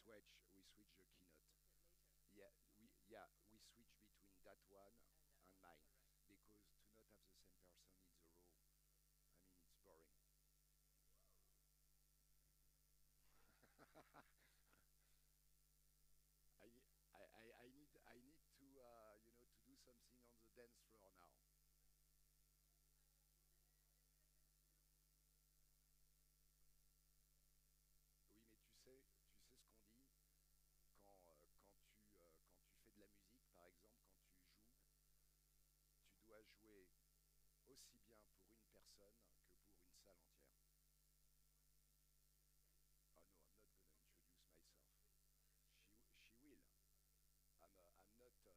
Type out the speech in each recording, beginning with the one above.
we switch the keynote. We switch between that one and mine because to not have the same person in the row, I mean, it's boring. I, I need to to do something on the dance floor now. Oui, mais tu sais ce qu'on dit quand tu fais de la musique, par exemple, quand tu joues, tu dois jouer aussi bien pour une personne que pour une salle entière. Oh no, I'm not going to introduce myself. She will. I'm not narcissic.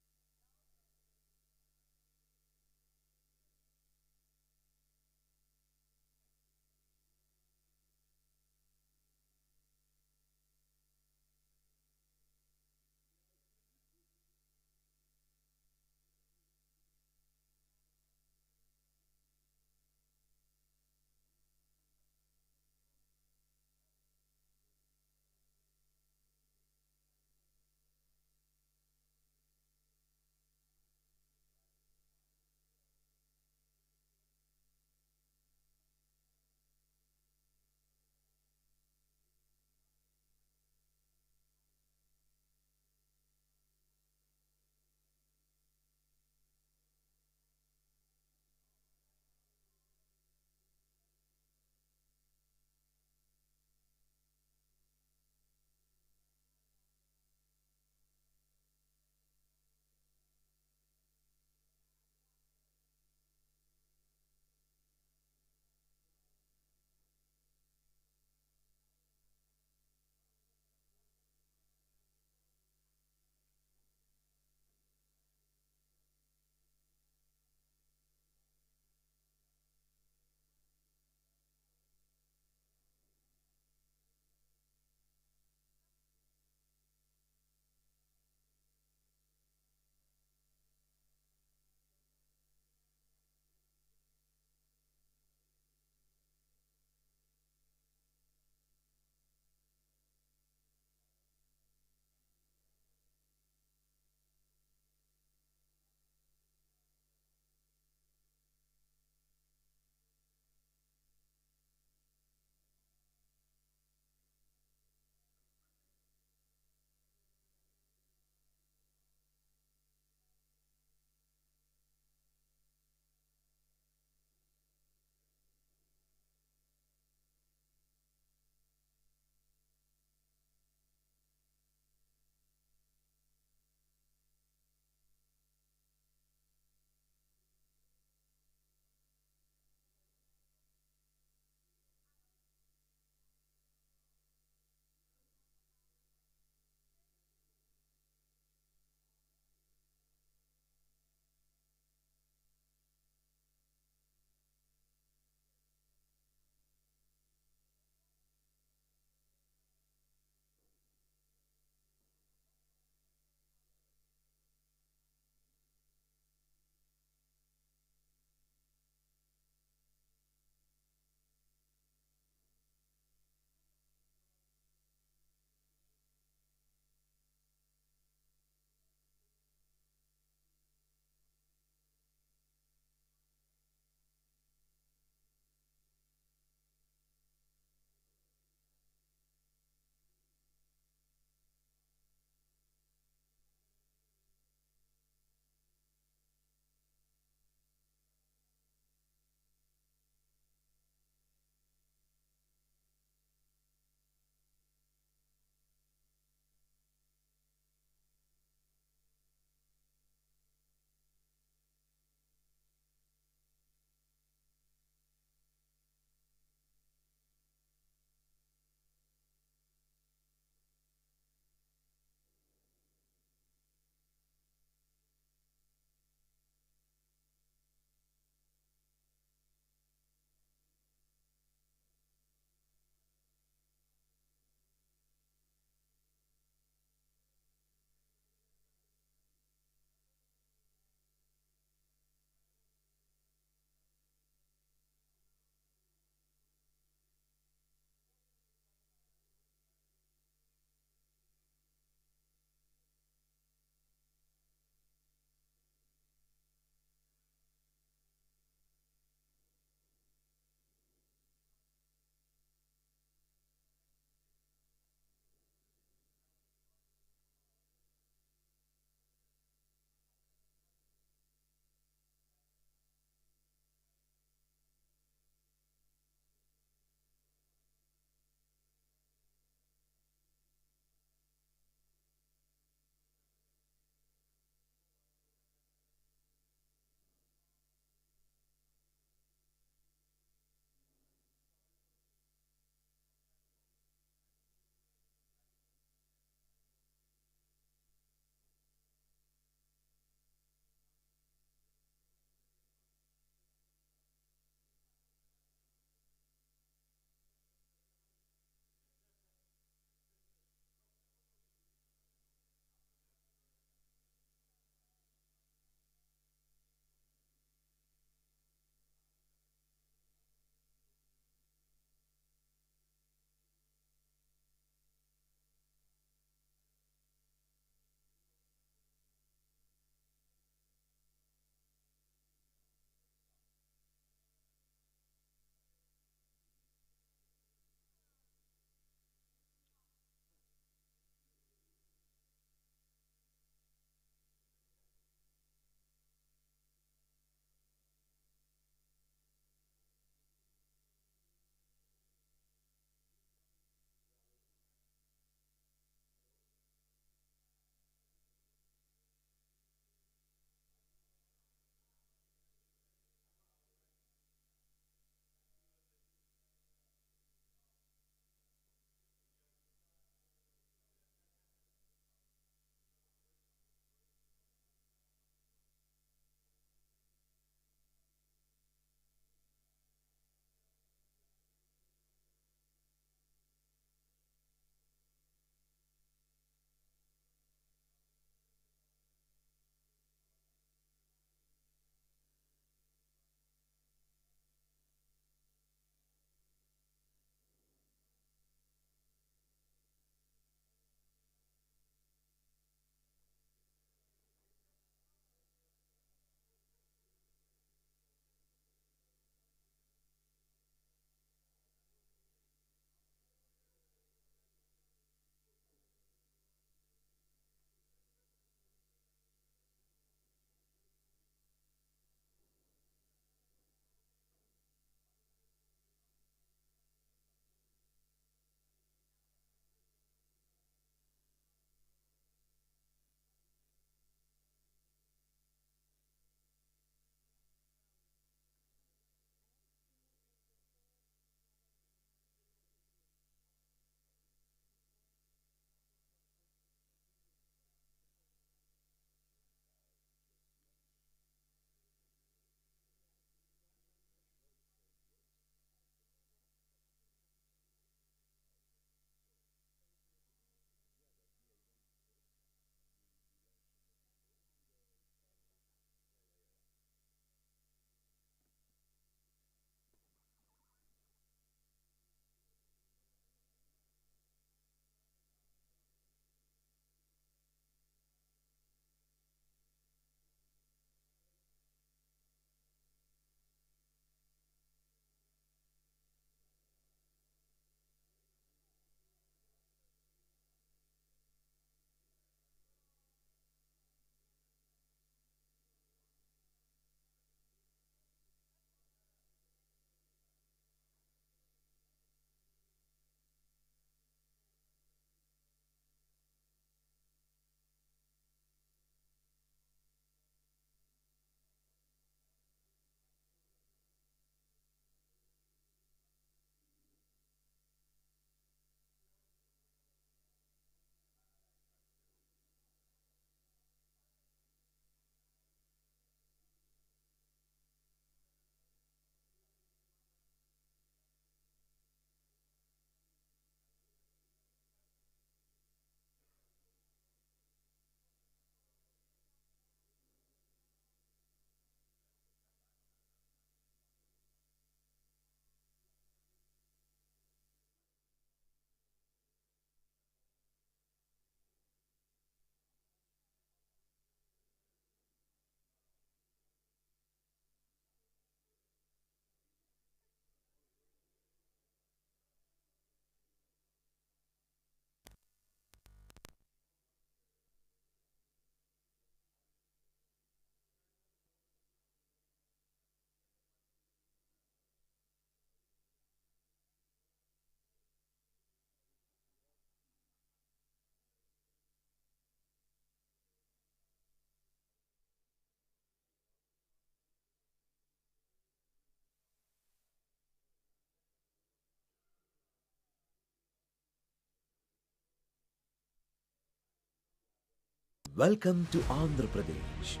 Welcome to Andhra Pradesh.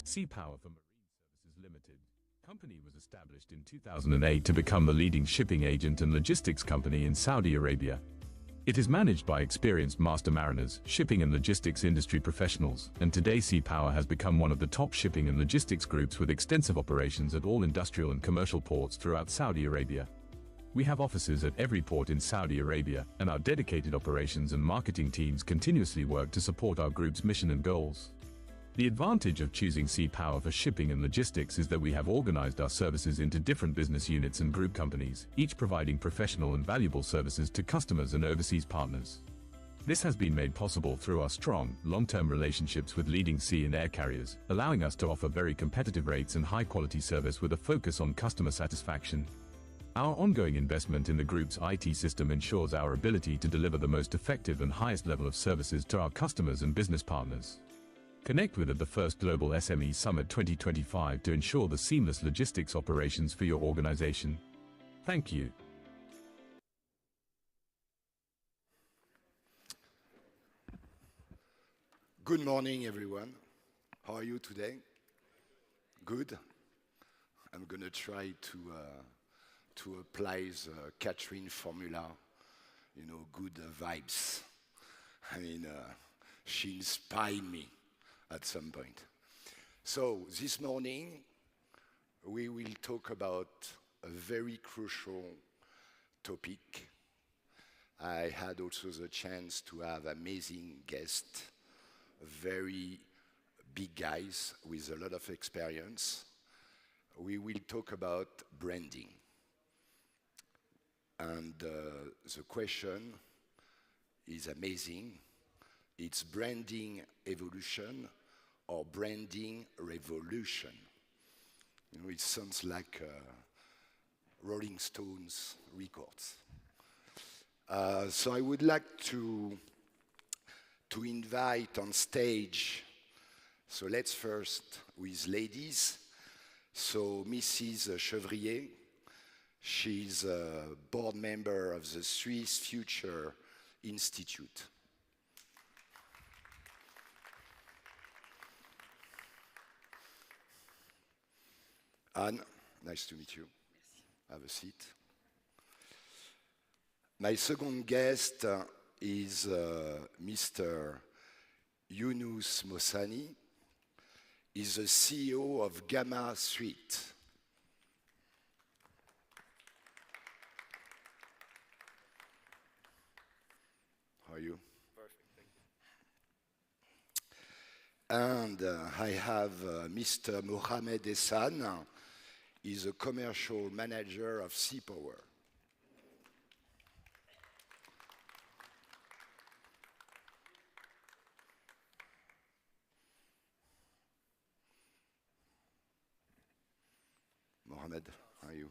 Sea Power for Marine Services Limited company was established in 2008 to become the leading shipping agent and logistics company in Saudi Arabia. It is managed by experienced master mariners, shipping and logistics industry professionals, and today Sea Power has become one of the top shipping and logistics groups with extensive operations at all industrial and commercial ports throughout Saudi Arabia. We have offices at every port in Saudi Arabia, and our dedicated operations and marketing teams continuously work to support our group's mission and goals. The advantage of choosing Sea Power for shipping and logistics is that we have organized our services into different business units and group companies, each providing professional and valuable services to customers and overseas partners. This has been made possible through our strong, long-term relationships with leading sea and air carriers, allowing us to offer very competitive rates and high-quality service with a focus on customer satisfaction. Our ongoing investment in the group's IT system ensures our ability to deliver the most effective and highest level of services to our customers and business partners. Connect with at the first Global SME Summit 2025 to ensure the seamless logistics operations for your organization. Thank you. Good morning, everyone. How are you today? Good. I'm going to try to apply the Catherine formula, good vibes. I mean, she inspired me at some point. So this morning, we will talk about a very crucial topic. I had also the chance to have amazing guests, very big guys with a lot of experience. We will talk about branding. And the question is amazing. It's branding evolution or branding revolution. It sounds like Rolling Stones records. So I would like to invite on stage, so let's first with ladies. So Mrs. Chevrier, she's a board member of the Swiss Future Institute. Anne, nice to meet you. Have a seat. My second guest is Mr. Yunus Mossani. He's the CEO of Gamma Suite. How are you? Perfect, thank you. And I have Mr. Mohamed Essan. He's a commercial manager of Sea Power. Mohamed, how are you?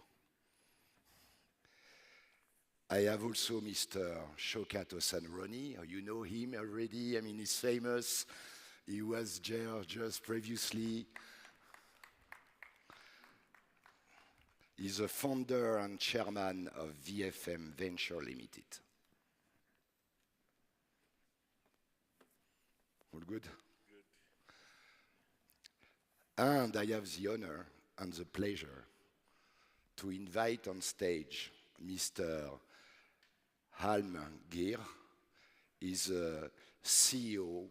I have also Mr. Shaukat Hossan-Roni. You know him already. I mean, he's famous. He was just previously. He's a founder and chairman of VFM Venture Limited. All good? Good. And I have the honor and the pleasure to invite on stage Mr. Halm Gir. He's a CEO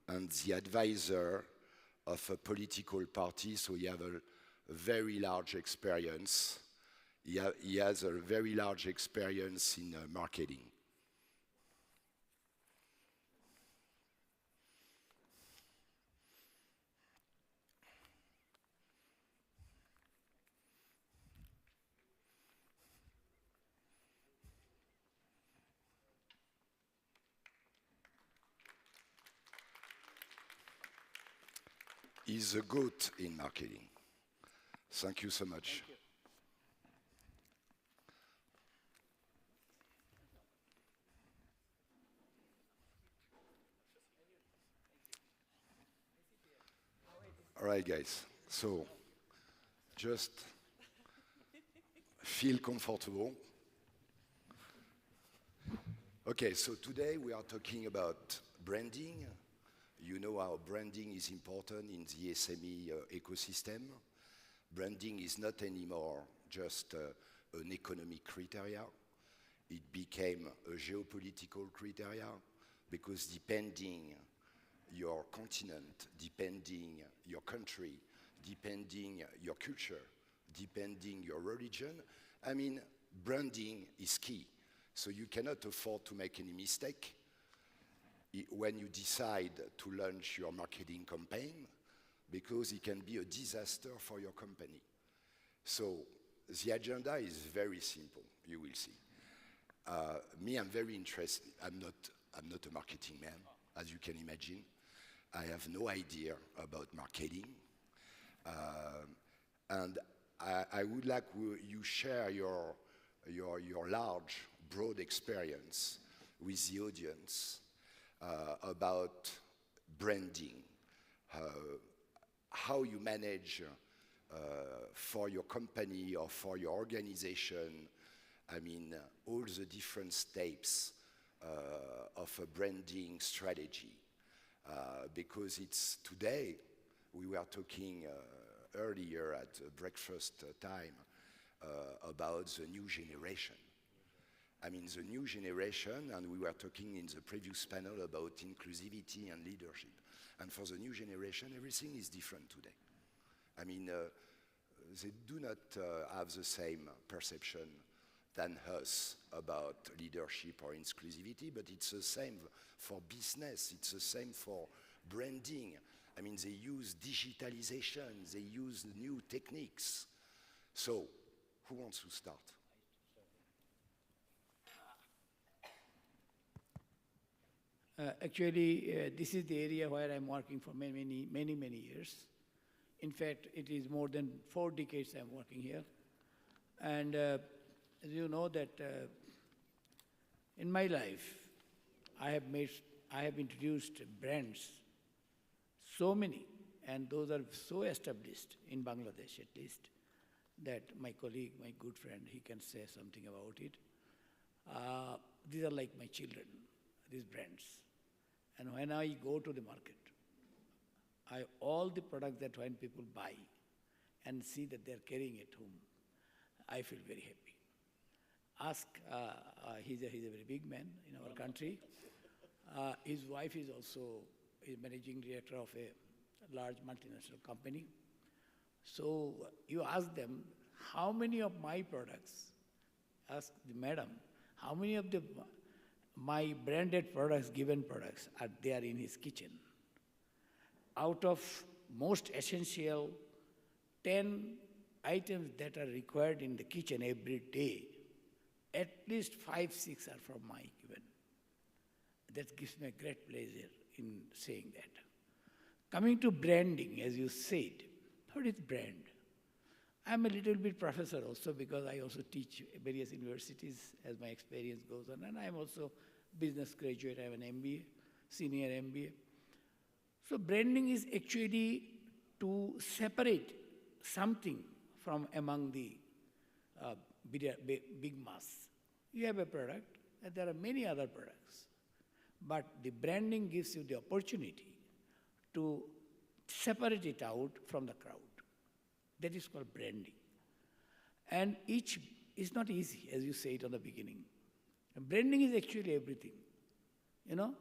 and the advisor of a political party, so he has a very large experience. He has a very large experience in marketing. He's a goat in marketing. Thank you so much. Thank you. All right, guys. So just feel comfortable. Okay, so today we are talking about branding. You know how branding is important in the SME ecosystem. Branding is not anymore just an economic criteria. It became a geopolitical criteria because depending your continent, depending your country, depending your culture, depending your religion, I mean, branding is key. So you cannot afford to make any mistake when you decide to launch your marketing campaign, because it can be a disaster for your company. So the agenda is very simple, you will see. Me, I'm very interested. I'm not a marketing man, as you can imagine. I have no idea about marketing. And I would like you share your large, broad experience with the audience about branding, how you manage for your company or for your organization, I mean, all the different steps of a branding strategy. Because it's today, we were talking earlier at breakfast time about the new generation. I mean, the new generation, and we were talking in the previous panel about inclusivity and leadership. And for the new generation, everything is different today. I mean, they do not have the same perception than us about leadership or inclusivity, but it's the same for business, it's the same for branding. I mean, they use digitalization, they use new techniques. So, who wants to start? Actually, this is the area where I'm working for many years. In fact, it is more than 4 decades I'm working here. And as you know that in my life, I have introduced brands, so many, and those are so established in Bangladesh at least, that my colleague, my good friend, he can say something about it. These are like my children, these brands. And when I go to the market, all the products that when people buy and see that they're carrying at home, I feel very happy. Ask, he's a very big man in our country. His wife is also a managing director of a large multinational company. So you ask them, how many of my products, ask the madam, how many of my branded products, given products, are there in his kitchen? Out of most essential 10 items that are required in the kitchen every day, at least 5, 6 are from my given. That gives me a great pleasure in saying that. Coming to branding, as you said, what is brand? I'm a little bit professor also because I also teach various universities as my experience goes on, and I'm also business graduate. I have an MBA, senior MBA. So branding is actually to separate something from among the big mass. You have a product, and there are many other products. But the branding gives you the opportunity to separate it out from the crowd. That is called branding. And each is not easy, as you said on the beginning. And branding is actually everything. You know,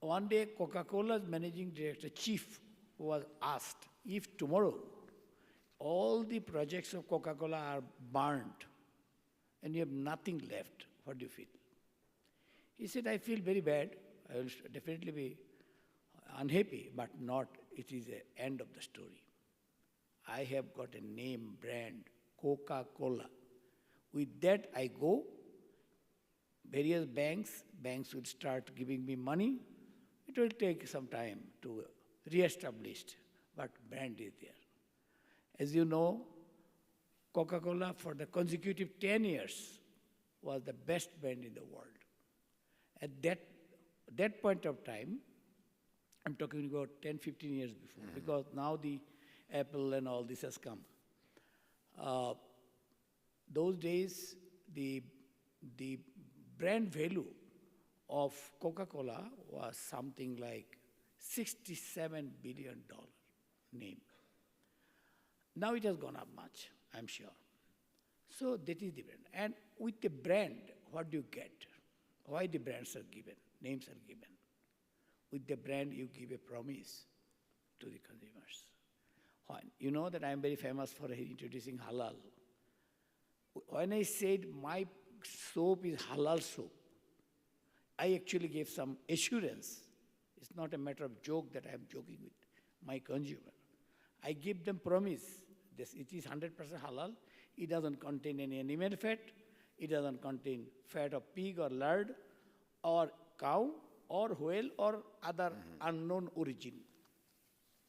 one day Coca-Cola's managing director, chief, was asked if tomorrow all the projects of Coca-Cola are burnt and you have nothing left, what do you feel? He said, I feel very bad. I will definitely be unhappy, but not, it is the end of the story. I have got a name, brand, Coca-Cola. With that, I go, various banks will start giving me money. It will take some time to re-establish, but brand is there. As you know, Coca-Cola for the consecutive 10 years was the best brand in the world. At that point of time, I'm talking about 10, 15 years before, because now the Apple and all this has come. Those days, the brand value of Coca-Cola was something like $67 billion name. Now it has gone up much, I'm sure. So that is the brand. And with the brand, what do you get? Why the brands are given, names are given? With the brand, you give a promise to the consumers. You know that I'm very famous for introducing halal. When I said my soap is halal soap, I actually gave some assurance. It's not a matter of joke that I'm joking with my consumer. I give them promise. It is 100% halal. It doesn't contain any animal fat. It doesn't contain fat of pig or lard or cow or whale or other unknown origin.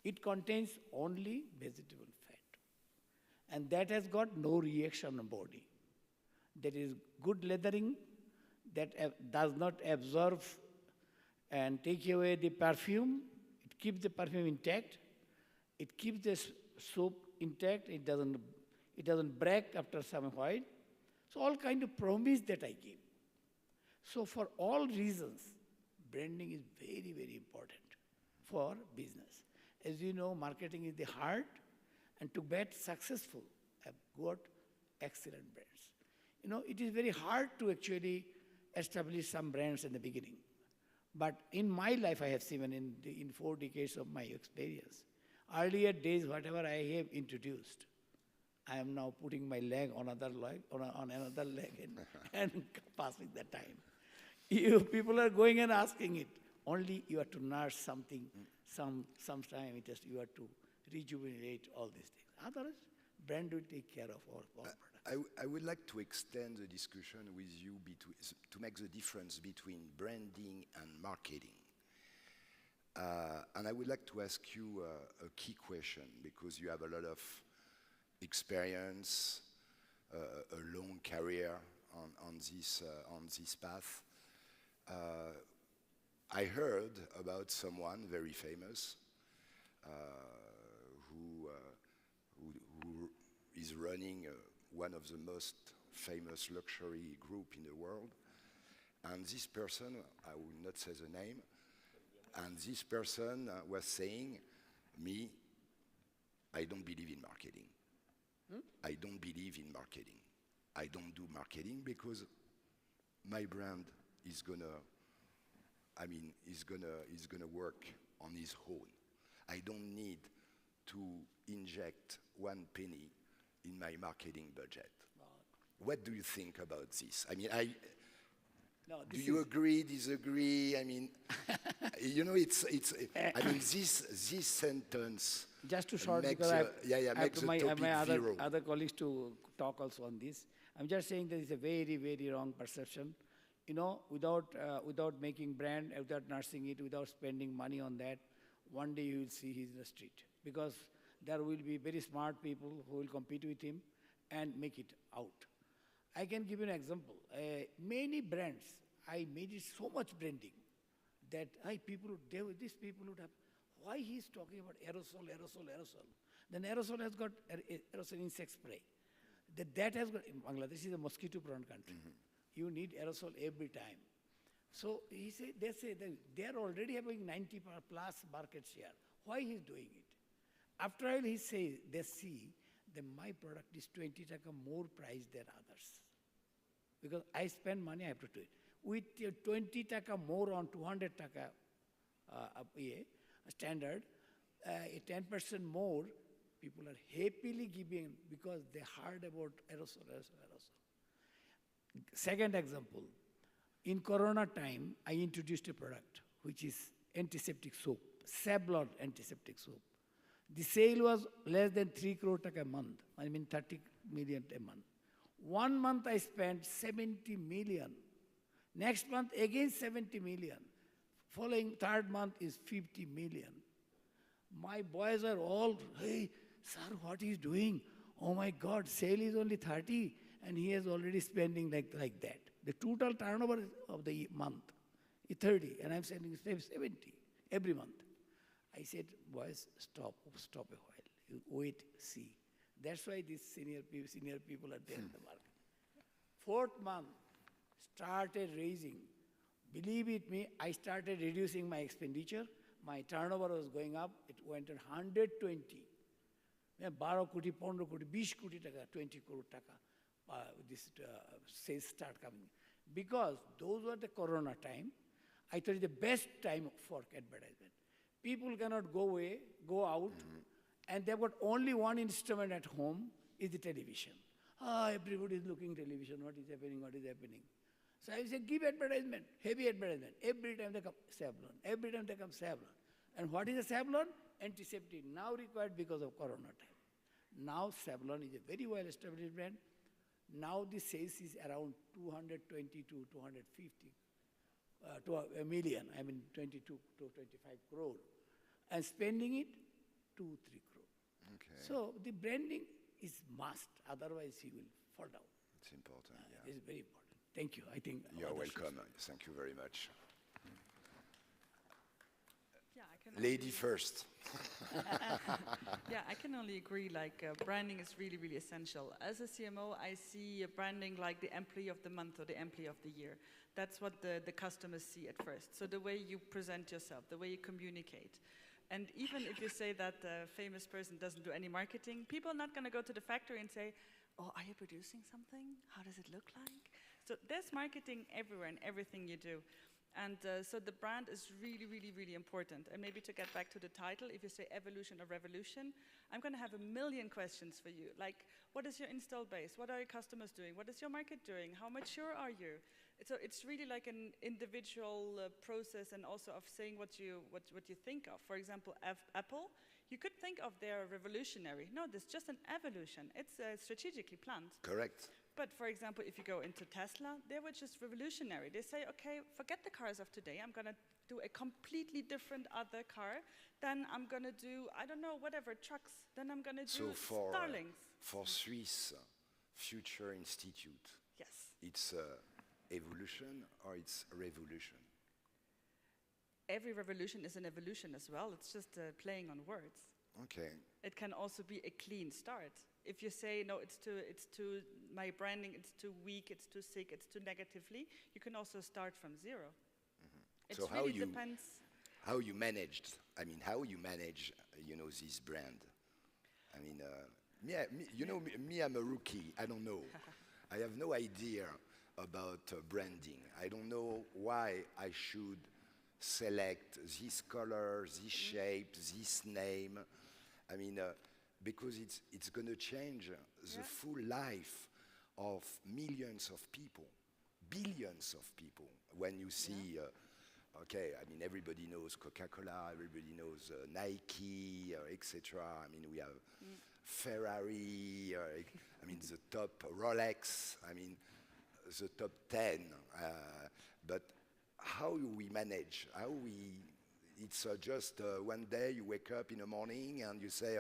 It contains only vegetable fat. And that has got no reaction on body. That is good leathering, that does not absorb and take away the perfume. It keeps the perfume intact. It keeps the soap intact. It doesn't break after some while. So all kind of promise that I give. So for all reasons, branding is very, very important for business. As you know, marketing is the heart, and to get successful, have got excellent brands. You know, it is very hard to actually establish some brands in the beginning. But in my life, I have seen in 4 decades of my experience, earlier days, whatever I have introduced, I am now putting my leg on another leg, on another leg and passing the time. You people are going and asking it. Only you have to nurse something, sometime it just you have to rejuvenate all these things. Otherwise, brand will take care of all products. I would like to extend the discussion with you to make the difference between branding and marketing. And I would like to ask you a key question, because you have a lot of experience, a long career on this path. I heard about someone very famous who is running one of the most famous luxury group in the world. And this person, I will not say the name, and this person was saying, me, I don't believe in marketing. I don't believe in marketing. I don't do marketing because my brand is gonna work on its own. I don't need to inject 1 penny in my marketing budget. What do you think about this? I mean, do you agree, disagree? I mean, you know, I mean, this sentence. Just to short, makes because I makes have my viral. other colleagues to talk also on this. I'm just saying that it's a very, very wrong perception. You know, without making brand, without nursing it, without spending money on that, one day you will see he's in the street. Because there will be very smart people who will compete with him and make it out. I can give you an example. Many brands, I made it so much branding that these people would have, why he's talking about aerosol. Then aerosol has got aerosol insect spray. That has got, Bangladesh is a mosquito-prone country. You need aerosol every time. So they say that they are already having 90 plus market share. Why he's doing it? After all, they see that my product is 20 taka more price than others. Because I spend money, I have to do it. With 20 taka more on 200 taka standard, 10% more, people are happily giving because they heard about aerosol. Second example, in Corona time, I introduced a product which is antiseptic soap, Savlon antiseptic soap. The sale was less than 3 crore taka a month, I mean 30 million a month. 1 month I spent 70 million. Next month again 70 million. Following 3rd month is 50 million. My boys are all, hey, sir, what he's doing? Oh my God, sale is only 30 and he is already spending like that. The total turnover of the month is 30 and I'm spending 70 every month. I said, boys, stop a while. You wait, see. That's why these senior people are there in the market. 4th month, started raising. Believe it me, I started reducing my expenditure. My turnover was going up. It went to 120. 12 koti, 15 koti, 20 koti taka, 20 crore taka. This sales start coming. Because those were the Corona time. I thought it's the best time for advertisement. People cannot go out, and they've got only one instrument at home, is the television. Everybody is looking television, what is happening. So I said, give advertisement, heavy advertisement. Every time they come, Savlon. And what is a Savlon? Antiseptic, now required because of Corona time. Now Savlon is a very well-established brand. Now the sales is around 220 to 250 to a million, I mean 22 to 25 crore. And spending it, 2-3 crore. Okay. So the branding is must, otherwise he will fall down. It's important, It's very important. Thank you. I think You're welcome. Thank you very much. Yeah, I can Lady first. Yeah, I can only agree, like, branding is really, really essential. As a CMO, I see branding like the employee of the month or the employee of the year. That's what the customers see at first. So the way you present yourself, the way you communicate. And even if you say that the famous person doesn't do any marketing, people are not going to go to the factory and say, oh, are you producing something? How does it look like? So there's marketing everywhere in everything you do. And so the brand is really, really, really important. And maybe to get back to the title, if you say evolution or revolution, I'm going to have a million questions for you. Like, what is your install base? What are your customers doing? What is your market doing? How mature are you? So it's really like an individual process, and also of saying what you think of. For example, Apple, you could think of they're revolutionary. No, there's just an evolution. It's strategically planned. Correct. But for example, if you go into Tesla, they were just revolutionary. They say, okay, forget the cars of today. I'm going to do a completely different other car. Then I'm going to do, I don't know, whatever, trucks. Then I'm going to do Starlings. For Swiss Future Institute, Yes. it's evolution or it's revolution? Every revolution is an evolution as well. It's just playing on words. Okay. It can also be a clean start. If you say, no, my branding, it's too weak, it's too sick, it's too negatively, you can also start from zero. It So really depends. how you manage, this brand? I mean, me, I'm a rookie. I don't know. I have no idea about branding. I don't know why I should select this color, this shape, this name. I mean, because it's going to change the full life of millions of people, billions of people. When you see, everybody knows Coca-Cola, everybody knows Nike, etc. I mean, we have Ferrari, the top Rolex, the top 10. But how we manage, it's just one day you wake up in the morning and you say,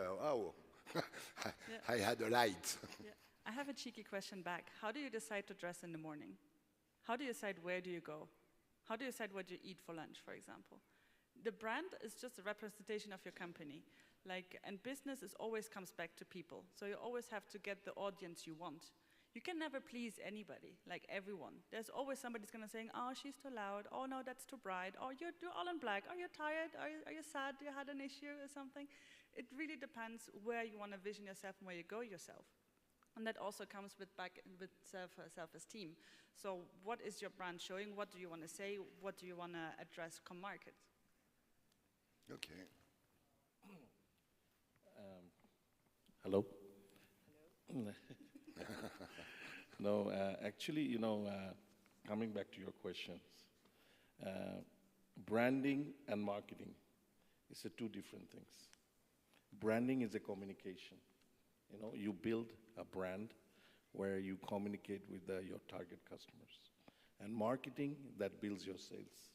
I had a light. Yeah. I have a cheeky question back. How do you decide to dress in the morning? How do you decide where do you go? How do you decide what you eat for lunch, for example? The brand is just a representation of your company. And business always comes back to people. So you always have to get the audience you want. You can never please anybody, like everyone. There's always somebody who's going to say, oh, she's too loud. Oh, no, that's too bright. Oh, you're all in black. Are you tired? Are you sad? You had an issue or something? It really depends where you want to vision yourself and where you go yourself. And that also comes with self-esteem. So what is your brand showing? What do you want to say? What do you want to address come market? Okay. Hello? No, actually, coming back to your questions, branding and marketing is two different things. Branding is a communication. You build a brand where you communicate with your target customers. And marketing, that builds your sales.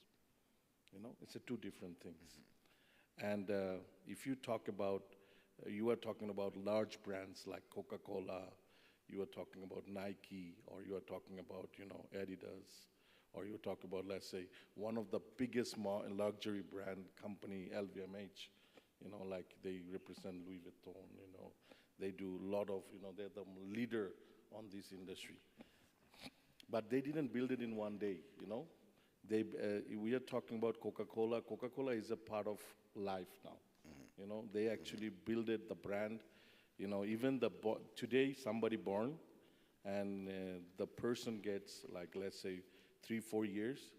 It's two different things. And if you talk about, you are talking about large brands like Coca-Cola, you are talking about Nike, or you are talking about, Adidas, or you talk about, let's say, one of the biggest luxury brand company, LVMH, like they represent Louis Vuitton, they do a lot of, they're the leader on this industry. But they didn't build it in one day, we are talking about Coca-Cola. Coca-Cola is a part of life now. They actually built the brand. Even today somebody born and the person gets let's say 3-4 years.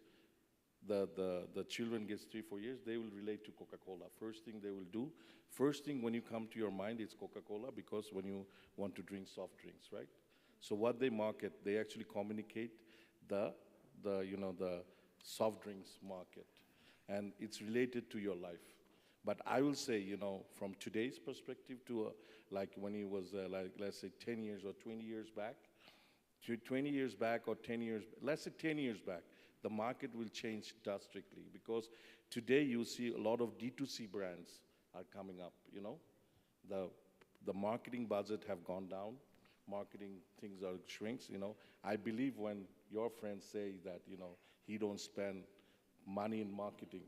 The children gets 3-4 years, they will relate to Coca-Cola. First thing they will do, when you come to your mind is Coca-Cola, because when you want to drink soft drinks, right? So what they market, they actually communicate the soft drinks market, and it's related to your life. But I will say, from today's perspective to when he was let's say 10 years or 20 years back, 20 years back or 10 years, let's say 10 years back, the market will change drastically, because today you see a lot of D2C brands are coming up, The marketing budget have gone down, marketing things are shrinks, I believe when your friends say that, he don't spend money in marketing,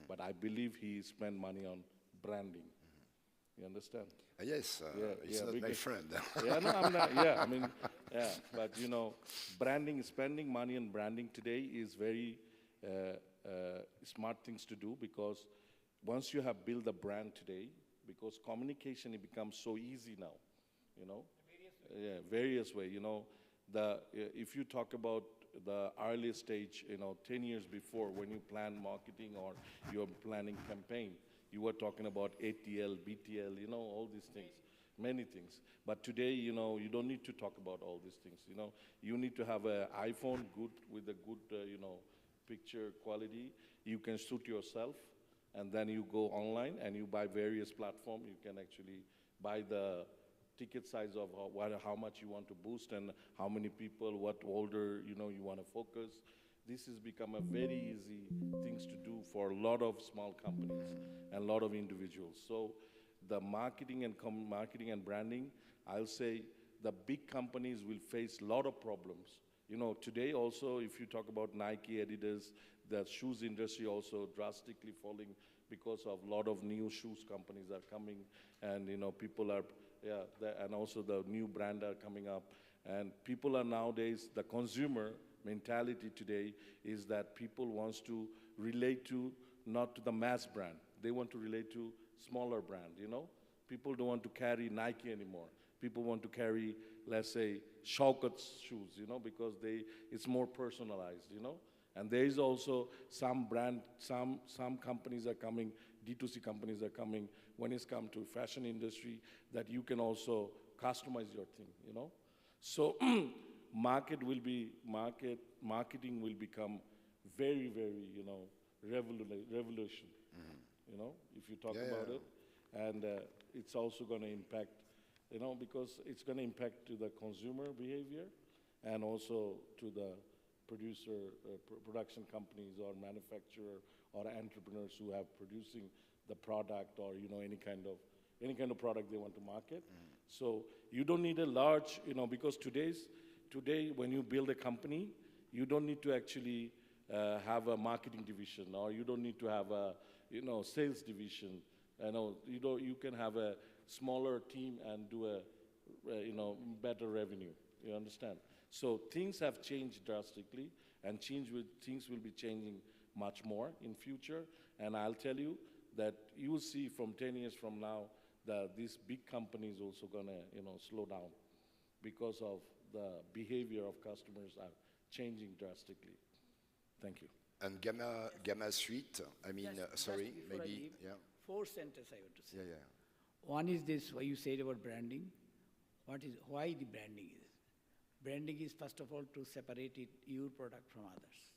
but I believe he spend money on branding. You understand? Yes, he's not my friend. No, I'm not, but branding, spending money on branding today is very smart things to do, because once you have built a brand today, because communication, it becomes so easy now, you know? Yeah, various way, you know. If you talk about the early stage, 10 years before, when you plan marketing or you're planning campaign, you were talking about ATL, BTL, all these things, many things. But today, you don't need to talk about all these things, You need to have an iPhone with a good, picture quality. You can shoot yourself, and then you go online and you buy various platforms. You can actually buy the ticket size of how much you want to boost and how many people, what order, you want to focus. This has become a very easy things to do for a lot of small companies and a lot of individuals. So the marketing and branding, I'll say the big companies will face a lot of problems. Today also, if you talk about Nike, Adidas, the shoes industry also drastically falling because of a lot of new shoes companies are coming, and people are, and also the new brand are coming up, and people are nowadays, the consumer mentality today is that people wants to relate to not to the mass brand. They want to relate to smaller brand, People don't want to carry Nike anymore. People want to carry, let's say, Shaukat shoes, because it's more personalized, And there is also some companies are coming, D2C companies are coming, when it's come to fashion industry, that you can also customize your thing, So marketing will become very, very, revolution, if you talk about it. And it's also going to impact, because it's going to impact to the consumer behavior and also to the production companies or manufacturer or entrepreneurs who have producing the product or, any kind of product they want to market. So you don't need a large, because today when you build a company, you don't need to actually have a marketing division, or you don't need to have a, sales division. You can have a smaller team and do a, better revenue. You understand? So things have changed drastically, and things will be changing much more in future. And I'll tell you that you will see from 10 years from now that these big companies also gonna, slow down because of the behavior of customers are changing drastically. Thank you. And Gamma Suite, sorry, just before I maybe, leave, yeah. 4 sentences I want to say. Yeah. One is this, what you said about branding. Why the branding is? Branding is, first of all, to separate your product from others.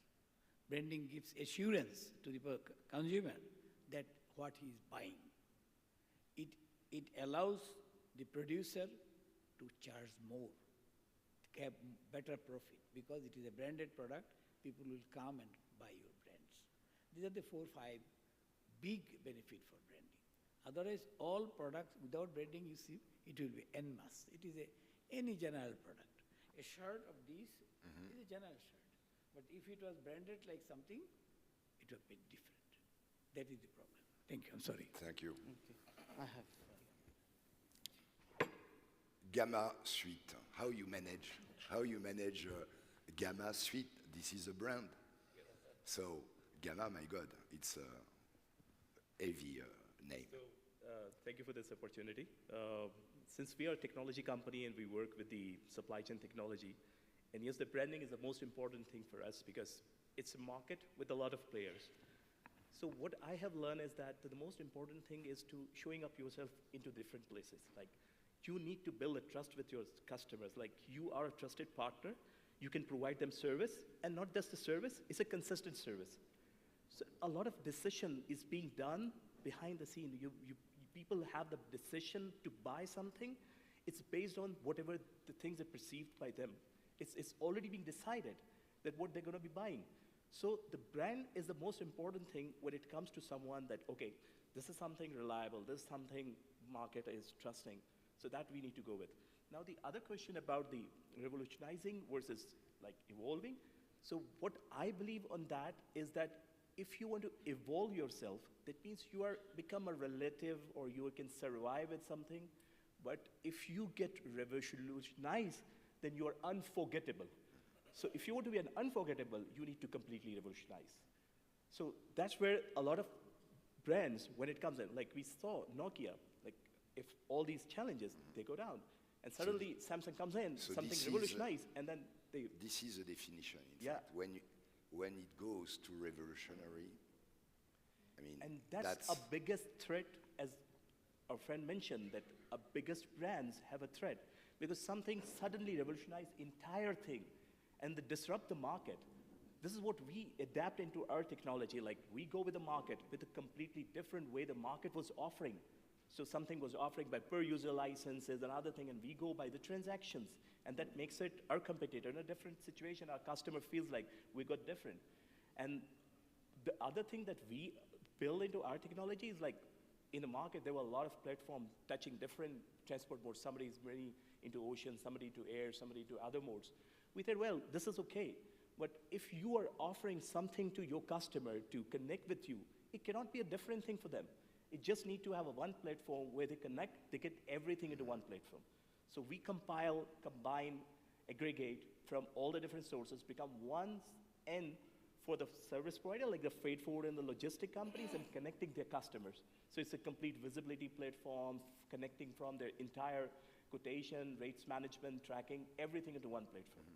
Branding gives assurance to the consumer that what he is buying. It allows the producer to charge more, to have better profit, because it is a branded product. People will come and buy your brands. These are the 4 or 5 big benefit for branding. Otherwise, all products without branding, you see, it will be en masse. It is any general product. A shirt of this is a general shirt. But if it was branded like something, it would be different. That is the problem. Thank you. I'm sorry. Thank you. Okay. I have. Gamma Suite. How you manage Gamma Suite? This is a brand. So Gamma, my God, it's a heavy name. So thank you for this opportunity. Since we are a technology company and we work with the supply chain technology, and yes, the branding is the most important thing for us because it's a market with a lot of players. So what I have learned is that the most important thing is to showing up yourself into different places. Like, you need to build a trust with your customers. Like, you are a trusted partner. You can provide them service, and not just the service, it's a consistent service. So a lot of decision is being done behind the scene. People have the decision to buy something. It's based on whatever the things are perceived by them. It's already being decided that what they're going to be buying. So the brand is the most important thing when it comes to someone that, okay, this is something reliable, this is something market is trusting. So that we need to go with. Now the other question about the revolutionizing versus like evolving. So what I believe on that is that if you want to evolve yourself, that means you are become a relative or you can survive with something. But if you get revolutionized, then you are unforgettable. So if you want to be an unforgettable, you need to completely revolutionize. So that's where a lot of brands, when it comes in, like we saw Nokia, like if all these challenges, they go down. And suddenly Samsung comes in, so something this is, revolutionized, and then they, This is the definition, in Yeah. fact. When it goes to revolutionary, I mean, and that's a biggest threat, as our friend mentioned, that our biggest brands have a threat. Because something suddenly revolutionized entire thing, and they disrupt the market. This is what we adapt into our technology. Like we go with the market with a completely different way the market was offering. So something was offering by per user licenses and other thing, and we go by the transactions. And that makes it our competitor in a different situation. Our customer feels like we got different. And the other thing that we build into our technology is like, in the market, there were a lot of platforms touching different transport modes. Somebody is very into ocean, somebody to air, somebody to other modes. We said, well, this is okay. But if you are offering something to your customer to connect with you, it cannot be a different thing for them. It just need to have a one platform where they connect, they get everything into one platform. So we compile, combine, aggregate from all the different sources, become one end for the service provider, like the freight forward and the logistic companies, and connecting their customers. So it's a complete visibility platform, connecting from their entire quotation, rates management, tracking, everything into one platform.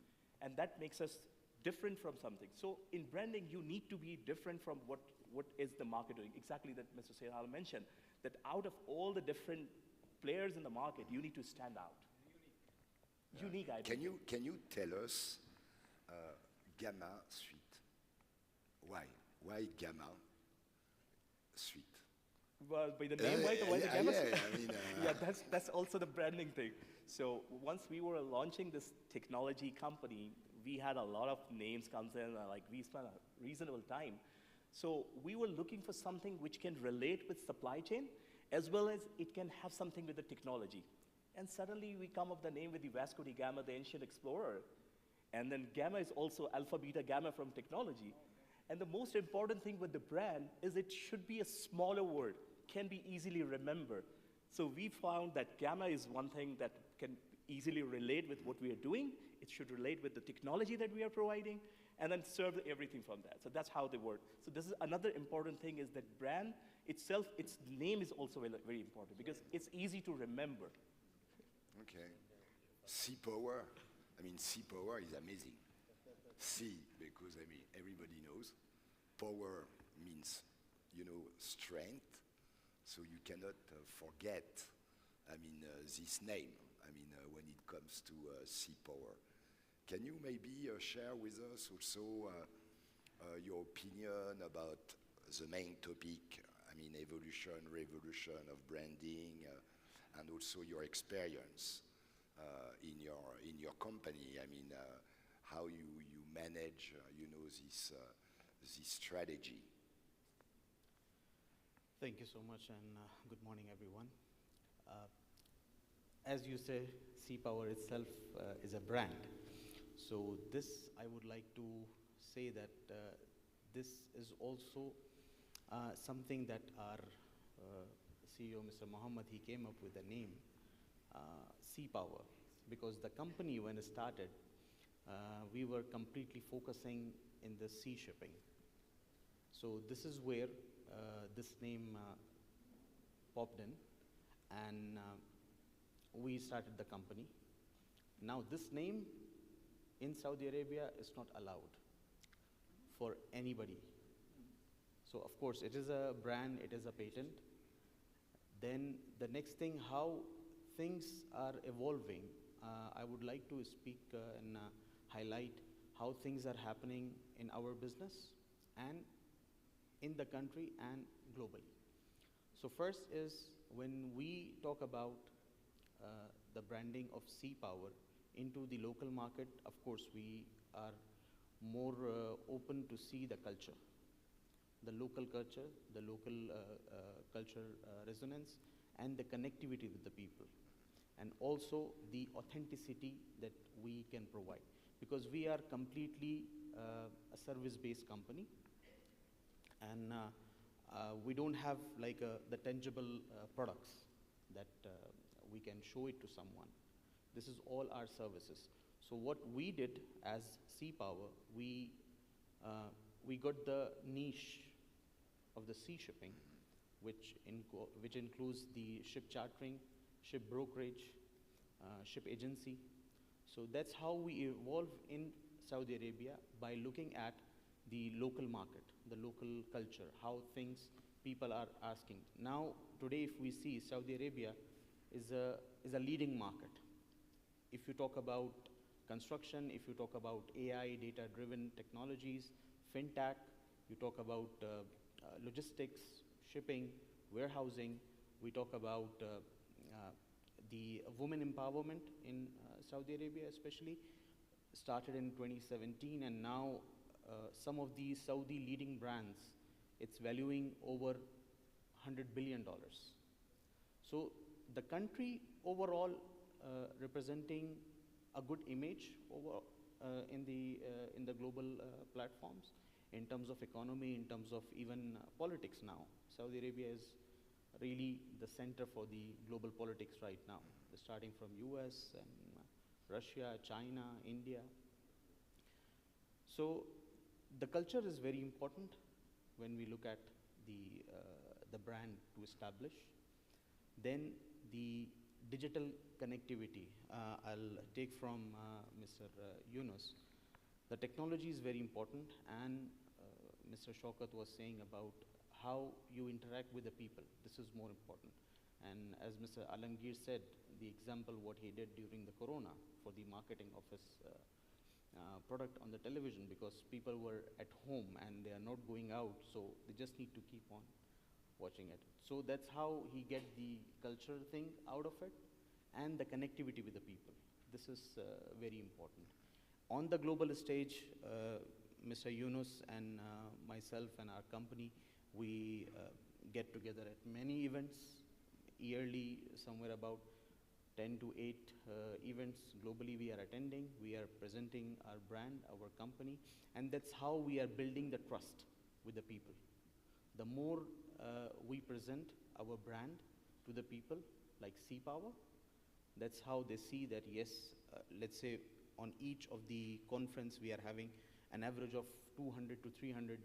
And that makes us different from something. So in branding, you need to be different from what is the market doing. Exactly that Mr. Sehal mentioned, that out of all the different players in the market, you need to stand out. Unique identity. can you tell us Gamma Suite? Why? Why Gamma Suite? Well, by the name, right? Why the Gamma? I mean, Yeah, that's also the branding thing. So once we were launching this technology company, we had a lot of names comes in, like we spent a reasonable time. So we were looking for something which can relate with supply chain, as well as it can have something with the technology. And suddenly we come up the name with the Vasco da Gama, the ancient explorer. And then Gamma is also alpha, beta, gamma from technology. And the most important thing with the brand is it should be a smaller word, can be easily remembered. So we found that Gamma is one thing that can easily relate with what we are doing. It should relate with the technology that we are providing, and then serve everything from that. So that's how they work. So this is another important thing, is that brand itself, its name is also very, very important, because it's easy to remember. Okay. Sea power. I mean, sea power is amazing. Sea, because I mean, everybody knows. Power means, strength. So you cannot forget, this name. When it comes to sea power. Can you maybe share with us also your opinion about the main topic, evolution, revolution of branding, and also your experience in your company? How you manage, this strategy. Thank you so much, and good morning, everyone. As you say, Sea Power itself is a brand. So this, I would like to say that this is also something that our CEO, Mr. Mohammed, he came up with the name, Sea Power, because the company, when it started, we were completely focusing in the sea shipping. So this is where this name popped in, and we started the company. Now this name in Saudi Arabia is not allowed for anybody. So of course it is a brand, it is a patent. Then the next thing, how things are evolving, I would like to speak and highlight how things are happening in our business and in the country and globally. So first is, when we talk about the branding of Sea Power into the local market, of course we are more open to see the culture, the local culture, the local culture resonance, and the connectivity with the people, and also the authenticity that we can provide, because we are completely a service-based company, and we don't have like the tangible products that we can show it to someone. This is all our services. So what we did as Sea Power, we got the niche of the sea shipping, which includes the ship chartering, ship brokerage, ship agency. So that's how we evolve in Saudi Arabia, by looking at the local market, the local culture, how things people are asking. Now, today, if we see, Saudi Arabia is a leading market. If you talk about construction, if you talk about AI, data-driven technologies, fintech, you talk about logistics, shipping, warehousing, we talk about the women empowerment in Saudi Arabia especially, started in 2017, and now some of these Saudi leading brands, it's valuing over $100 billion. So the country overall representing a good image over in the global platforms, in terms of economy, in terms of even politics now. Saudi Arabia is really the center for the global politics right now, starting from US and Russia, China, India. So the culture is very important when we look at the brand to establish. Then the digital connectivity, I'll take from Mr. Yunus. The technology is very important, and Mr. Shaukat was saying about how you interact with the people. This is more important. And as Mr. Alamgir said, the example what he did during the corona for the marketing of his product on the television, because people were at home and they are not going out, so they just need to keep on watching it. So that's how he get the culture thing out of it, and the connectivity with the people. This is very important. On the global stage, Mr. Yunus and myself and our company, we get together at many events, yearly, somewhere about 10 to 8 events globally we are attending. We are presenting our brand, our company, and that's how we are building the trust with the people. The more we present our brand to the people, like Sea Power, that's how they see that, yes, let's say on each of the conference we are having an average of 200 to 300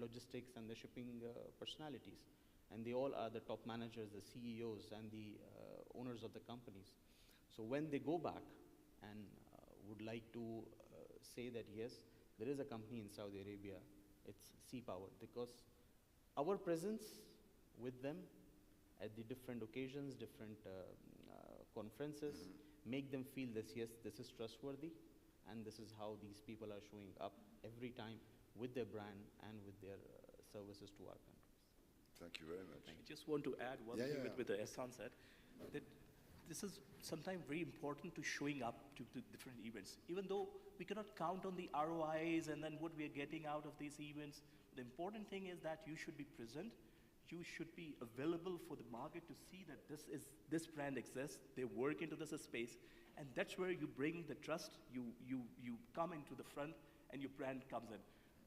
logistics and the shipping personalities. And they all are the top managers, the CEOs, and the owners of the companies. So when they go back and would like to say that, yes, there is a company in Saudi Arabia, it's Sea Power, because our presence with them at the different occasions, different conferences, make them feel this, yes, this is trustworthy, and this is how these people are showing up every time with their brand and with their services to our countries. Thank you very much. I just want to add one thing with the Ehsan said, that this is sometimes very important to showing up to different events. Even though we cannot count on the ROIs and then what we are getting out of these events, the important thing is that you should be present, you should be available for the market to see that this brand exists, they work into this space, and that's where you bring the trust, you come into the front, and your brand comes in.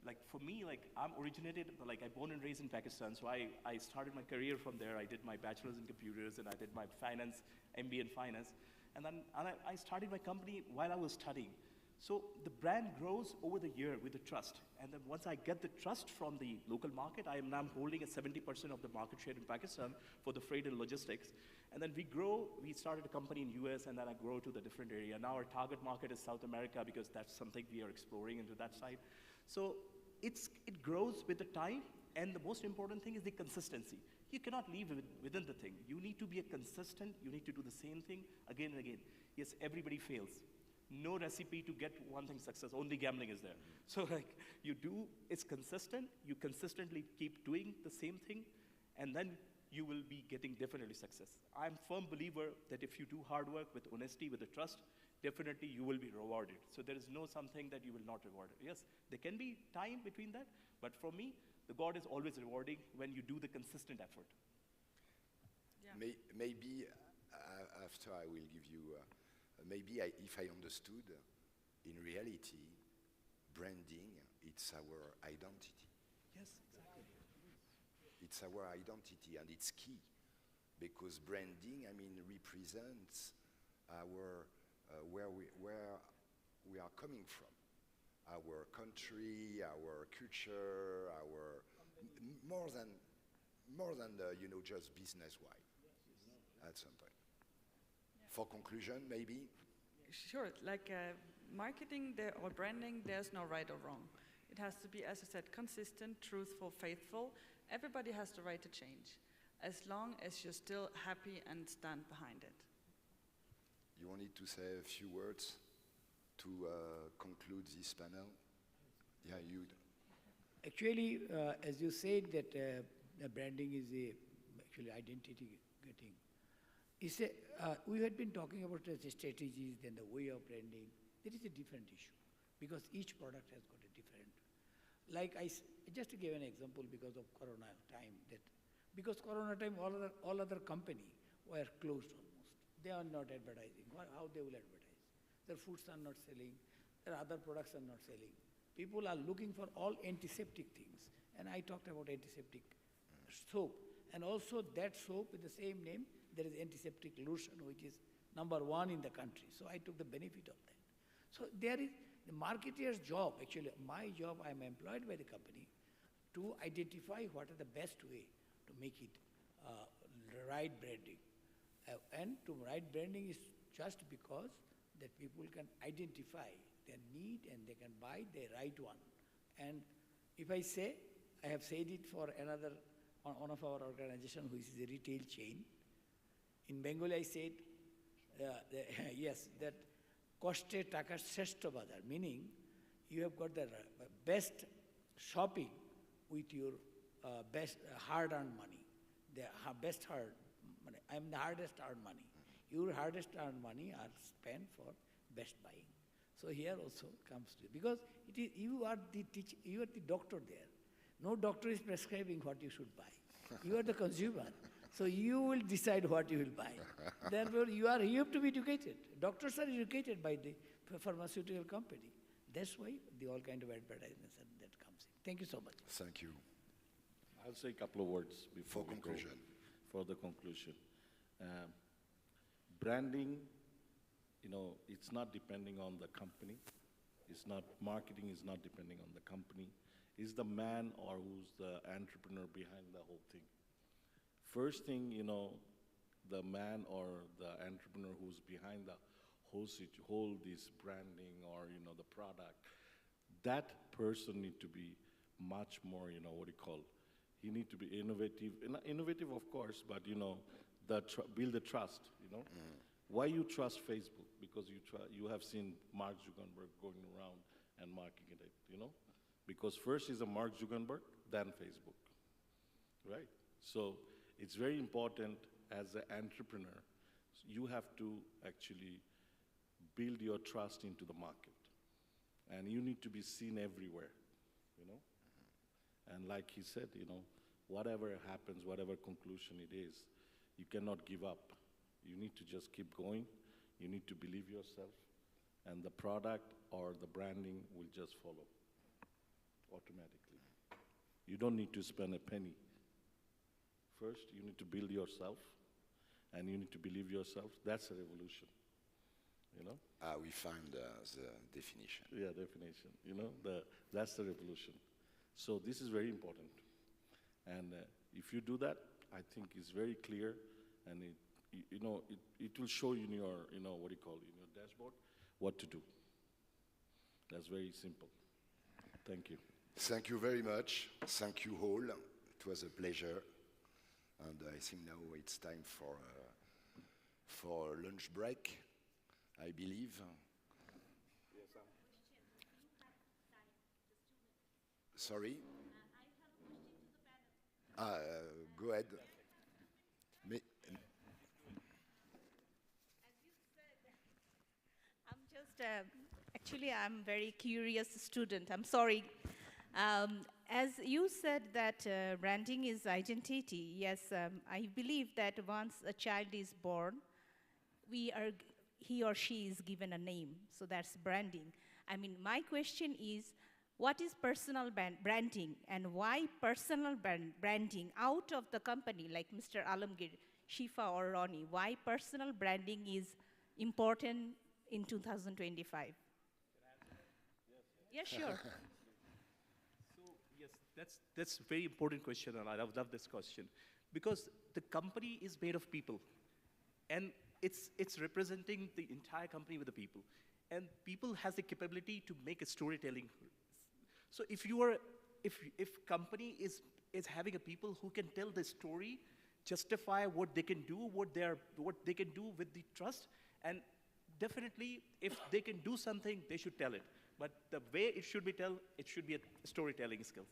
Like for me, like I'm originated, like I'm born and raised in Pakistan, so I started my career from there. I did my bachelor's in computers and I did my finance, MBA in finance. And then I started my company while I was studying. So the brand grows over the year with the trust. And then once I get the trust from the local market, I am now holding a 70% of the market share in Pakistan for the freight and logistics. And then we grow, we started a company in US and then I grow to the different area. Now our target market is South America because that's something we are exploring into that side. So it grows with the time, and the most important thing is the consistency. You cannot leave within the thing. You need to be consistent, you need to do the same thing again and again. Yes, everybody fails. No recipe to get one thing success, only gambling is there. So like you do, it's consistent, you consistently keep doing the same thing, and then you will be getting definitely success. I'm a firm believer that if you do hard work with honesty, with the trust, definitely you will be rewarded. So there is no something that you will not reward. Yes, there can be time between that, but for me, the God is always rewarding when you do the consistent effort. Yeah. Maybe after I will give you, if I understood, in reality, branding, it's our identity. Yes, exactly. It's our identity, and it's key, because branding, represents our where we are coming from, our country, our culture, our more than more than, just business-wise at some point. For conclusion, maybe? Sure, like marketing or branding, there's no right or wrong. It has to be, as I said, consistent, truthful, faithful. Everybody has the right to change, as long as you're still happy and stand behind it. You wanted to say a few words to conclude this panel? Yeah, you. Actually, as you said that branding is actually identity getting. We had been talking about the strategies and the way of branding. That is a different issue because each product has got a different. Like just to give an example because of Corona time, because Corona time all other company were closed almost. They are not advertising. How they will advertise? Their foods are not selling. Their other products are not selling. People are looking for all antiseptic things. And I talked about antiseptic soap. And also that soap with the same name, there is antiseptic lotion, which is #1 in the country. So I took the benefit of that. So there is the marketer's job, actually my job, I am employed by the company to identify what are the best way to make it right branding. And to right branding is just because that people can identify their need and they can buy the right one. And if I say, I have said it for one of our organization, which is a retail chain. In Bengali, I said, yes, that koste taka shreshto bazar, meaning you have got the best shopping with your best hard-earned money, the best hard money. I am the hardest earned money. Your hardest earned money are spent for best buying. So here also comes to, because it is, you are the teacher, you are the doctor there. No doctor is prescribing what you should buy. You are the consumer. So you will decide what you will buy. Therefore, you have to be educated. Doctors are educated by the pharmaceutical company. That's why all kind of advertisements and that comes in. Thank you so much. Thank you. I'll say a couple of words before For conclusion. For the conclusion. Branding, it's not depending on the company. Marketing is not depending on the company. It's the man or who's the entrepreneur behind the whole thing. First thing, the man or the entrepreneur who's behind the whole this branding or, the product, that person need to be much more, he need to be innovative. Innovative, of course, but, build the trust, Why you trust Facebook? Because you have seen Mark Zuckerberg going around and marketing it, Because first is a Mark Zuckerberg, then Facebook, right? So it's very important as an entrepreneur, you have to actually build your trust into the market. And you need to be seen everywhere, And like he said, whatever happens, whatever conclusion it is, you cannot give up. You need to just keep going. You need to believe yourself. And the product or the branding will just follow automatically. You don't need to spend a penny. First, you need to build yourself, and you need to believe yourself. That's a revolution, We found the definition. Yeah, definition, that's the revolution. So this is very important. And if you do that, I think it's very clear, and it will show you in your, in your dashboard, what to do. That's very simple. Thank you. Thank you very much. Thank you all. It was a pleasure. And I think now it's time for lunch break, I believe. Yes, Sorry? Go ahead. Actually, I'm very curious student. I'm sorry. As you said that branding is identity, yes, I believe that once a child is born, he or she is given a name, so that's branding. I mean, my question is, what is personal branding, and why personal branding out of the company, like Mr. Alamgir, Shifa or Ronnie, why personal branding is important in 2025? Can I answer that? Yes, sure. So, Yes, that's a very important question, and I love this question. Because the company is made of people, and it's representing the entire company with the people. And people has the capability to make a storytelling. So if company is having a people who can tell the story, justify what they can do, what they can do with the trust, and definitely if they can do something, they should tell it. But the way it should be told, it should be a storytelling skill.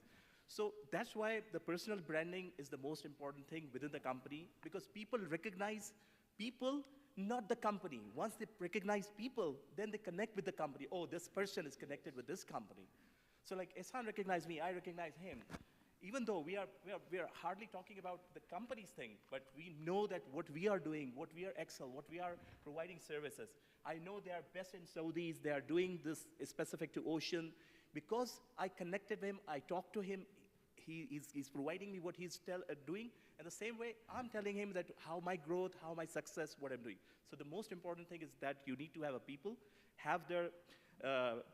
So that's why the personal branding is the most important thing within the company, because people recognize people, not the company. Once they recognize people, then they connect with the company. Oh, this person is connected with this company. So like Ehsan recognized me, I recognize him. Even though we are hardly talking about the company's thing, but we know that what we are doing, what we are excel, what we are providing services. I know they are best in Saudis, they are doing this specific to ocean. Because I connected him, I talked to him, he's providing me what he's doing. And the same way, I'm telling him that how my growth, how my success, what I'm doing. So the most important thing is that you need to have a people, have their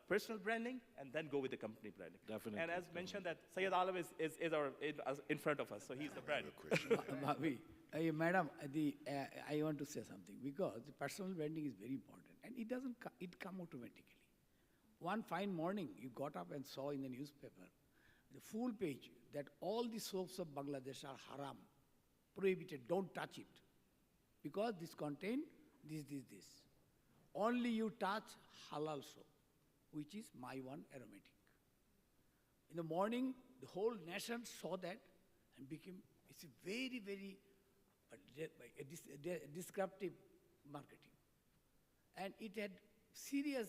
personal branding, and then go with the company branding. Definitely. And as mentioned that Sayyid Alam is in front of us, so he's the brand. Madam, I want to say something, because the personal branding is very important, and it come automatically. One fine morning, you got up and saw in the newspaper, the full page, that all the soaps of Bangladesh are haram, prohibited, don't touch it, because this contain this. Only you touch halal soap, which is my one aromatic. In the morning, the whole nation saw that and it's a very, very disruptive marketing. And it had serious,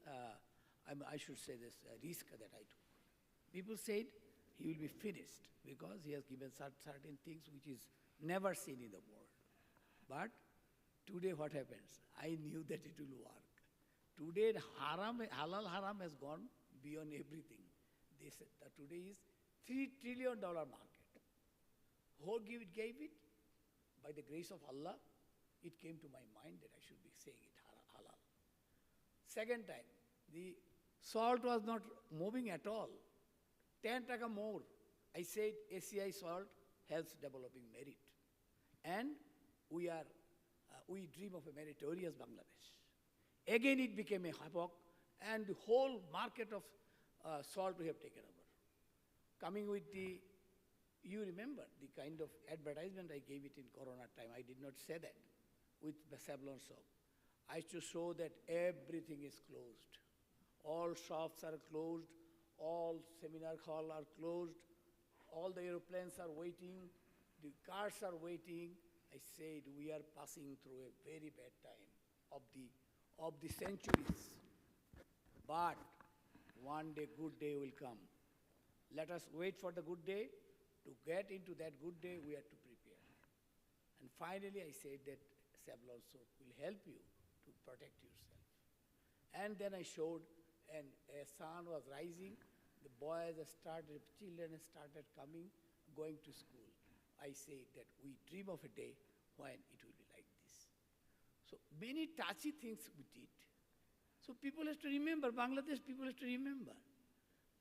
I should say this, risk that I took. People said he will be finished because he has given certain things which is never seen in the world. But today what happens? I knew that it will work. Today halal haram has gone beyond everything. They said that today is $3 trillion market. Who gave it? By the grace of Allah, it came to my mind that I should be saying it halal. Second time, the salt was not moving at all. 10 taka more. I said ACI salt helps developing merit. And we dream of a meritorious Bangladesh. Again it became a havoc, and the whole market of salt we have taken over. Coming with you remember the kind of advertisement I gave it in Corona time. I did not say that with the Savlon soap. I used to show that everything is closed. All shops are closed, all seminar halls are closed, all the airplanes are waiting, the cars are waiting. I said we are passing through a very bad time of the centuries. But one day, good day will come. Let us wait for the good day. To get into that good day, we have to prepare. And finally, I said that Savlon soap will help you to protect yourself. And then I showed, and a sun was rising, the children started coming, going to school. I said that we dream of a day when it will be like this. So many touchy things we did. So people have to remember, Bangladesh people have to remember.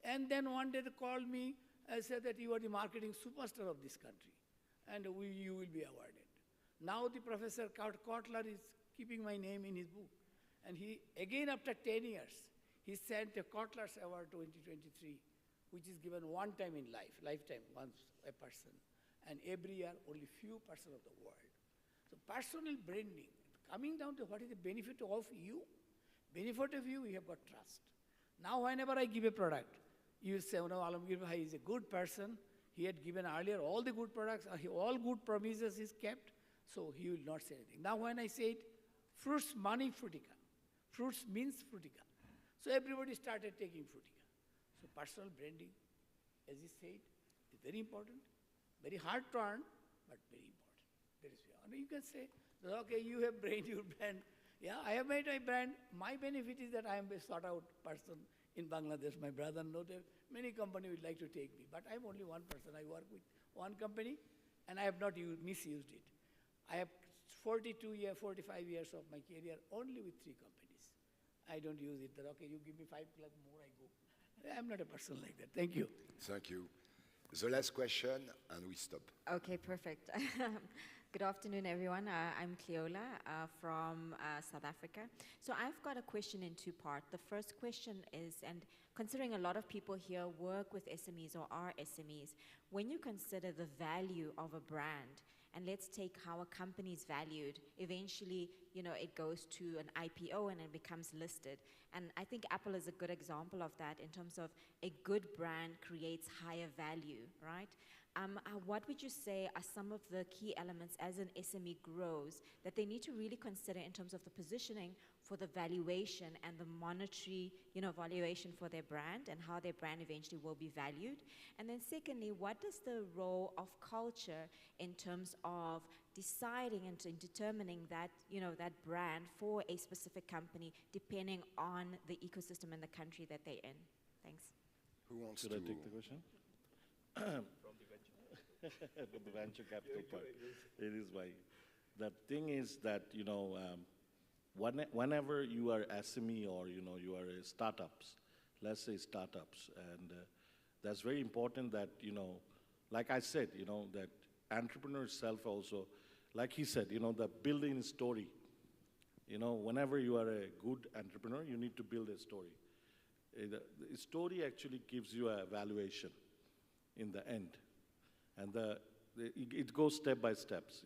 And then one day they called me and said that you are the marketing superstar of this country, and you will be awarded. Now the Professor Kotler is keeping my name in his book. And he, again after 10 years, he sent a Kotler's Award 2023, which is given one time in lifetime, once a person. And every year, only few person of the world. So personal branding, coming down to what is the benefit of you? Benefit of you, you have got trust. Now whenever I give a product, you say, oh, no, Alamgir Bhai is a good person. He had given earlier all the good products, all good promises is kept, so he will not say anything. Now when I said, fruits money frutica, fruits means frutica. So everybody started taking frutica. So personal branding, as he said, is very important. Very hard to earn, but very important. That is, you can say, okay, you have made your brand. Yeah, I have made my brand. My benefit is that I am a sought-out person in Bangladesh. My brother knows that many companies would like to take me, but I'm only one person. I work with one company, and I have not misused it. I have 45 years of my career only with 3 companies. I don't use it that, okay, you give me 5 lakh more, I go. I'm not a person like that. Thank you. Thank you. The last question, and we stop. Okay, perfect. Good afternoon, everyone. I'm Cleola from South Africa. So I've got a question in two parts. The first question is, and considering a lot of people here work with SMEs or are SMEs, when you consider the value of a brand, and let's take how a company is valued, eventually, it goes to an IPO and it becomes listed. And I think Apple is a good example of that in terms of a good brand creates higher value, right? What would you say are some of the key elements as an SME grows that they need to really consider in terms of the positioning for the valuation and the monetary, valuation for their brand and how their brand eventually will be valued? And then secondly, what is the role of culture in terms of deciding and determining that, that brand for a specific company depending on the ecosystem and the country that they're in? Thanks. Who wants Should to I take the question? For the venture capital part. It is why. The thing is that, whenever you are SME or, you are a startups, let's say startups, and that's very important that, like I said, that entrepreneur self also, like he said, the building story. Whenever you are a good entrepreneur, you need to build a story. The story actually gives you a valuation in the end. And it goes step by steps,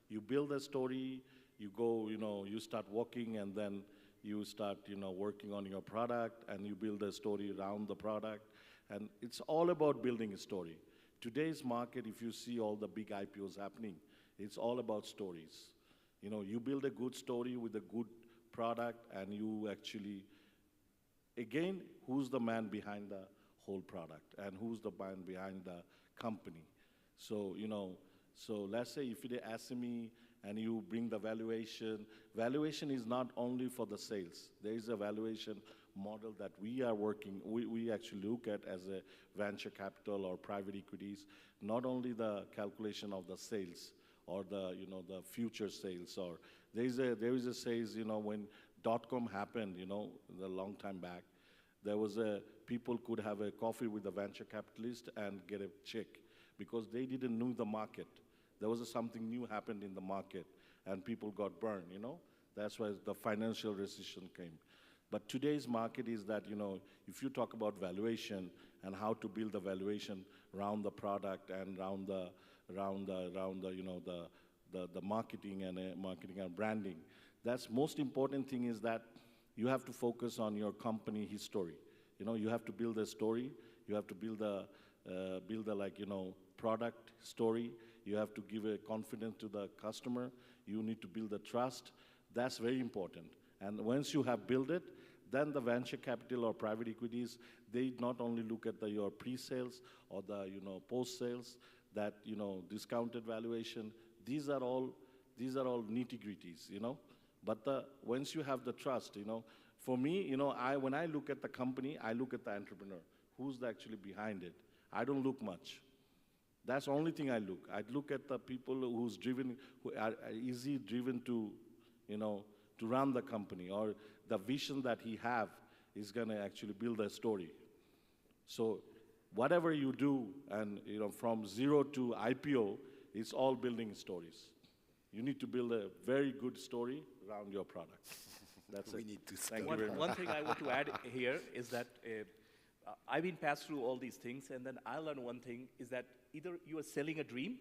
You build a story, you go, you start walking, and then you start, working on your product, and you build a story around the product. And it's all about building a story. Today's market, if you see all the big IPOs happening, it's all about stories. You build a good story with a good product, and you actually, again, who's the man behind the whole product, and who's the man behind the company? So, so let's say if you're an SME and you bring the valuation is not only for the sales. There is a valuation model that we are working, we actually look at as a venture capital or private equities, not only the calculation of the sales or the, the future sales, or there is a sales, when .com happened, a long time back, there was people could have a coffee with a venture capitalist and get a check, because they didn't know the market. There was something new happened in the market, and people got burned, That's why the financial recession came. But today's market is that, if you talk about valuation and how to build the valuation around the product and around the marketing and branding, that's most important thing is that you have to focus on your company history. You have to build a story. You have to build a product story. You have to give a confidence to the customer. You need to build a trust. That's very important. And once you have built it, then the venture capital or private equities, they not only look at your pre-sales or the post-sales, that discounted valuation. These are all nitty-gritties, But once you have the trust, for me, when I look at the company, I look at the entrepreneur. Who's actually behind it? I don't look much. That's the only thing I look. I look at the people who are easy driven to, to run the company, or the vision that he have is going to actually build a story. So whatever you do, and from zero to IPO, it's all building stories. You need to build a very good story around your product. That's we it. need to Thank you very much. One thing I want to add here is that I've been passed through all these things, and then I learned one thing is that either you are selling a dream,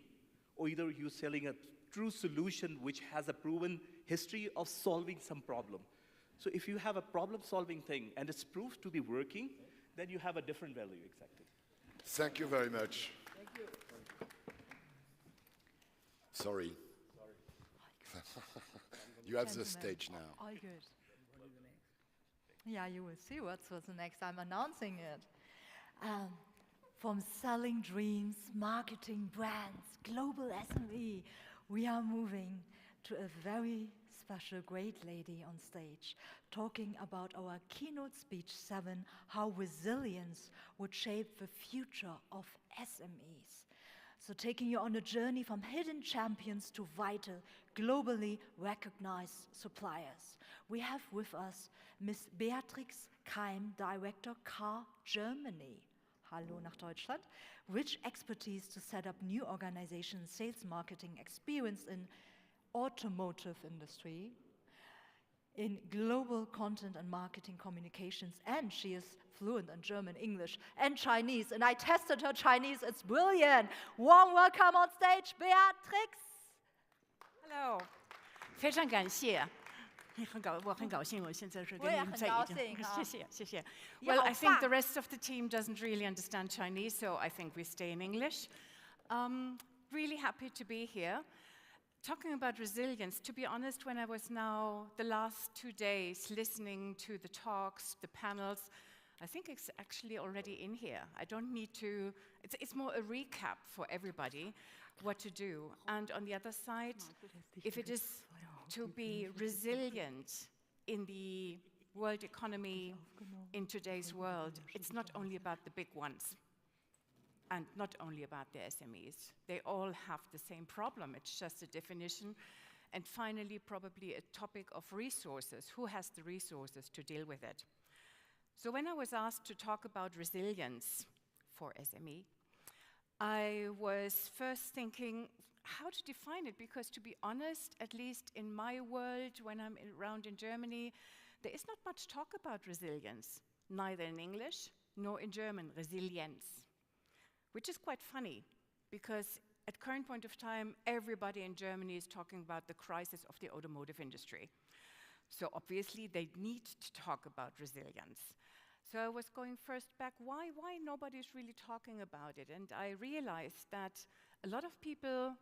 or either you're selling a true solution which has a proven history of solving some problem. So if you have a problem-solving thing and it's proved to be working, then you have a different value, exactly. Thank you very much. Thank you. Sorry. You have the stage now. All good. Yeah, you will see what's next. I'm announcing it. From selling dreams, marketing brands, global SME, we are moving to a very special great lady on stage, talking about our keynote speech 7, how resilience would shape the future of SMEs. So taking you on a journey from hidden champions to vital, globally recognized suppliers. We have with us Miss Beatrix Keim, Director Car Germany. Hallo nach Deutschland. Rich expertise to set up new organizations, sales marketing experience in automotive industry, in global content and marketing communications, and she is fluent in German, English, and Chinese. And I tested her Chinese, it's brilliant. Warm welcome on stage, Beatrix. Hello，非常感谢，我很高兴，我现在是跟你们在一起，谢谢谢谢。Well, I think the rest of the team doesn't really understand Chinese, so I think we stay in English. Really happy to be here. Talking about resilience, to be honest, when I was now the last 2 days listening to the talks, the panels, I think it's actually already in here. I don't need to, it's more a recap for everybody what to do. And on the other side, if it is to be resilient in the world economy in today's world, it's not only about the big ones. And not only about the SMEs. They all have the same problem. It's just a definition. And finally, probably a topic of resources. Who has the resources to deal with it? So when I was asked to talk about resilience for SME, I was first thinking how to define it, because to be honest, at least in my world, when I'm around in Germany, there is not much talk about resilience, neither in English nor in German, resilience. Which is quite funny, because at current point of time, everybody in Germany is talking about the crisis of the automotive industry. So obviously, they need to talk about resilience. So I was going first back, why nobody's really talking about it? And I realized that a lot of people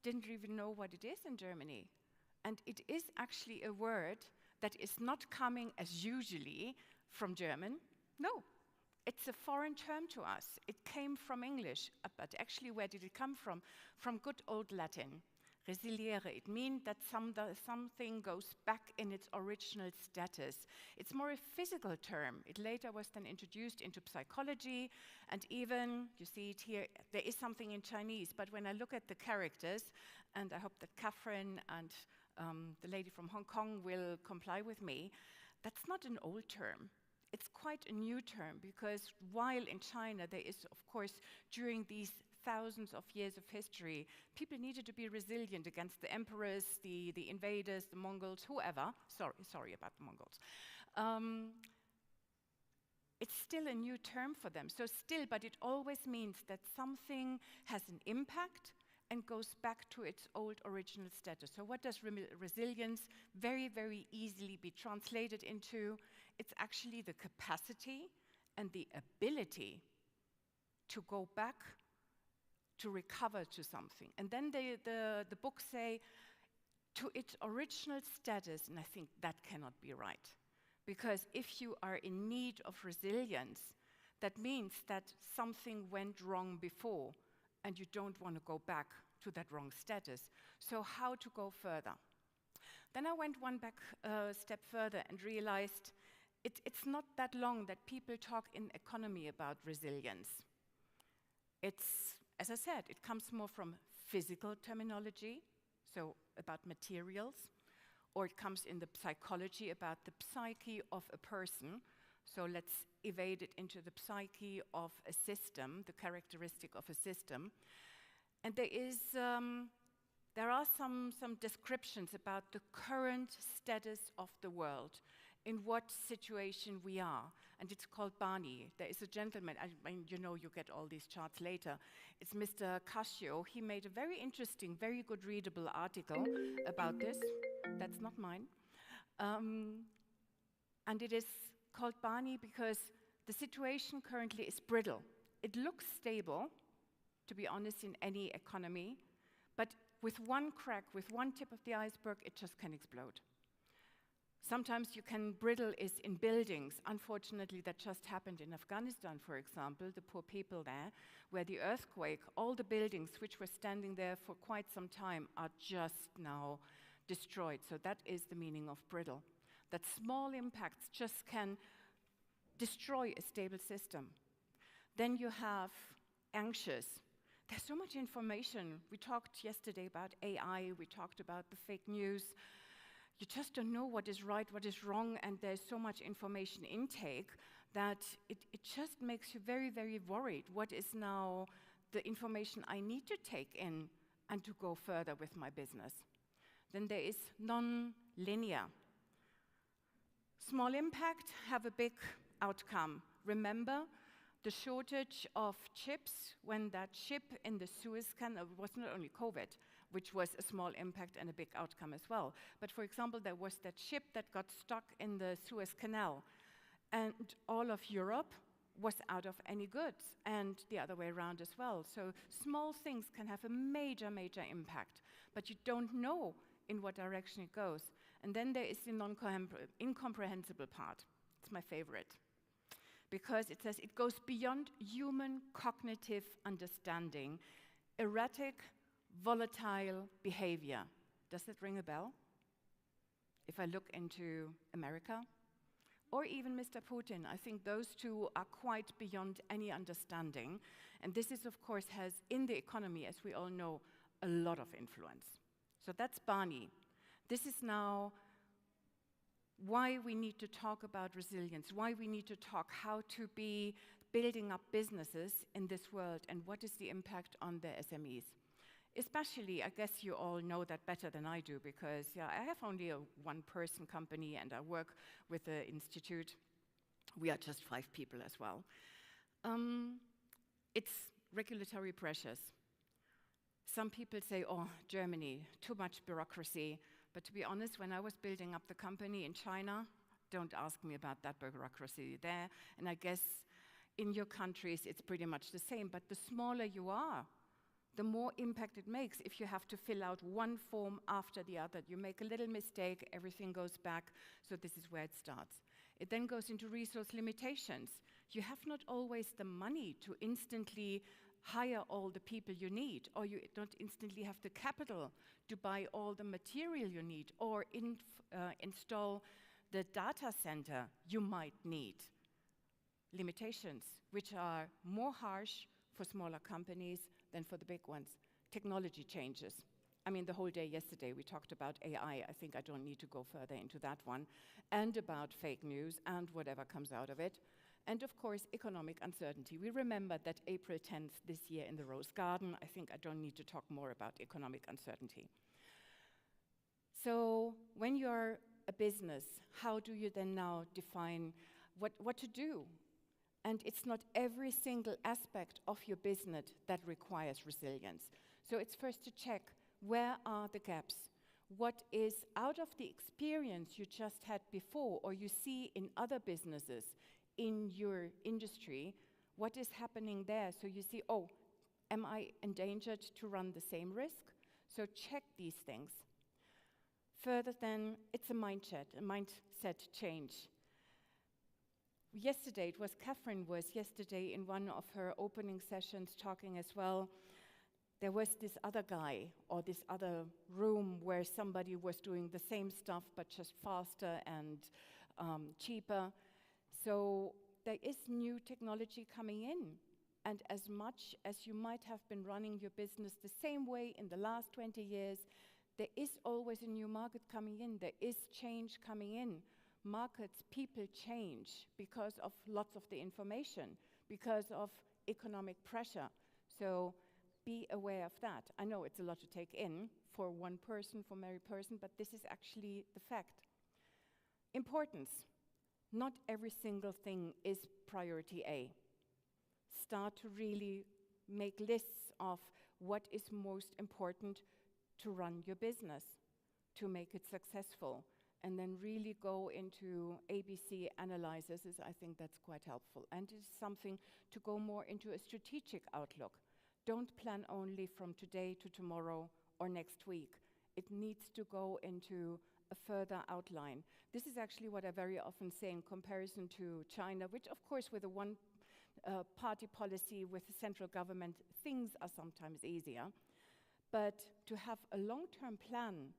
didn't even know what it is in Germany. And it is actually a word that is not coming as usually from German. No. It's a foreign term to us. It came from English, but actually where did it come from? From good old Latin, resiliere. It means that something goes back in its original status. It's more a physical term. It later was then introduced into psychology, and even, you see it here, there is something in Chinese, but when I look at the characters, and I hope that Catherine and the lady from Hong Kong will comply with me, that's not an old term. It's quite a new term, because while in China there is, of course, during these thousands of years of history, people needed to be resilient against the emperors, the invaders, the Mongols, whoever. Sorry about the Mongols. It's still a new term for them. So still, but it always means that something has an impact and goes back to its old original status. So what does resilience very, very easily be translated into? It's actually the capacity and the ability to go back, to recover to something. And then the books say, to its original status, and I think that cannot be right. Because if you are in need of resilience, that means that something went wrong before, and you don't want to go back to that wrong status. So how to go further? Then I went one step further and realized it's not that long that people talk in economy about resilience. It's, as I said, it comes more from physical terminology, so about materials, or it comes in the psychology about the psyche of a person. So let's evade it into the psyche of a system, the characteristic of a system. And there are some descriptions about the current status of the world, in what situation we are. And it's called Barney. There is a gentleman, I mean, you know, you get all these charts later. It's Mr. Cascio. He made a very interesting, very good readable article about this. That's not mine. And it is called Barney because the situation currently is brittle. It looks stable, to be honest, in any economy, but with one crack, with one tip of the iceberg, it just can explode. Sometimes you can brittle is in buildings. Unfortunately, that just happened in Afghanistan, for example, the poor people there, where the earthquake, all the buildings which were standing there for quite some time are just now destroyed. So that is the meaning of brittle, that small impacts just can destroy a stable system. Then you have anxious. There's so much information. We talked yesterday about AI, we talked about the fake news. You just don't know what is right, what is wrong, and there's so much information intake that it just makes you very, very worried. What is now the information I need to take in and to go further with my business? Then there is non-linear. Small impact, have a big outcome. Remember the shortage of chips when that ship in the Suez Canal, it was not only COVID, which was a small impact and a big outcome as well. But for example, there was that ship that got stuck in the Suez Canal, and all of Europe was out of any goods, and the other way around as well. So small things can have a major, major impact, but you don't know in what direction it goes. And then there is the incomprehensible part. It's my favorite, because it says it goes beyond human cognitive understanding, erratic, volatile behavior. Does that ring a bell? If I look into America, or even Mr. Putin, I think those two are quite beyond any understanding. And this is, of course, has in the economy, as we all know, a lot of influence. So that's Barney. This is now why we need to talk about resilience, why we need to talk how to be building up businesses in this world and what is the impact on the SMEs. Especially, I guess you all know that better than I do, because I have only a one-person company and I work with the institute. We are just 5 people as well. It's regulatory pressures. Some people say, oh, Germany, too much bureaucracy. But to be honest, when I was building up the company in China, don't ask me about that bureaucracy there. And I guess in your countries, it's pretty much the same. But the smaller you are, the more impact it makes. If you have to fill out one form after the other, you make a little mistake, everything goes back. So this is where it starts. It then goes into resource limitations. You have not always the money to instantly hire all the people you need, or you don't instantly have the capital to buy all the material you need, or install the data center you might need. Limitations, which are more harsh for smaller companies than for the big ones. Technology changes. I mean, the whole day yesterday we talked about AI. I think I don't need to go further into that one. And about fake news and whatever comes out of it. And of course, economic uncertainty. We remember that April 10th this year in the Rose Garden. I think I don't need to talk more about economic uncertainty. So when you're a business, how do you then now define what to do? And it's not every single aspect of your business that requires resilience. So it's first to check, where are the gaps? What is out of the experience you just had before, or you see in other businesses in your industry, what is happening there? So you see, oh, am I endangered to run the same risk? So check these things. Further then, it's a mindset change. Yesterday, it was Catherine was yesterday in one of her opening sessions talking as well. There was this other guy or this other room where somebody was doing the same stuff but just faster and cheaper. So there is new technology coming in. And as much as you might have been running your business the same way in the last 20 years, there is always a new market coming in. There is change coming in. Markets, people change because of lots of the information, because of economic pressure. So be aware of that. I know it's a lot to take in for one person, for every person, but this is actually the fact. Importance. Not every single thing is priority A. Start to really make lists of what is most important to run your business, to make it successful, and then really go into ABC analyses. I think that's quite helpful. And it's something to go more into a strategic outlook. Don't plan only from today to tomorrow or next week. It needs to go into a further outline. This is actually what I very often say in comparison to China, which of course with a one-party policy with the central government, things are sometimes easier. But to have a long-term plan,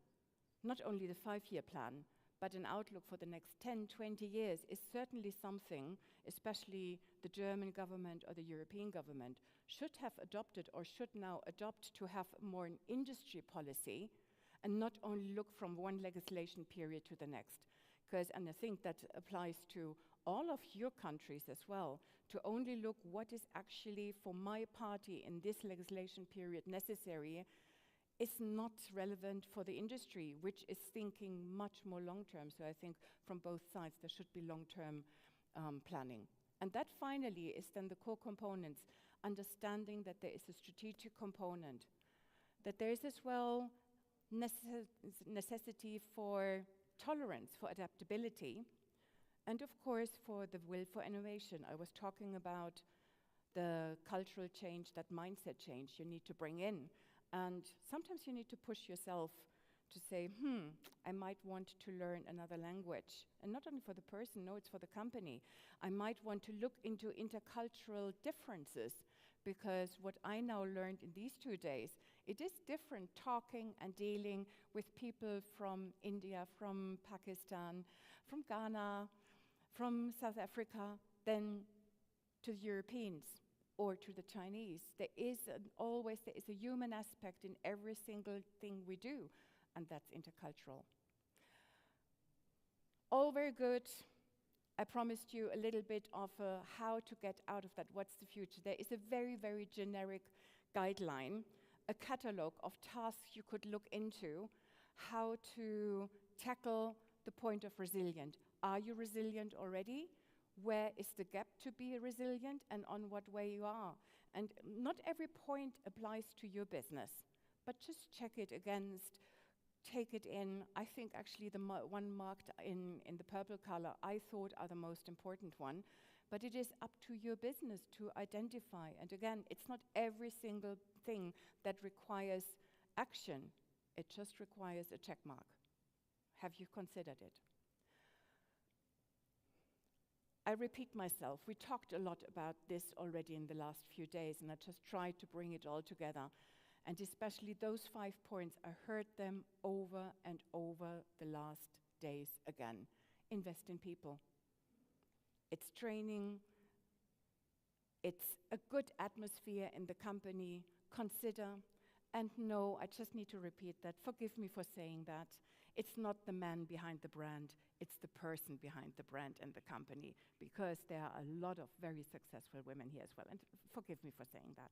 not only the 5-year plan, but an outlook for the next 10, 20 years is certainly something, especially the German government or the European government, should have adopted or should now adopt to have more an industry policy and not only look from one legislation period to the next. And I think that applies to all of your countries as well, to only look what is actually for my party in this legislation period necessary is not relevant for the industry, which is thinking much more long-term. So I think from both sides there should be long-term planning. And that finally is then the core components, understanding that there is a strategic component, that there is as well necessity for tolerance, for adaptability, and of course for the will for innovation. I was talking about the cultural change, that mindset change you need to bring in. And sometimes you need to push yourself to say, I might want to learn another language. And not only for the person, no, it's for the company. I might want to look into intercultural differences, because what I now learned in these 2 days, it is different talking and dealing with people from India, from Pakistan, from Ghana, from South Africa, than to the Europeans or to the Chinese. There is always a human aspect in every single thing we do, and that's intercultural. All very good. I promised you a little bit of how to get out of that, what's the future. There is a very, very generic guideline, a catalogue of tasks you could look into, how to tackle the point of resilient. Are you resilient already? Where is the gap to be resilient, and on what way you are? And not every point applies to your business, but just check it against, take it in. I think actually the one marked in the purple color I thought are the most important one, but it is up to your business to identify. And again, it's not every single thing that requires action. It just requires a check mark. Have you considered it? I repeat myself, we talked a lot about this already in the last few days, and I just tried to bring it all together. And especially those 5 points, I heard them over and over the last days again. Invest in people. It's training. It's a good atmosphere in the company. Consider. And no, I just need to repeat that. Forgive me for saying that. It's not the man behind the brand. It's the person behind the brand and the company, because there are a lot of very successful women here as well. And forgive me for saying that,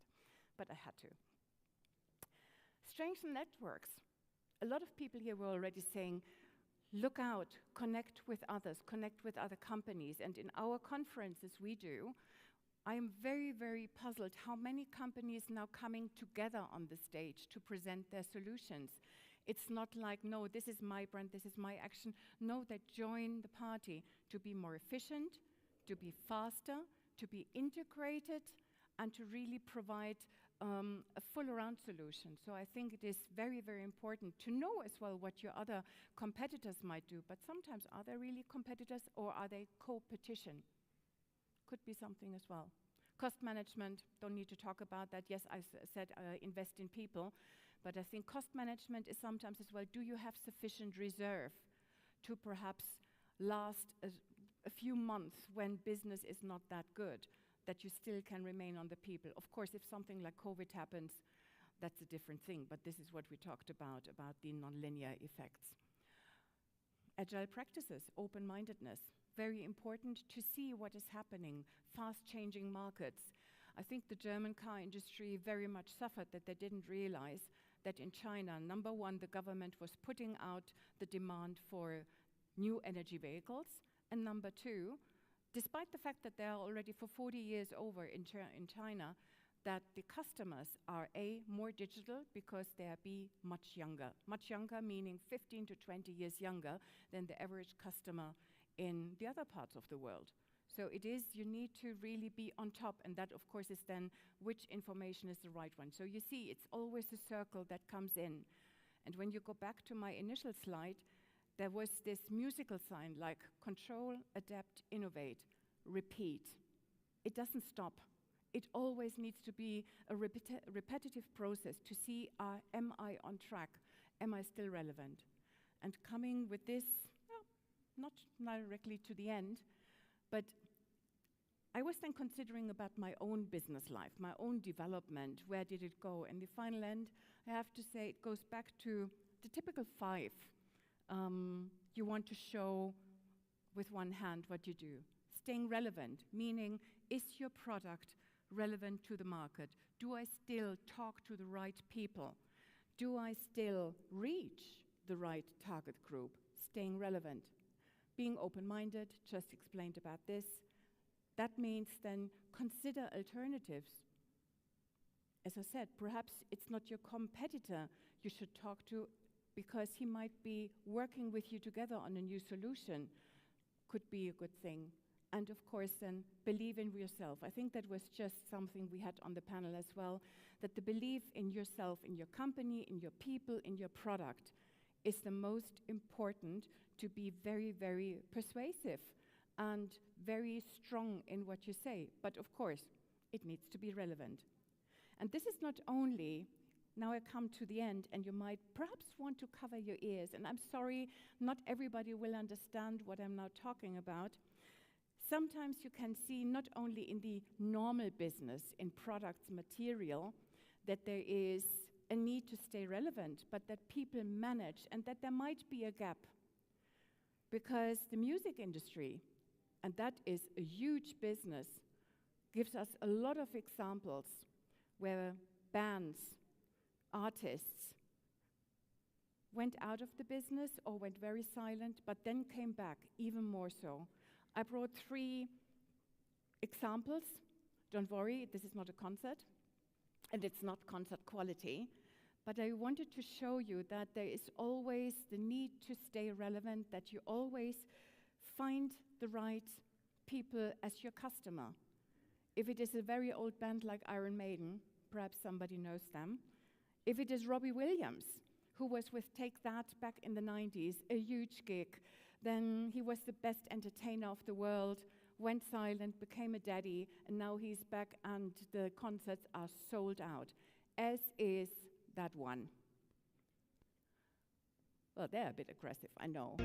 but I had to. Strengthen networks. A lot of people here were already saying, look out, connect with others, connect with other companies. And in our conferences we do, I am very, very puzzled how many companies now coming together on the stage to present their solutions. It's not like, no, this is my brand, this is my action. No, they join the party to be more efficient, to be faster, to be integrated, and to really provide a full-around solution. So I think it is very, very important to know as well what your other competitors might do, but sometimes are they really competitors or are they co-petition? Could be something as well. Cost management, don't need to talk about that. Yes, I said invest in people, but I think cost management is sometimes as well, do you have sufficient reserve to perhaps last a few months when business is not that good, that you still can remain on the people? Of course, if something like COVID happens, that's a different thing, but this is what we talked about the nonlinear effects. Agile practices, open-mindedness, very important to see what is happening, fast-changing markets. I think the German car industry very much suffered that they didn't realize that in China, number one, the government was putting out the demand for new energy vehicles, and number two, despite the fact that they are already for 40 years over in China, that the customers are A, more digital because they are B, much younger meaning 15 to 20 years younger than the average customer in the other parts of the world. So it is, you need to really be on top, and that of course is then which information is the right one. So you see, it's always a circle that comes in. And when you go back to my initial slide, there was this musical sign like control, adapt, innovate, repeat. It doesn't stop. It always needs to be a repetitive process to see, am I on track? Am I still relevant? And coming with this not directly to the end, but I was then considering about my own business life, my own development. Where did it go? And the final end, I have to say, it goes back to the typical 5. You want to show with one hand what you do. Staying relevant, meaning, is your product relevant to the market? Do I still talk to the right people? Do I still reach the right target group? Staying relevant. Being open-minded, just explained about this. That means then consider alternatives. As I said, perhaps it's not your competitor you should talk to because he might be working with you together on a new solution. Could be a good thing. And of course then, believe in yourself. I think that was just something we had on the panel as well, that the belief in yourself, in your company, in your people, in your product is the most important, to be very, very persuasive and very strong in what you say. But of course, it needs to be relevant. And this is not only, now I come to the end, and you might perhaps want to cover your ears, and I'm sorry, not everybody will understand what I'm now talking about. Sometimes you can see not only in the normal business, in products, material, that there is a need to stay relevant, but that people manage, and that there might be a gap. Because the music industry, and that is a huge business, gives us a lot of examples where bands, artists went out of the business or went very silent, but then came back even more so. I brought 3 examples. Don't worry, this is not a concert, and it's not concert quality, but I wanted to show you that there is always the need to stay relevant, that you always find the right people as your customer. If it is a very old band like Iron Maiden, perhaps somebody knows them. If it is Robbie Williams, who was with Take That back in the 90s, a huge gig, then he was the best entertainer of the world, went silent, became a daddy, and now he's back and the concerts are sold out, as is that one. Well, they're a bit aggressive, I know.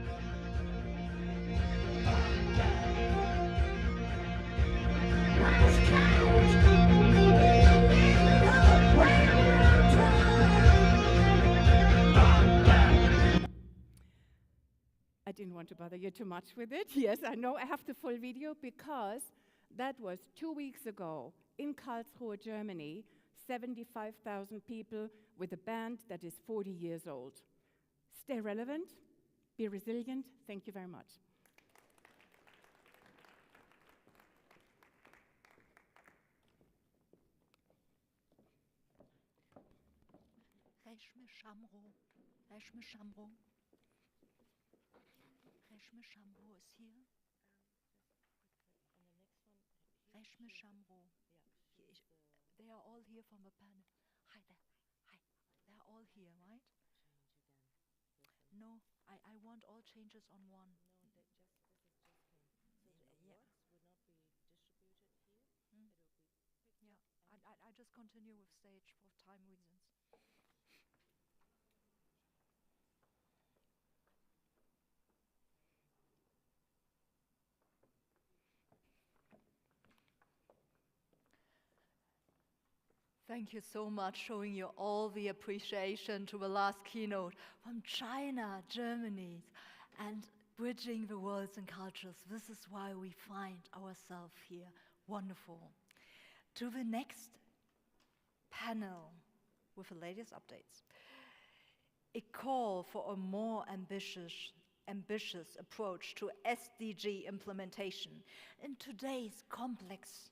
I didn't want to bother you too much with it. Yes, I know I have the full video because that was 2 weeks ago in Karlsruhe, Germany, 75,000 people with a band that is 40 years old. Stay relevant, be resilient. Thank you very much. Reshme Shamro. Reshme Shamro. Reshme Shamro is here. Reshme Shamro. They are all here from the panel. Hi there. Hi. They are all here, right? No, I want all changes on one. No, this is just him. So the awards would not be distributed here. It will be picked up. Yeah, I just continue with stage for time reasons. Thank you so much, showing you all the appreciation to the last keynote from China, Germany, and bridging the worlds and cultures. This is why we find ourselves here. Wonderful. To the next panel with the latest updates. A call for a more ambitious approach to SDG implementation in today's complex,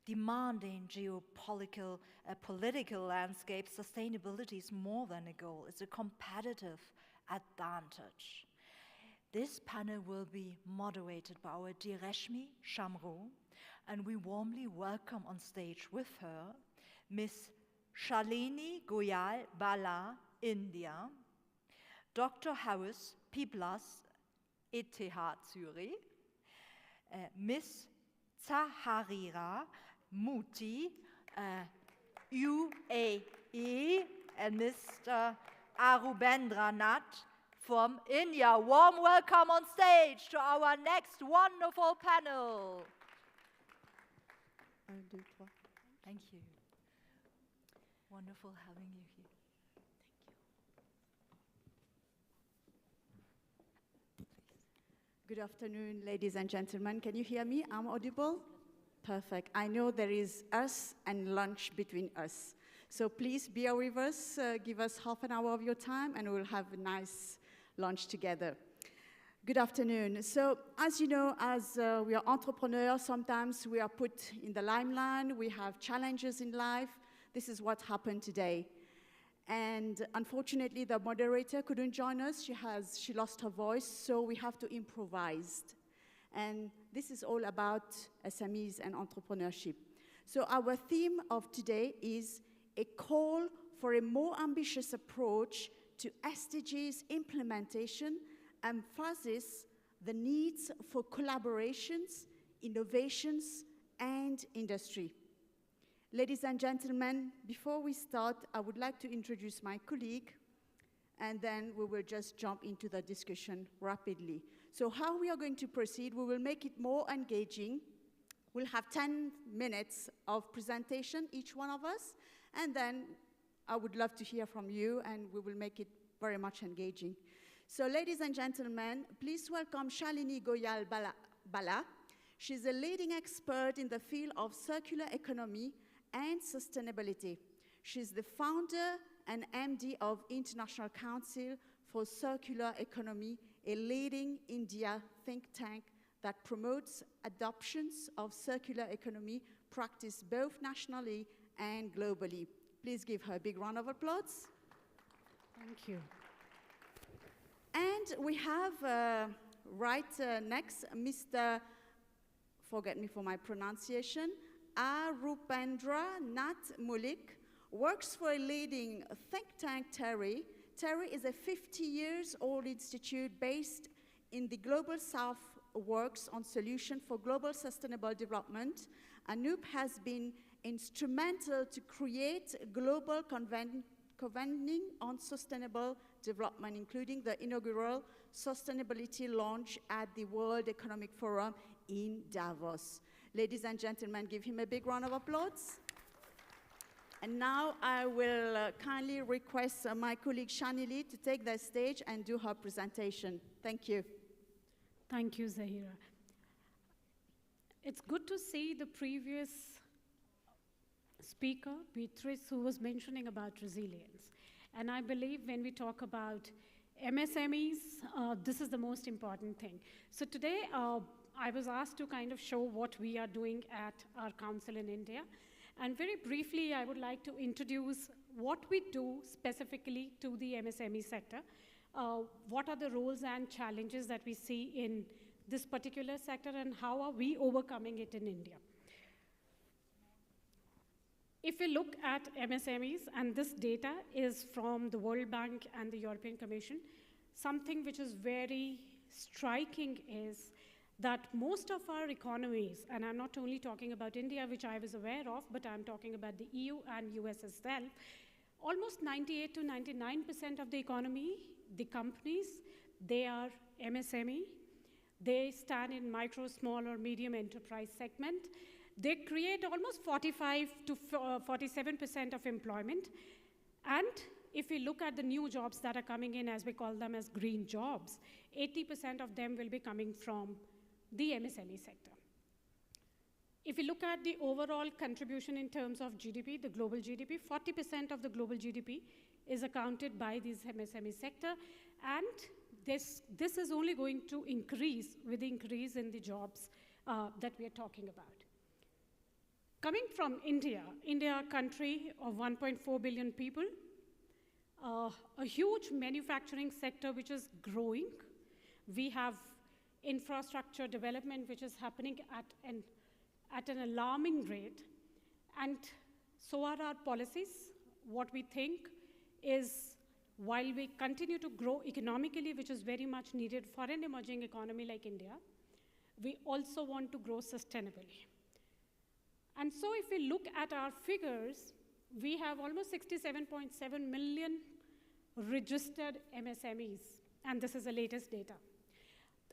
demanding geopolitical political landscape. Sustainability is more than a goal, it's a competitive advantage. This panel will be moderated by our dear Reshme Shamro, and we warmly welcome on stage with her Ms. Shalini Goyal Bala, India, Dr. Harris Piblas, ETH Zurich, Ms. Zaharira Muti, UAE, and Mr. Arubendranath from India. Warm welcome on stage to our next wonderful panel. Thank you. Wonderful having you here. Good afternoon, ladies and gentlemen. Can you hear me? I'm audible? Perfect. I know there is us and lunch between us. So please bear with us, give us half an hour of your time, and we'll have a nice lunch together. Good afternoon. So as you know, as we are entrepreneurs, sometimes we are put in the limelight, we have challenges in life. This is what happened today. And unfortunately, the moderator couldn't join us. She lost her voice, so we have to improvise. And this is all about SMEs and entrepreneurship. So our theme of today is a call for a more ambitious approach to SDGs implementation, emphasizes the needs for collaborations, innovations, and industry. Ladies and gentlemen, before we start, I would like to introduce my colleague, and then we will just jump into the discussion rapidly. So how we are going to proceed, we will make it more engaging. We'll have 10 minutes of presentation, each one of us, and then I would love to hear from you, and we will make it very much engaging. So ladies and gentlemen, please welcome Shalini Goyal Bala. She's a leading expert in the field of circular economy and sustainability. She's the founder and MD of International Council for Circular Economy, a leading India think tank that promotes adoptions of circular economy practice both nationally and globally. Please give her a big round of applause. Thank you. And we have next, Mr. Forget me for my pronunciation, Arupendra Nath Mulik, works for a leading think tank, TERI. TERI is a 50-year-old institute based in the Global South, works on solutions for global sustainable development. Anup has been instrumental to create a global convening on sustainable development, including the inaugural sustainability launch at the World Economic Forum in Davos. Ladies and gentlemen, give him a big round of applause. And now I will kindly request my colleague Shanili to take the stage and do her presentation. Thank you. Thank you, Zahira. It's good to see the previous speaker, Beatrice, who was mentioning about resilience. And I believe when we talk about MSMEs, this is the most important thing. So today, I was asked to kind of show what we are doing at our council in India. And very briefly, I would like to introduce what we do specifically to the MSME sector. What are the roles and challenges that we see in this particular sector, and how are we overcoming it in India? If we look at MSMEs, and this data is from the World Bank and the European Commission, something which is very striking is that most of our economies, and I'm not only talking about India, which I was aware of, but I'm talking about the EU and US as well, almost 98 to 99% of the economy, the companies, they are MSME. They stand in micro, small, or medium enterprise segment. They create almost 45 to 47% of employment. And if we look at the new jobs that are coming in, as we call them as green jobs, 80% of them will be coming from the MSME sector. If we look at the overall contribution in terms of GDP, the global GDP, 40% of the global GDP is accounted by this MSME sector, and this is only going to increase with the increase in the jobs that we are talking about. Coming from India, a country of 1.4 billion people, a huge manufacturing sector which is growing. We have infrastructure development which is happening at an alarming rate, and so are our policies. What we think is, while we continue to grow economically, which is very much needed for an emerging economy like India, we also want to grow sustainably. And so if we look at our figures, we have almost 67.7 million registered MSMEs and this is the latest data.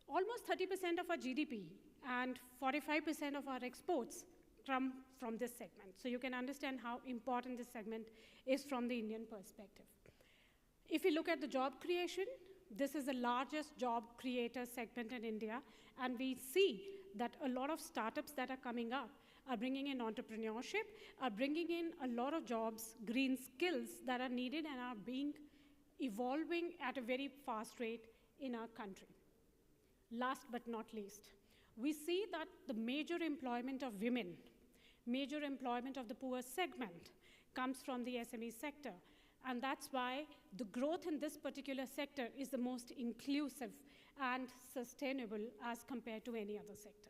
Almost 30% of our GDP and 45% of our exports come from this segment. So you can understand how important this segment is from the Indian perspective. If you look at the job creation, this is the largest job creator segment in India, and we see that a lot of startups that are coming up are bringing in entrepreneurship, are bringing in a lot of jobs, green skills that are needed and are evolving at a very fast rate in our country. Last but not least, we see that the major employment of women, major employment of the poor segment comes from the SME sector. And that's why the growth in this particular sector is the most inclusive and sustainable as compared to any other sector.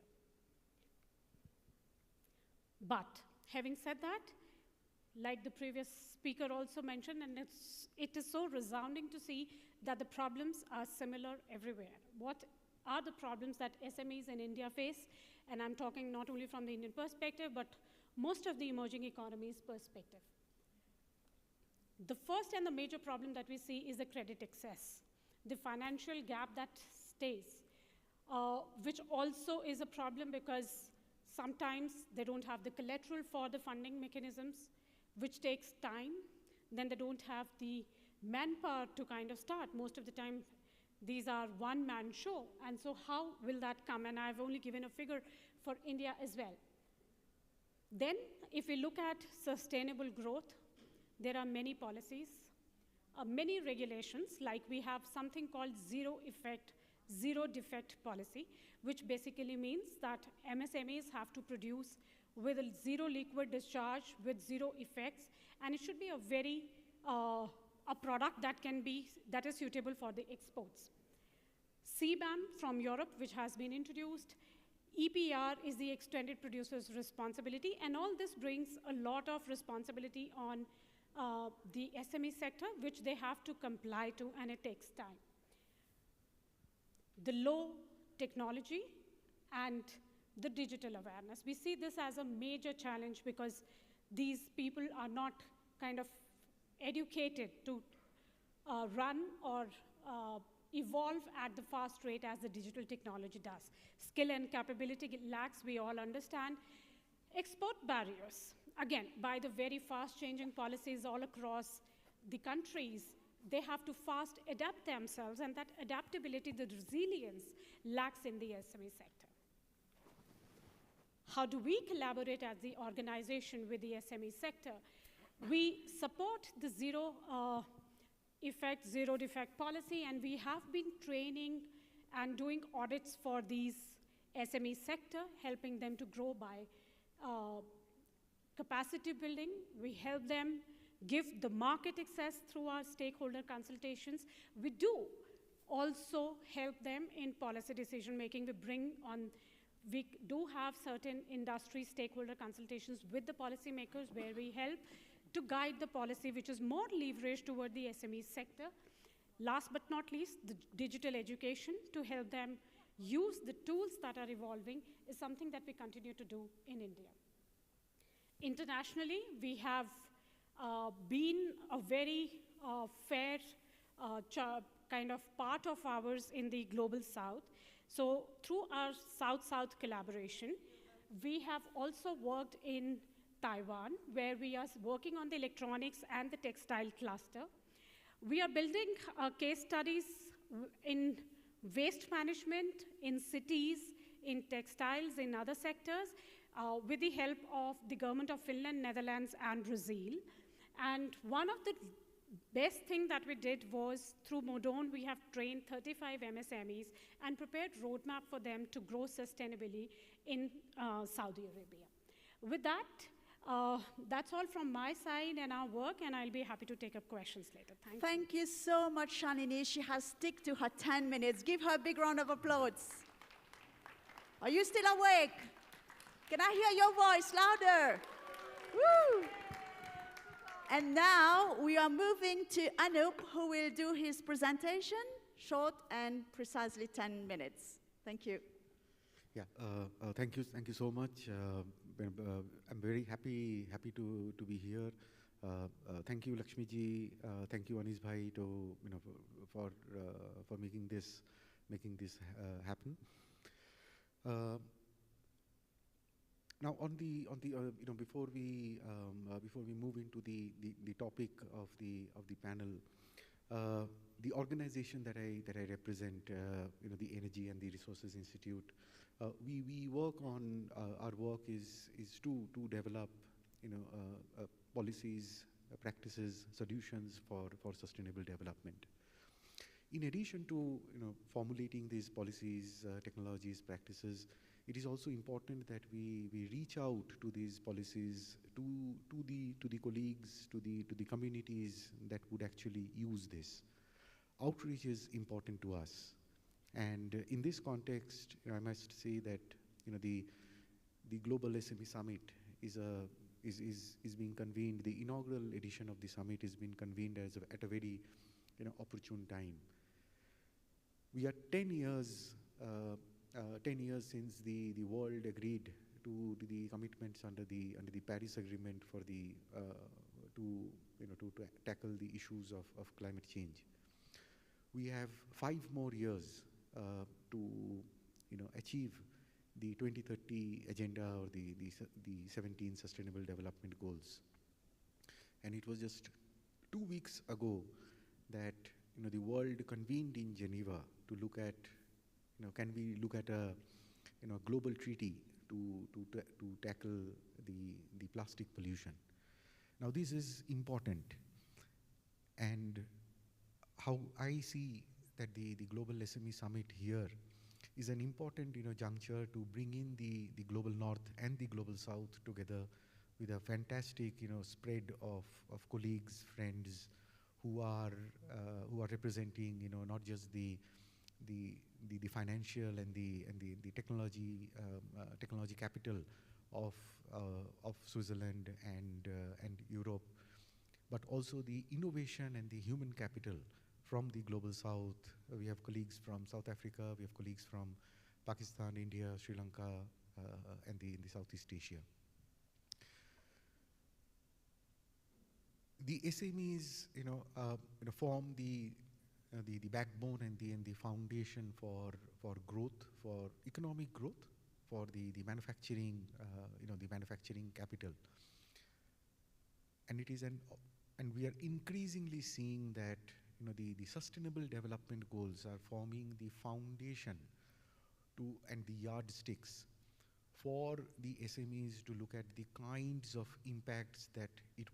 But having said that, like the previous speaker also mentioned, and it is so resounding to see that the problems are similar everywhere. What are the problems that SMEs in India face? And I'm talking not only from the Indian perspective, but most of the emerging economies' perspective. The first and the major problem that we see is the credit excess, the financial gap that stays, which also is a problem because sometimes they don't have the collateral for the funding mechanisms, which takes time. Then they don't have the manpower to kind of start. Most of the time, these are one-man show. And so how will that come? And I've only given a figure for India as well. Then, if we look at sustainable growth, there are many policies, many regulations, like we have something called zero effect, zero defect policy, which basically means that MSMEs have to produce with a zero liquid discharge, with zero effects, and it should be a product that is suitable for the exports. CBAM from Europe, which has been introduced, EPR is the extended producer's responsibility, and all this brings a lot of responsibility on the SME sector, which they have to comply to, and it takes time. The low technology and the digital awareness. We see this as a major challenge because these people are not kind of educated to run or evolve at the fast rate as the digital technology does. Skill and capability lacks, we all understand. Export barriers. Again, by the very fast-changing policies all across the countries, they have to fast adapt themselves, and that adaptability, the resilience, lacks in the SME sector. How do we collaborate as the organization with the SME sector? We support the zero effect, zero defect policy, and we have been training and doing audits for these SME sector, helping them to grow by capacity building. We help them give the market access through our stakeholder consultations. We do also help them in policy decision making. We do have certain industry stakeholder consultations with the policymakers where we help to guide the policy, which is more leveraged toward the SME sector. Last but not least, the digital education to help them use the tools that are evolving is something that we continue to do in India. Internationally, we have been a very fair kind of part of ours in the global south. So through our South-South collaboration, we have also worked in Taiwan, where we are working on the electronics and the textile cluster. We are building case studies in waste management, in cities, in textiles, in other sectors, with the help of the government of Finland, Netherlands, and Brazil. And one of the best thing that we did was through Modon, we have trained 35 MSMEs and prepared roadmap for them to grow sustainably in Saudi Arabia. With that, that's all from my side and our work, and I'll be happy to take up questions later. Thank you so much, Shalini. She has stick to her 10 minutes. Give her a big round of applause. Are you still awake? Can I hear your voice louder? Woo! And now we are moving to Anup, who will do his presentation, short and precisely 10 minutes. Thank you. Yeah, thank you so much. I'm very happy to be here Thank you, Lakshmiji. Thank you, Anis Bhai, to for making this happen. Now, before we move into the topic of the panel, the organization that I represent, the Energy and the Resources Institute, we work on our work is to develop policies, practices, solutions for sustainable development. In addition to formulating these policies, technologies, practices, it is also important that we reach out to these policies, to the colleagues, to the communities that would actually use this. Outreach is important to us, and in this context, I must say that the Global SME Summit is being convened. The inaugural edition of the summit is being convened at a very opportune time. We are 10 years since the world agreed to the commitments under the Paris Agreement for to tackle the issues of climate change. We have 5 more years to achieve the 2030 agenda or the 17 Sustainable Development Goals. And it was just 2 weeks ago that the world convened in Geneva to look at can we look at a global treaty to tackle the plastic pollution. Now this is important, and how I see that the Global SME Summit here is an important juncture to bring in the global north and the global south together with a fantastic spread of colleagues, friends who are representing not just the financial and the technology capital of Switzerland and Europe, but also the innovation and the human capital from the global south. We have colleagues from South Africa, we have colleagues from Pakistan, India, Sri Lanka, and the Southeast Asia. The SMEs, form the backbone and the foundation for growth, for economic growth, for the manufacturing, the manufacturing capital. And it is and we are increasingly seeing that the sustainable development goals are forming the foundation and the yardsticks for the SMEs to look at the kinds of impacts that it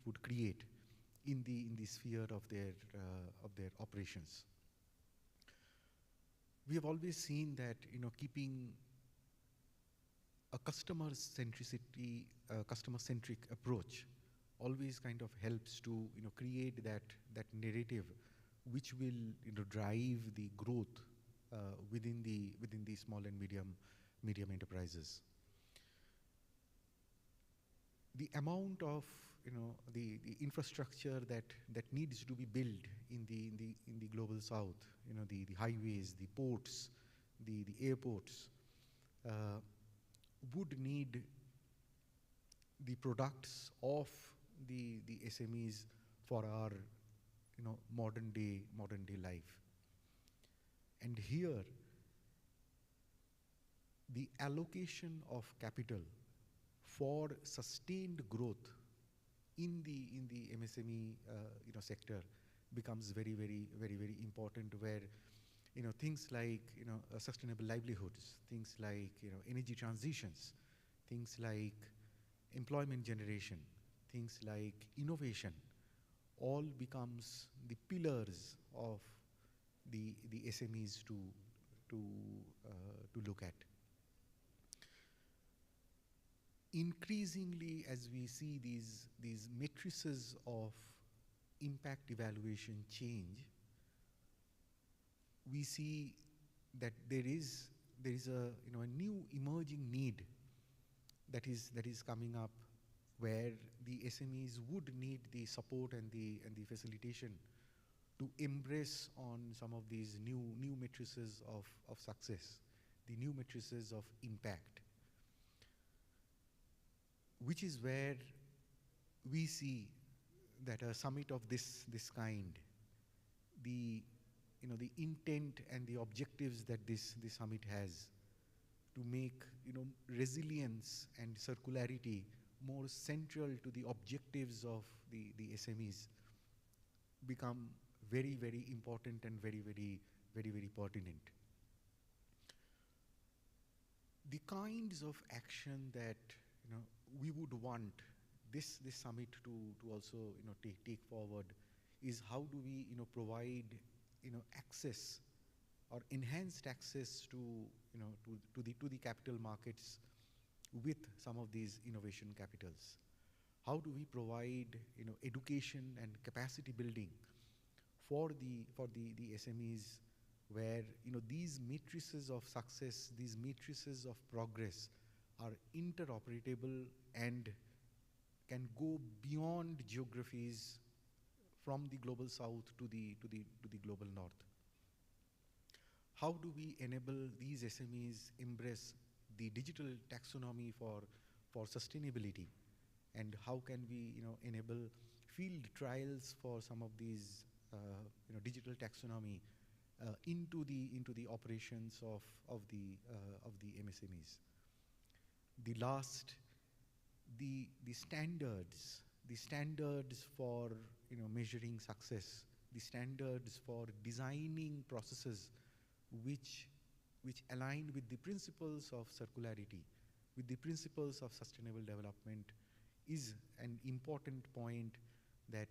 would create in the sphere of their operations. We have always seen that keeping a customer-centric approach always kind of helps to create that narrative which will drive the growth within the small and medium enterprises. The amount of the infrastructure that needs to be built in the global south, the highways, the ports, the airports, would need the products of the SMEs for our modern day life. And here the allocation of capital for sustained growth in the MSME sector becomes very important, where things like sustainable livelihoods, things like energy transitions, things like employment generation, things like innovation, all becomes the pillars of the SMEs to look at. Increasingly, as we see these matrices of impact evaluation change, we see that there is a new emerging need that is coming up, where the SMEs would need the support and the facilitation to embrace on some of these new matrices of success, the new matrices of impact. which is where we see that a summit of this kind, the intent and the objectives that this summit has to make resilience and circularity more central to the objectives of the SMEs become very, very important and very, very, very, very pertinent. The kinds of action that we would want this summit to also take forward is how do we provide access or enhanced access to the capital markets with some of these innovation capitals. How do we provide education and capacity building for the SMEs, where these matrices of success, these matrices of progress are interoperable and can go beyond geographies from the global south to the global north. How do we enable these SMEs embrace the digital taxonomy for sustainability, and how can we enable field trials for some of these digital taxonomy into the operations of the MSMEs. The last, the standards for measuring success, the standards for designing processes which align with the principles of circularity, with the principles of sustainable development, is an important point that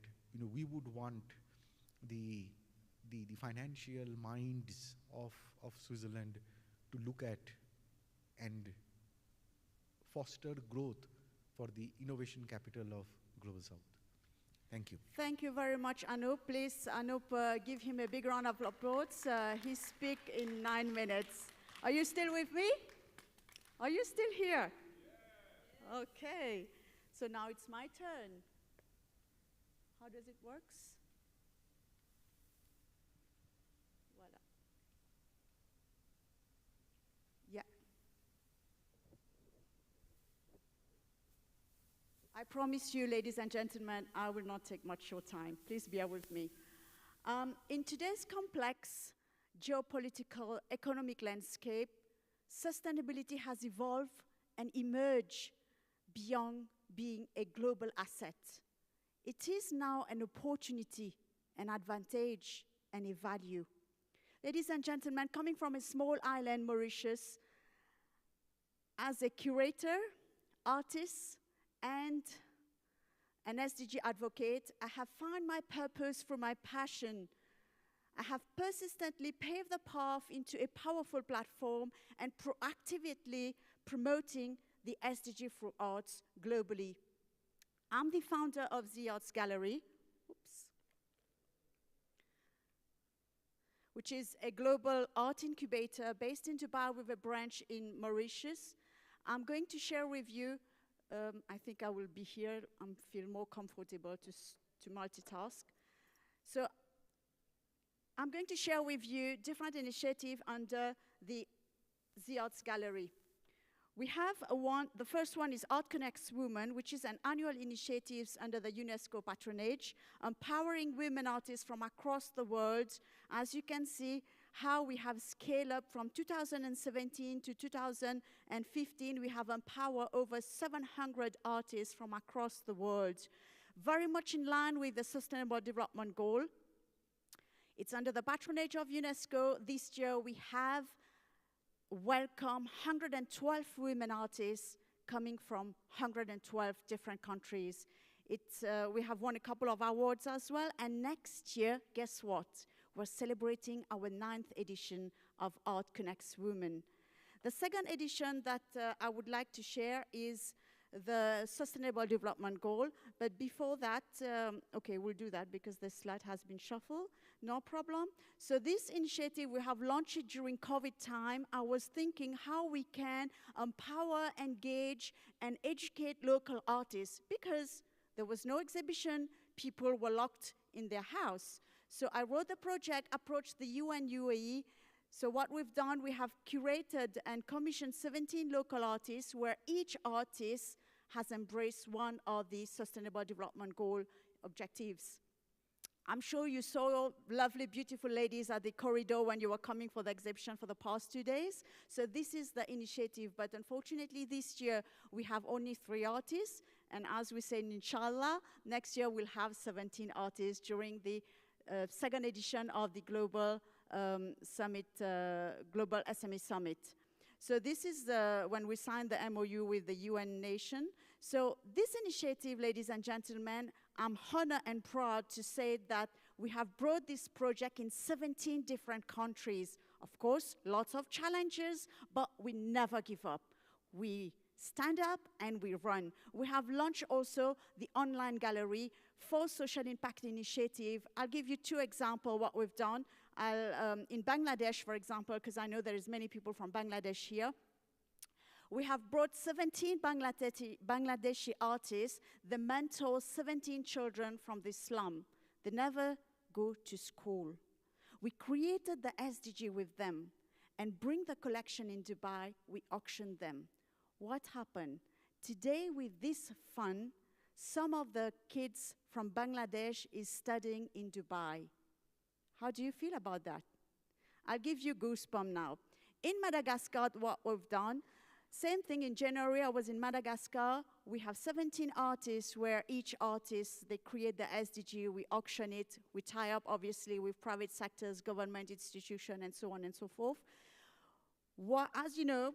we would want the financial minds of Switzerland to look at and foster growth for the innovation capital of Global South. Thank you. Thank you very much, Anup. Please, Anup, give him a big round of applause. He speaks in 9 minutes. Are you still with me? Are you still here? Yeah. Okay. So now it's my turn. How does it work? Voila. Yeah. I promise you, ladies and gentlemen, I will not take much your time. Please bear with me. In today's complex geopolitical economic landscape, sustainability has evolved and emerged beyond being a global asset. It is now an opportunity, an advantage, and a value. Ladies and gentlemen, coming from a small island, Mauritius, as a curator, artist, and an SDG advocate, I have found my purpose through my passion. I have persistently paved the path into a powerful platform and proactively promoting the SDG through arts globally. I'm the founder of the Arts Gallery, which is a global art incubator based in Dubai with a branch in Mauritius. I'm going to share with you, I think I will be here, I feel more comfortable to multitask. So I'm going to share with you different initiatives under the Arts Gallery. We have the first one is Art Connects Women, which is an annual initiative under the UNESCO patronage, empowering women artists from across the world. As you can see, how we have scaled up from 2017 to 2015, we have empowered over 700 artists from across the world, very much in line with the Sustainable Development Goal. It's under the patronage of UNESCO. This year we have welcomed 112 women artists coming from 112 different countries. We have won a couple of awards as well, and next year, guess what? We're celebrating our 9th edition of Art Connects Women. The second edition that I would like to share is the Sustainable Development Goal. But before that, okay, we'll do that because the slide has been shuffled. No problem. So this initiative, we have launched it during COVID time. I was thinking how we can empower, engage, and educate local artists because there was no exhibition. People were locked in their house. So I wrote the project, approached the UN UAE. So what we've done, we have curated and commissioned 17 local artists where each artist has embraced one of the Sustainable Development Goal objectives. I'm sure you saw lovely, beautiful ladies at the corridor when you were coming for the exhibition for the past 2 days. So this is the initiative, but unfortunately this year we have only 3 artists, and as we said, inshallah, next year we'll have 17 artists during the second edition of the Global Summit, Global SME Summit. So this is when we signed the MOU with the UN nation. So this initiative, ladies and gentlemen, I'm honored and proud to say that we have brought this project in 17 different countries. Of course, lots of challenges, but we never give up. We stand up and we run. We have launched also the online gallery for social impact initiative. I'll give you 2 examples what we've done. In Bangladesh, for example, because I know there is many people from Bangladesh here, we have brought 17 Bangladeshi artists that mentor 17 children from the slum. They never go to school. We created the SDG with them and bring the collection in Dubai, we auction them. What happened? Today with this fund, some of the kids from Bangladesh is studying in Dubai. How do you feel about that? I'll give you goosebumps now. In Madagascar, what we've done, same thing in January, I was in Madagascar. We have 17 artists where each artist, they create the SDG, we auction it, we tie up obviously with private sectors, government institutions, and so on and so forth. As you know,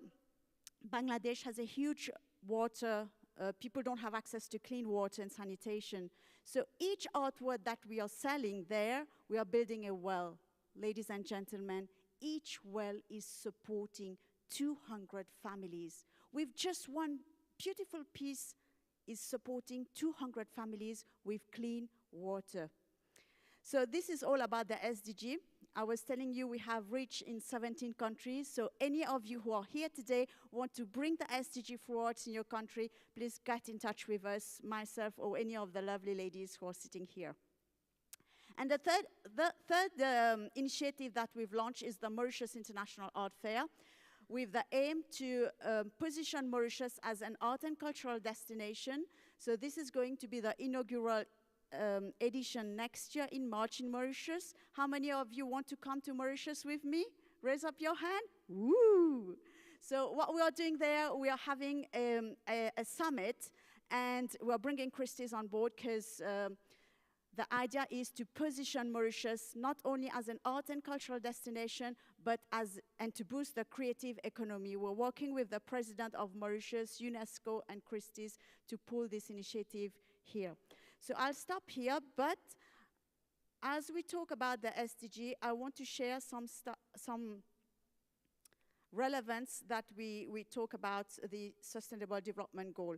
Bangladesh has a huge water, people don't have access to clean water and sanitation. So each artwork that we are selling there, we are building a well. Ladies and gentlemen, each well is supporting 200 families. With just one beautiful piece is supporting 200 families with clean water. So this is all about the SDG. I was telling you we have reached in 17 countries. So any of you who are here today want to bring the SDG forward in your country, please get in touch with us, myself, or any of the lovely ladies who are sitting here. And the third initiative that we've launched is the Mauritius International Art Fair, with the aim to position Mauritius as an art and cultural destination. So this is going to be the inaugural edition next year in March in Mauritius. How many of you want to come to Mauritius with me? Raise up your hand. Woo! So what we are doing there, we are having a summit, and we are bringing Christie's on board because the idea is to position Mauritius not only as an art and cultural destination, but and to boost the creative economy. We're working with the president of Mauritius, UNESCO, and Christie's to pull this initiative here. So I'll stop here, but as we talk about the SDG, I want to share some relevance that we talk about the Sustainable Development Goal.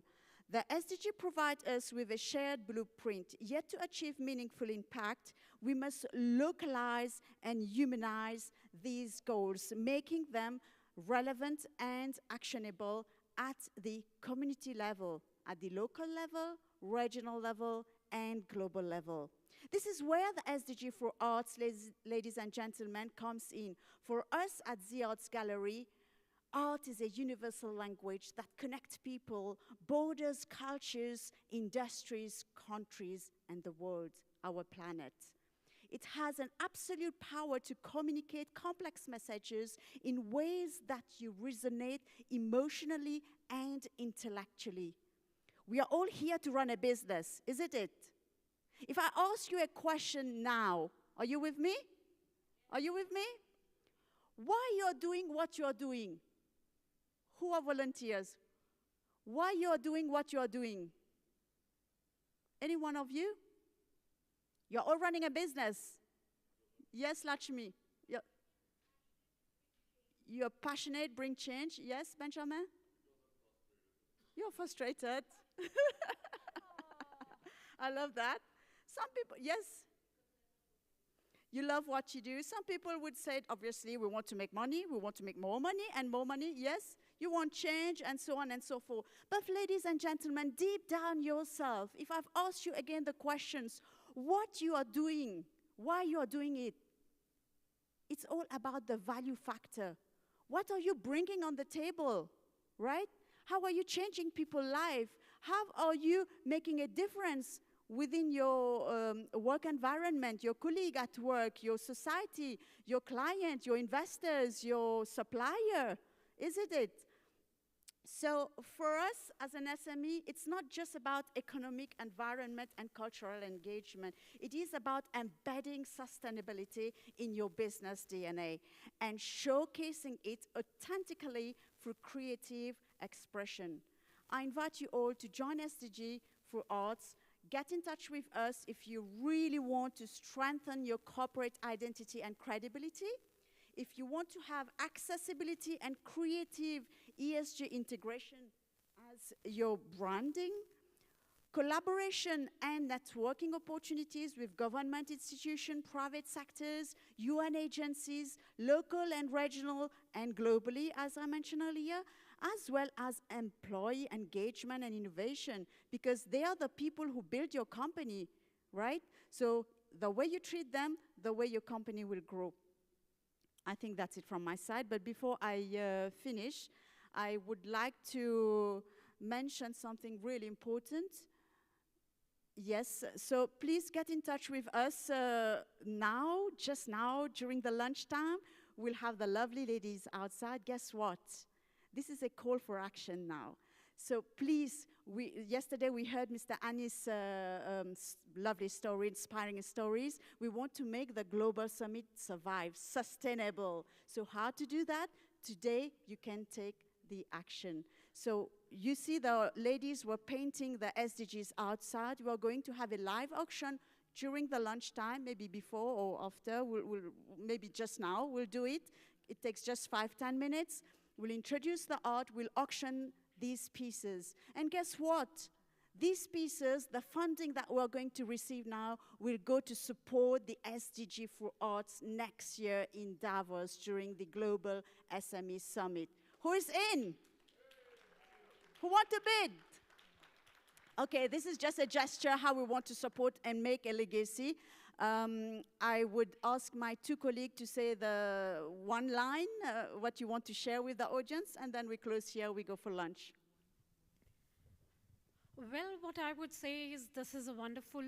The SDG provides us with a shared blueprint. Yet to achieve meaningful impact, we must localize and humanize these goals, making them relevant and actionable at the community level, at the local level, regional level, and global level. This is where the SDG for Arts, ladies and gentlemen, comes in. For us at the Arts Gallery, art is a universal language that connects people, borders, cultures, industries, countries, and the world, our planet. It has an absolute power to communicate complex messages in ways that you resonate emotionally and intellectually. We are all here to run a business, isn't it? If I ask you a question now, are you with me? Are you with me? Why you are doing what you are doing? Who are volunteers? Why you are doing what you are doing? Any one of you? You're all running a business. Yes, Lakshmi. You're passionate, bring change. Yes, Benjamin? You're frustrated. I love that. Some people, yes. You love what you do. Some people would say, obviously, we want to make money. We want to make more money and more money. Yes. You want change and so on and so forth. But ladies and gentlemen, deep down yourself, if I've asked you again the questions, what you are doing, why you are doing it, it's all about the value factor. What are you bringing on the table, right? How are you changing people's life? How are you making a difference within your work environment, your colleague at work, your society, your client, your investors, your supplier, isn't it? So for us as an SME, it's not just about economic, environment, and cultural engagement. It is about embedding sustainability in your business DNA and showcasing it authentically through creative expression. I invite you all to join SDG for Arts. Get in touch with us if you really want to strengthen your corporate identity and credibility. If you want to have accessibility and creative ESG integration as your branding, collaboration and networking opportunities with government institutions, private sectors, UN agencies, local and regional and globally, as I mentioned earlier, as well as employee engagement and innovation, because they are the people who build your company, right? So the way you treat them, the way your company will grow. I think that's it from my side. But before I finish, I would like to mention something really important. Yes, so please get in touch with us now, just now, during the lunchtime. We'll have the lovely ladies outside. Guess what? This is a call for action now. So please, yesterday we heard Mr. Anis' lovely story, inspiring stories. We want to make the Global Summit survive, sustainable. So how to do that? Today you can take the action. So you see the ladies were painting the SDGs outside. We are going to have a live auction during the lunchtime, maybe before or after, maybe just now, we'll do it. It takes just 5-10 minutes. We'll introduce the art, we'll auction these pieces. And guess what? These pieces, the funding that we're going to receive now, will go to support the SDG for Arts next year in Davos during the Global SME Summit. Who is in? Who want to bid? Okay, this is just a gesture how we want to support and make a legacy. I would ask my two colleagues to say the one line, what you want to share with the audience, and then we close here, we go for lunch. Well, what I would say is this is a wonderful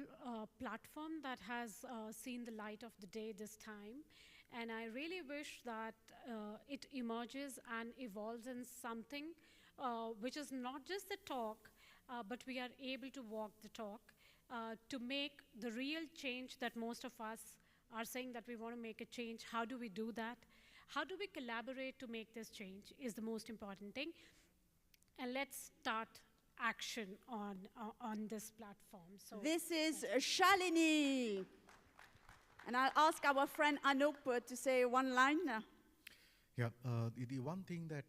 platform that has seen the light of the day this time. And I really wish that it emerges and evolves in something which is not just the talk, but we are able to walk the talk to make the real change that most of us are saying that we want to make a change. How do we do that? How do we collaborate to make this change is the most important thing. And let's start action on this platform. So this is Shalini. And I'll ask our friend Anup to say one line. Yeah, the one thing that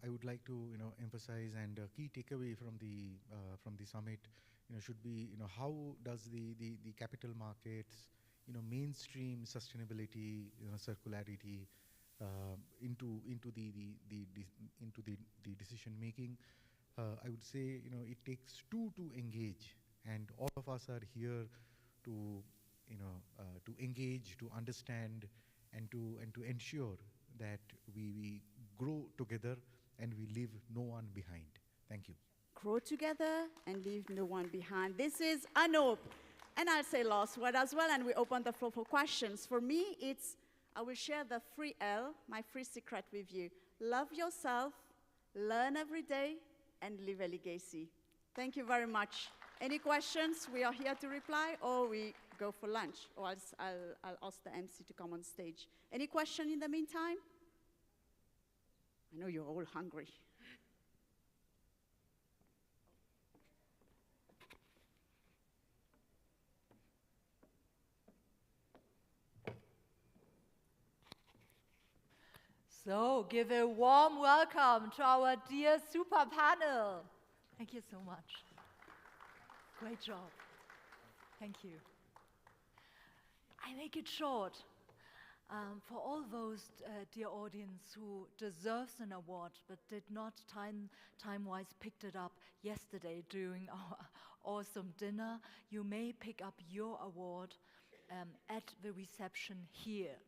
I would like to emphasize and key takeaway from the summit should be how does the capital markets mainstream sustainability, circularity into the decision making. I would say it takes two to engage, and all of us are here to to engage, to understand, and to ensure that we grow together and we leave no one behind. Thank you. Grow together and leave no one behind. This is Anup. And I'll say last word as well, and we open the floor for questions. For me, I will share the 3L, my free secret with you. Love yourself, learn every day, and leave a legacy. Thank you very much. Any questions? We are here to reply, or we go for lunch, or I'll ask the MC to come on stage. Any question in the meantime? I know you're all hungry. So give a warm welcome to our dear super panel. Thank you so much. Great job. Thank you. I make it short. For all those dear audience who deserves an award but did not time-wise picked it up yesterday during our awesome dinner, you may pick up your award at the reception here.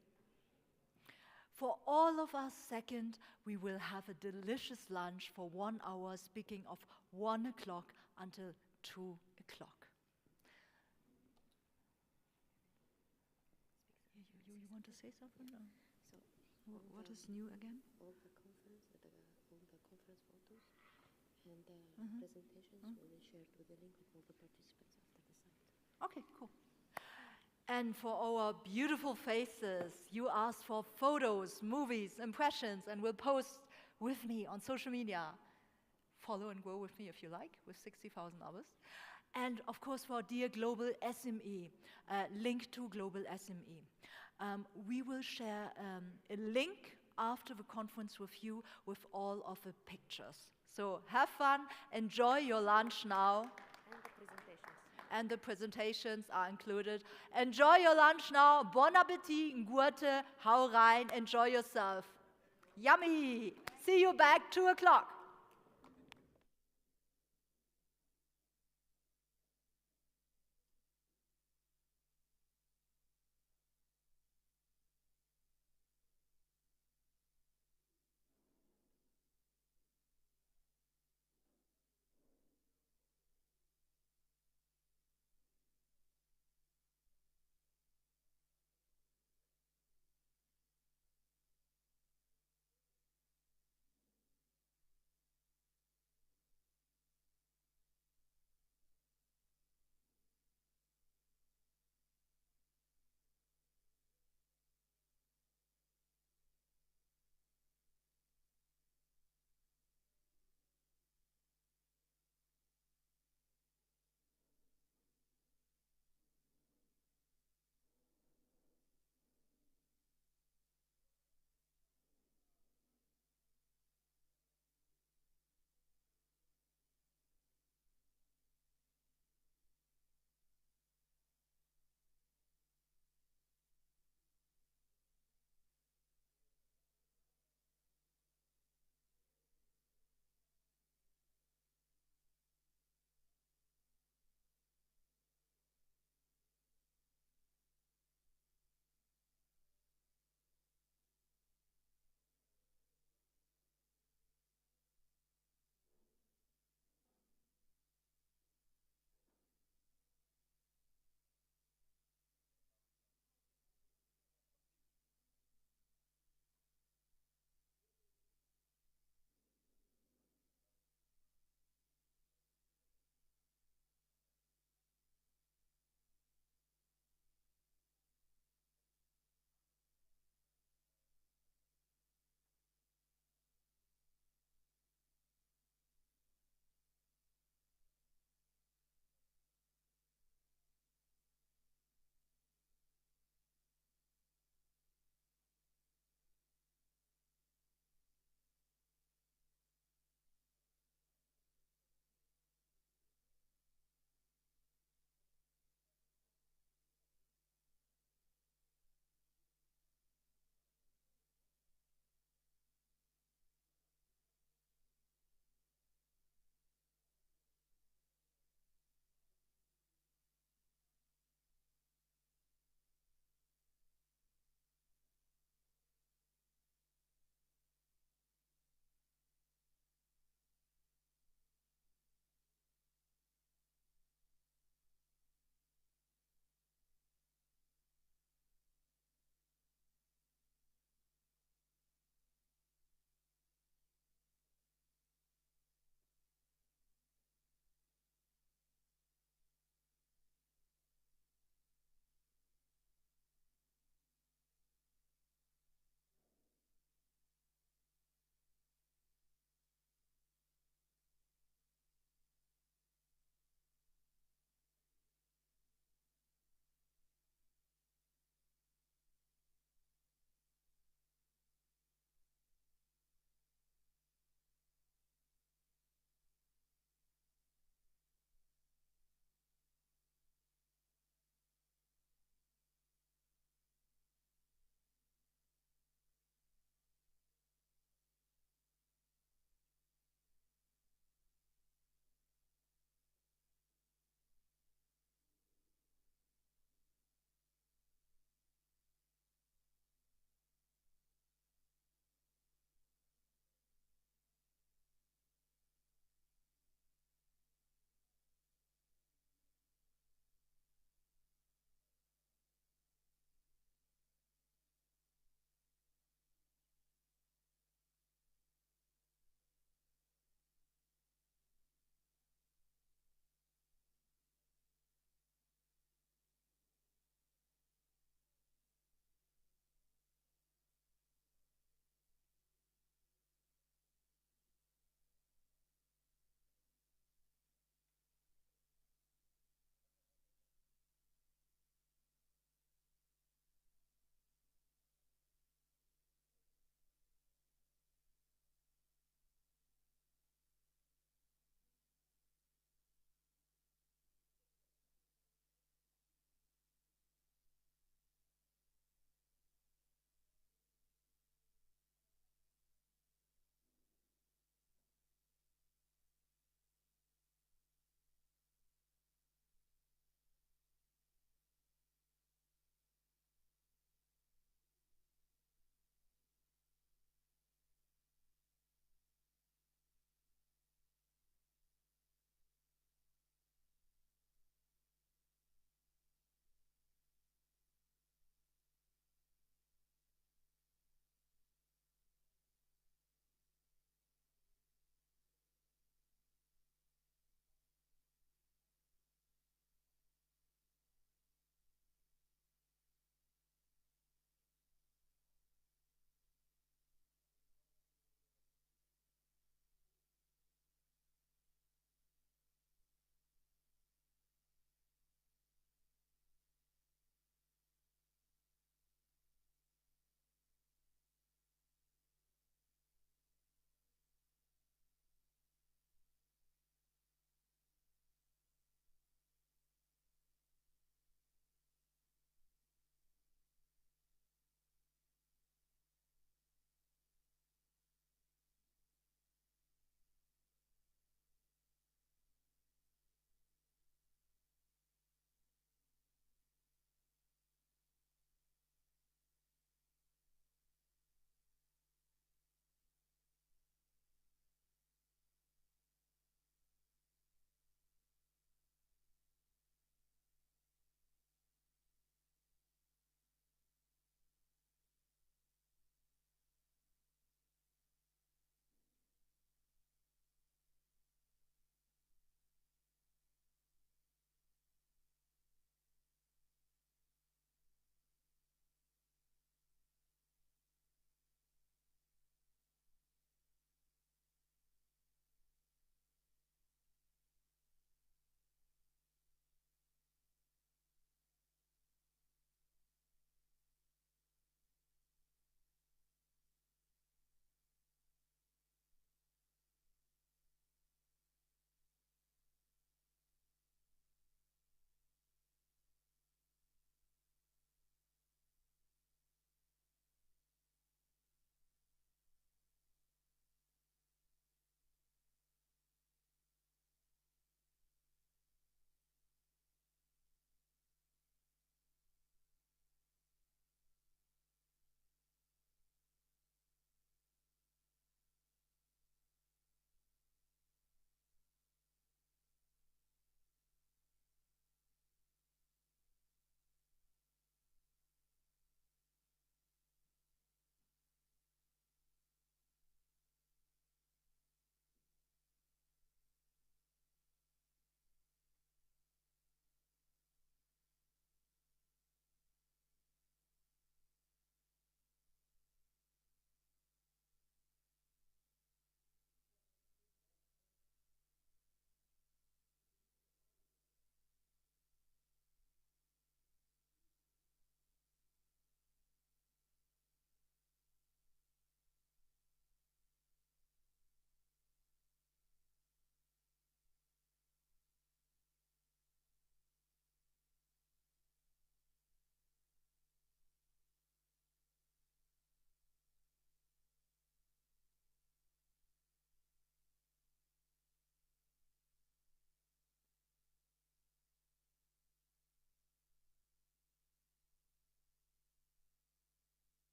For all of us, second, we will have a delicious lunch for 1 hour, speaking of 1 o'clock until 2 o'clock. You want to say something? No? So, what is new again? All the conference photos and the Mhm. presentations will be shared with the link with all the participants after the summit. Okay, cool. And for our beautiful faces, you asked for photos, movies, impressions, and will post with me on social media. Follow and grow with me if you like, with 60,000 others. And of course, for dear Global SME, link to Global SME. We will share a link after the conference with you with all of the pictures. So have fun, enjoy your lunch now. And the presentations. And the presentations are included. Enjoy your lunch now. Bon appetit, Gurte, hau rein, enjoy yourself. Yummy! See you back 2 o'clock.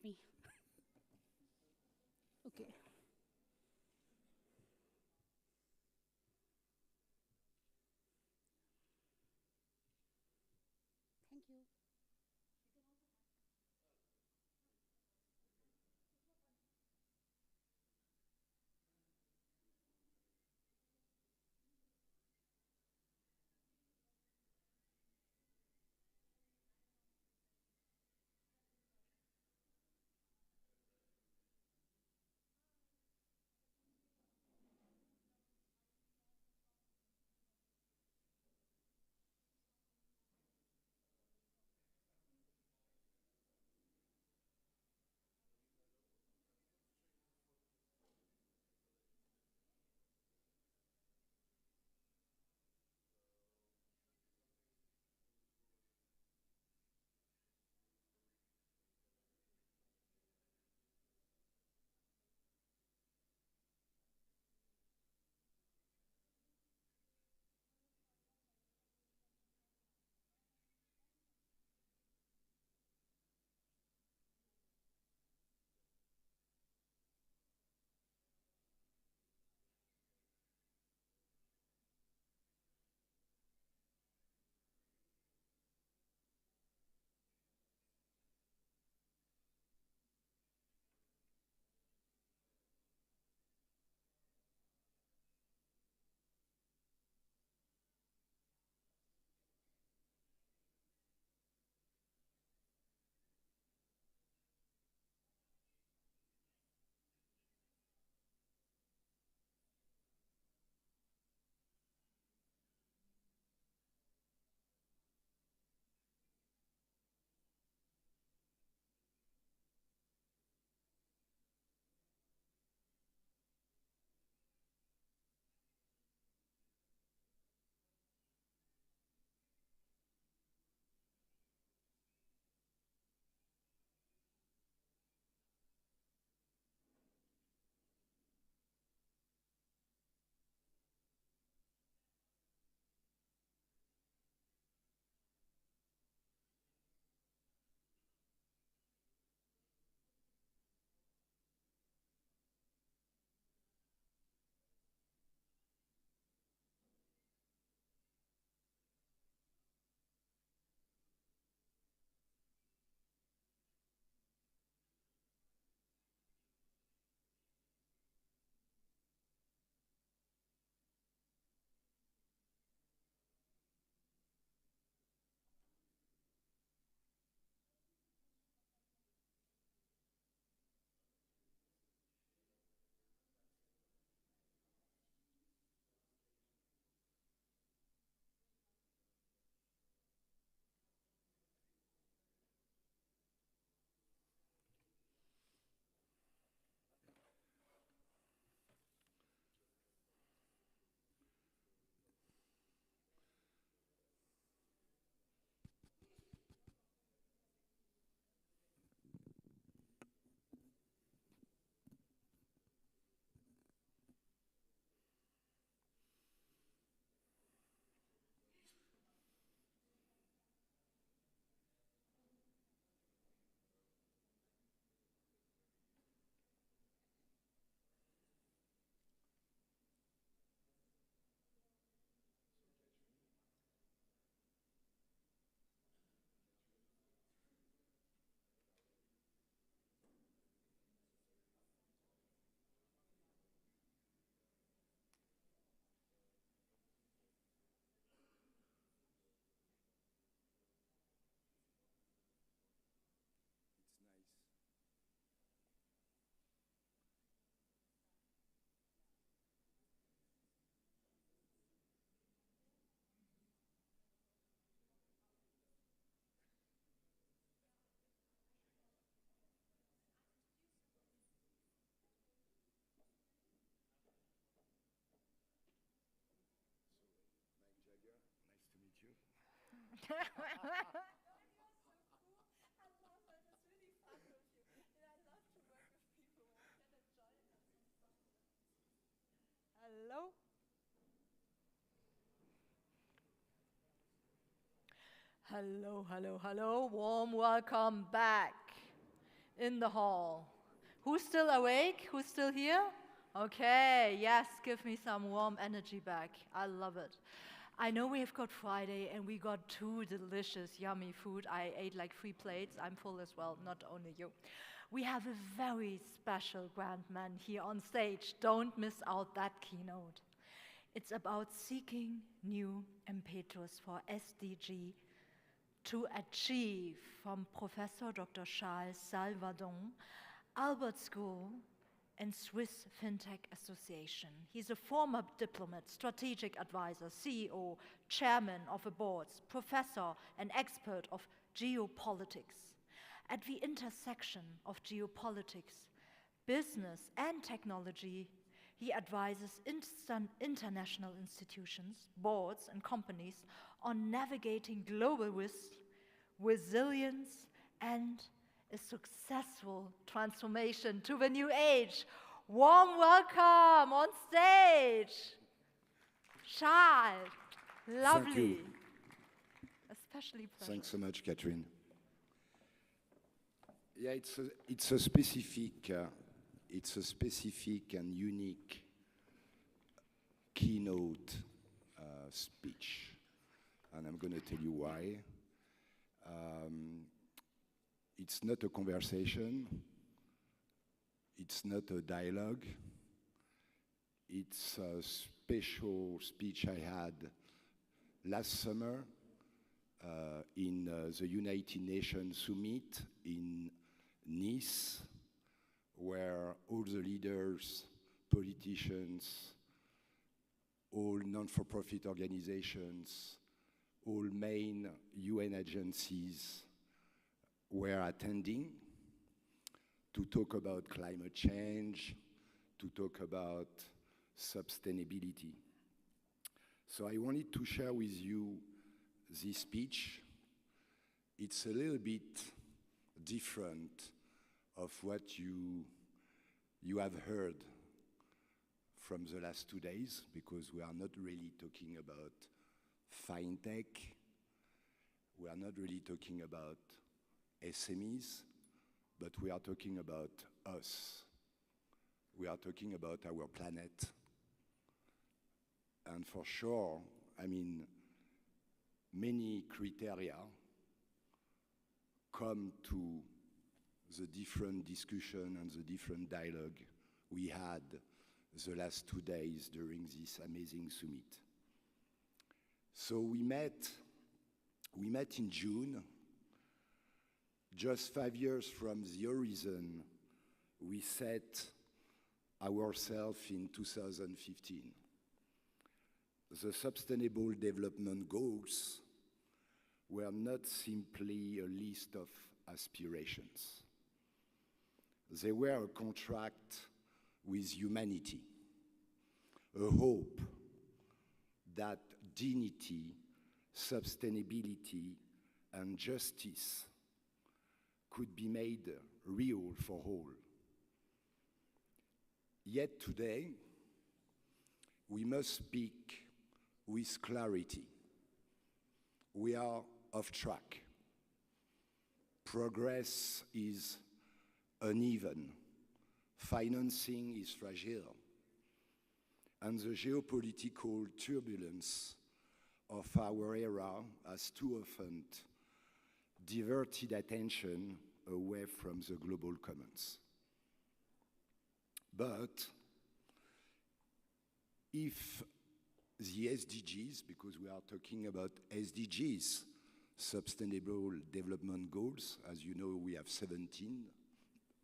Let me. Okay. Thank you. It's nice. So, Mike Jagger, nice to meet you. Hello. Hello, hello, hello. Warm welcome back. in the hall. Who's still awake? Who's still here? Okay, yes, give me some warm energy back. I love it. I know we have got Friday and we got 2 delicious, yummy food. I ate like 3 plates. I'm full as well, not only you. We have a very special grand man here on stage. Don't miss out that keynote. It's about seeking new impetus for SDG to achieve, from Professor Dr. Charles Salvadon, Albert School, and Swiss FinTech Association. He's a former diplomat, strategic advisor, CEO, chairman of a board, professor and expert of geopolitics. At the intersection of geopolitics, business, and technology, he advises international institutions, boards, and companies on navigating global risk, resilience, and a successful transformation to the new age. Warm welcome on stage, Charles. Lovely. Thank you. Especially pleasure. Thanks so much, Catherine. Yeah, it's a specific and unique keynote speech, and I'm going to tell you why. It's not a conversation. It's not a dialogue. It's a special speech I had last summer in the United Nations Summit in Nice, where all the leaders, politicians, all non-for-profit organizations, all main UN agencies were attending to talk about climate change, to talk about sustainability. So I wanted to share with you this speech. It's a little bit different of what you have heard from the last 2 days, because we are not really talking about fintech. We are not really talking about SMEs, but we are talking about us. We are talking about our planet. And for sure, I mean, many criteria come to the different discussion and the different dialogue we had the last 2 days during this amazing summit. So we met in June, just 5 years from the horizon we set ourselves in 2015. The Sustainable Development Goals were not simply a list of aspirations. They were a contract with humanity, a hope that dignity, sustainability, and justice could be made real for all. Yet today, we must speak with clarity. We are off track. Progress is uneven. Financing is fragile. And the geopolitical turbulence of our era has too often diverted attention away from the global commons. But if the SDGs, because we are talking about SDGs, Sustainable Development Goals, as you know, we have 17,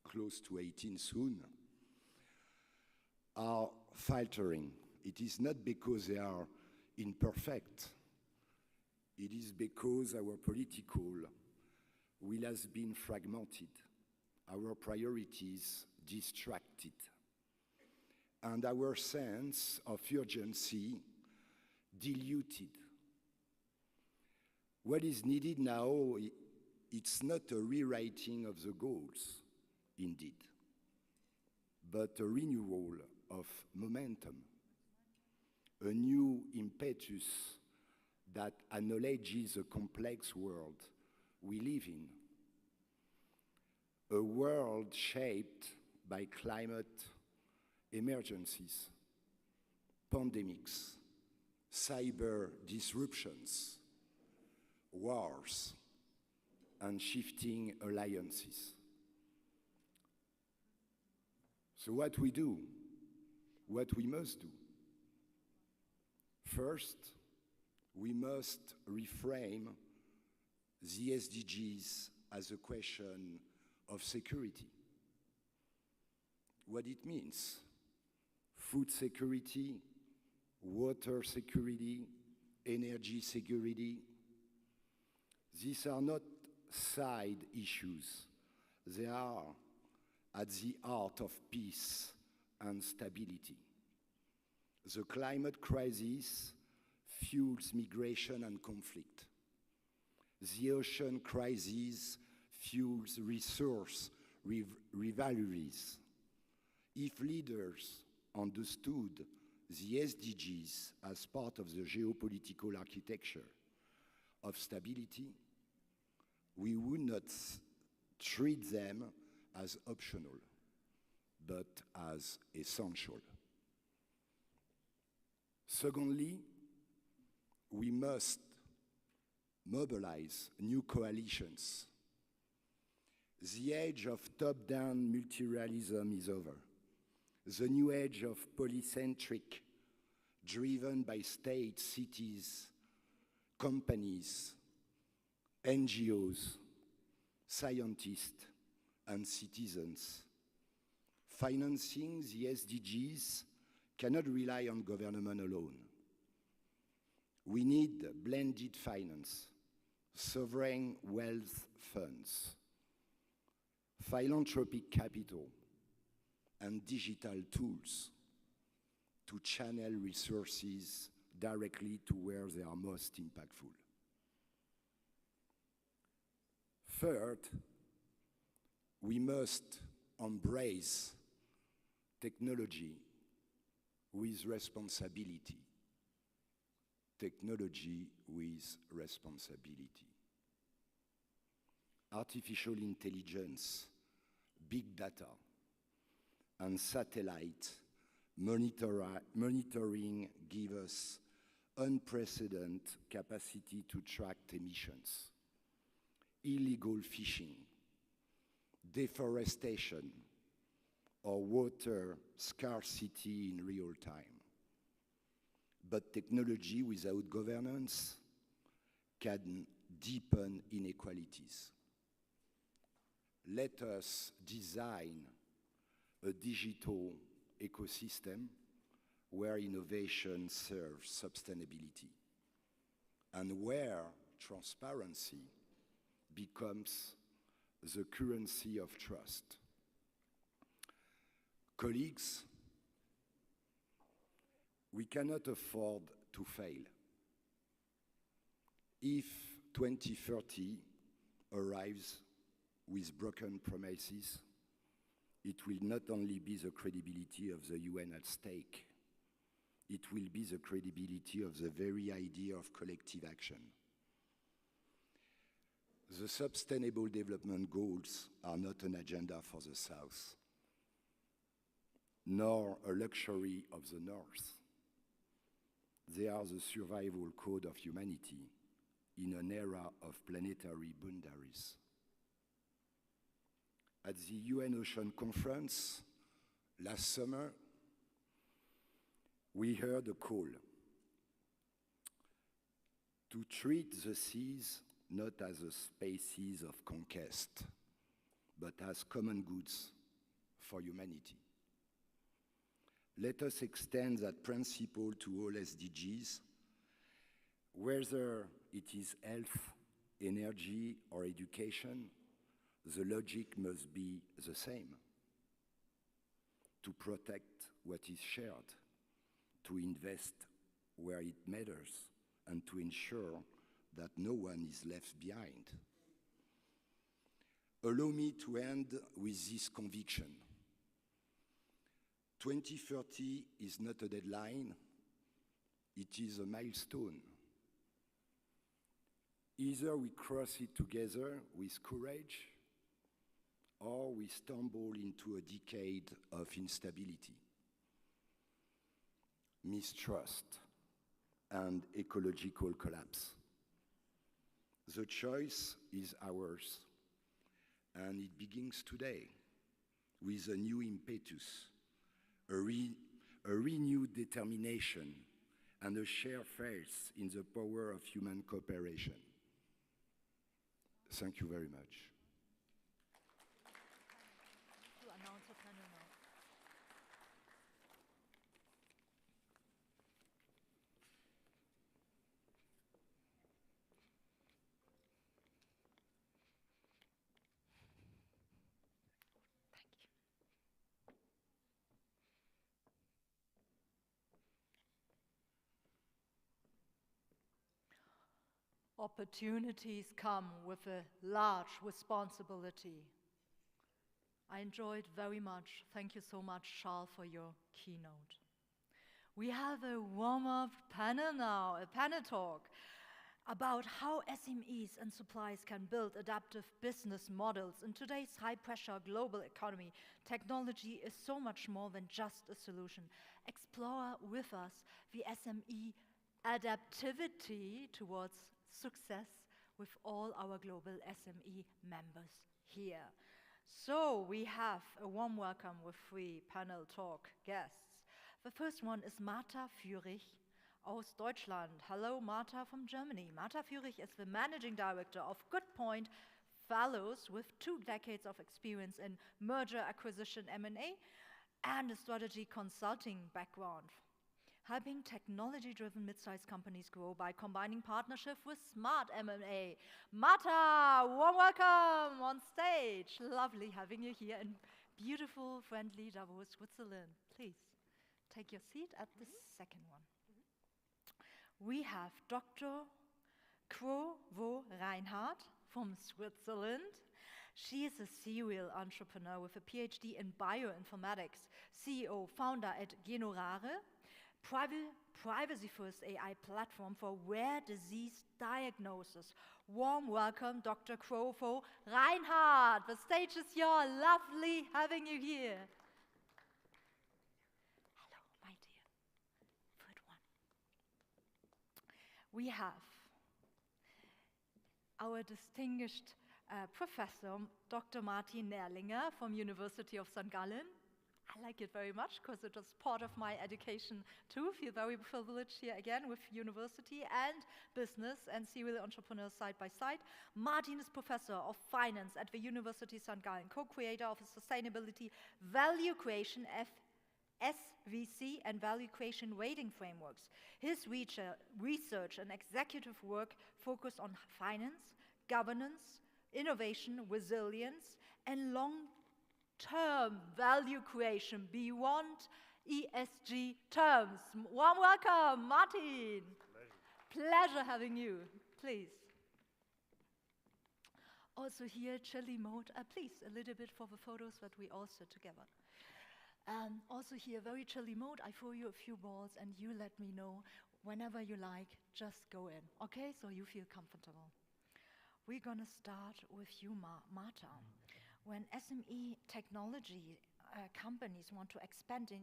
close to 18 soon, are faltering. It is not because they are imperfect. It is because our political will has been fragmented, our priorities distracted, and our sense of urgency diluted. What is needed now, it's not a rewriting of the goals, indeed, but a renewal of momentum, a new impetus that acknowledges the complex world we live in. A world shaped by climate emergencies, pandemics, cyber disruptions, wars, and shifting alliances. So what we do, what we must do. First, we must reframe the SDGs as a question of security. What it means: food security, water security, energy security. These are not side issues. They are at the heart of peace and stability. The climate crisis fuels migration and conflict. The ocean crisis fuels resource rivalries. If leaders understood the SDGs as part of the geopolitical architecture of stability, we would not treat them as optional, but as essential. Secondly, we must mobilize new coalitions. The age of top-down multilateralism is over. The new age of polycentric, driven by states, cities, companies, NGOs, scientists, and citizens. Financing the SDGs cannot rely on government alone. We need blended finance, sovereign wealth funds, philanthropic capital, and digital tools to channel resources directly to where they are most impactful. Third, we must embrace technology with responsibility. Technology with responsibility. Artificial intelligence, big data, and satellite monitoring give us unprecedented capacity to track emissions, illegal fishing, deforestation, or water scarcity in real time. But technology without governance can deepen inequalities. Let us design a digital ecosystem where innovation serves sustainability and where transparency becomes the currency of trust. Colleagues, we cannot afford to fail. If 2030 arrives with broken promises, it will not only be the credibility of the UN at stake, it will be the credibility of the very idea of collective action. The Sustainable Development Goals are not an agenda for the South, nor a luxury of the North. They are the survival code of humanity in an era of planetary boundaries. At the UN Ocean Conference last summer, we heard a call to treat the seas not as a spaces of conquest, but as common goods for humanity. Let us extend that principle to all SDGs, whether it is health, energy, or education. The logic must be the same: to protect what is shared, to invest where it matters, and to ensure that no one is left behind. Allow me to end with this conviction. 2030 is not a deadline, it is a milestone. Either we cross it together with courage, or we stumble into a decade of instability, mistrust, and ecological collapse. The choice is ours, and it begins today with a new impetus, a renewed determination, and a shared faith in the power of human cooperation. Thank you very much. Opportunities come with a large responsibility. I enjoyed very much. Thank you so much, Charles, for your keynote. We have a warm-up panel now, a panel talk about how SMEs and suppliers can build adaptive business models. In today's high-pressure global economy, technology is so much more than just a solution. Explore with us the SME adaptivity towards success with all our global SME members here. So we have a warm welcome with 3 panel talk guests. The first one is Martha Führig aus Deutschland. Hello, Martha from Germany. Martha Führig is the managing director of Good Point Fellows with 2 decades of experience in merger acquisition M&A and a strategy consulting background, helping technology-driven mid-sized companies grow by combining partnership with smart M&A. Martha, warm welcome on stage. Lovely having you here in beautiful, friendly Davos, Switzerland. Please take your seat at the second one. We have Dr. Kro-Vo Reinhardt from Switzerland. She is a serial entrepreneur with a PhD in bioinformatics, CEO, founder at Genorare, privacy-first AI platform for rare disease diagnosis. Warm welcome, Dr. Kro-Vo Reinhardt. The stage is yours. Lovely having you here. Hello, my dear. Third one. We have our distinguished professor, Dr. Martin Nerlinger from University of St. Gallen. I like it very much because it was part of my education too. Feel very privileged here again with university and business and serial entrepreneurs side by side. Martin is professor of finance at the University of St. Gallen, co-creator of a sustainability value creation SVC and value creation rating frameworks. His research and executive work focus on finance, governance, innovation, resilience, and long-term value creation beyond ESG terms. Warm welcome, Martin. Pleasure having you. Please. Also here, chilly mode. Please, a little bit for the photos that we all sit together. Also here, very chilly mode. I throw you a few balls and you let me know whenever you like, just go in. Okay, so you feel comfortable. We're gonna start with you, Martha. When SME technology companies want to expand in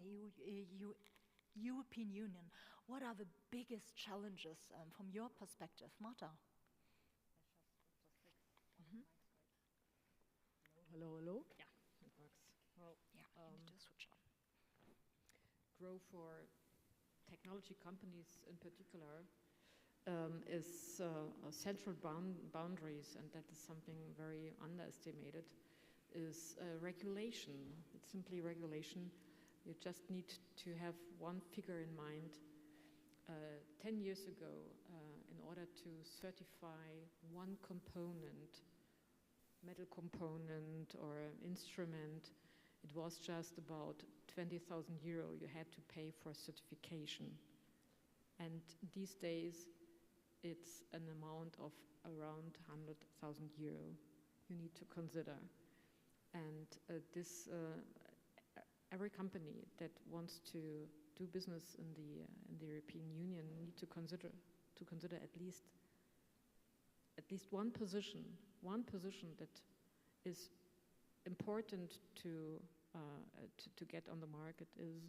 European Union, what are the biggest challenges from your perspective, Martha? Hello. Yeah, it works. Well, yeah, you need to switch on. Grow for technology companies in particular is central boundaries, and that is something very underestimated, is regulation. It's simply regulation. You just need to have one figure in mind. 10 years ago, in order to certify one component, metal component or instrument, it was just about 20,000 euro you had to pay for certification. And these days, it's an amount of around 100,000 euro you need to consider. And every company that wants to do business in the European Union need to consider at least one position that is important to get on the market is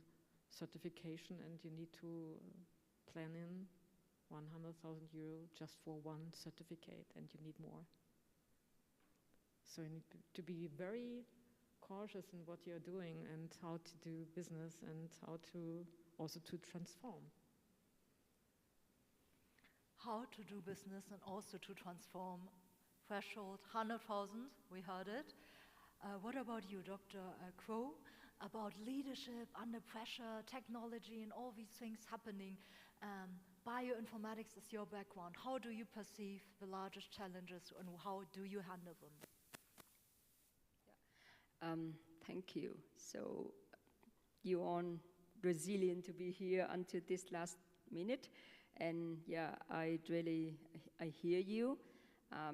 certification, and you need to plan in 100,000 euro just for one certificate, and you need more. So you need to be very cautious in what you're doing and how to do business and how to also to transform. How to do business and also to transform. Threshold 100,000, we heard it. What about you, Dr. Crow? About leadership under pressure, technology, and all these things happening. Bioinformatics is your background. How do you perceive the largest challenges and how do you handle them? Thank you. So you are resilient to be here until this last minute. And yeah, I hear you.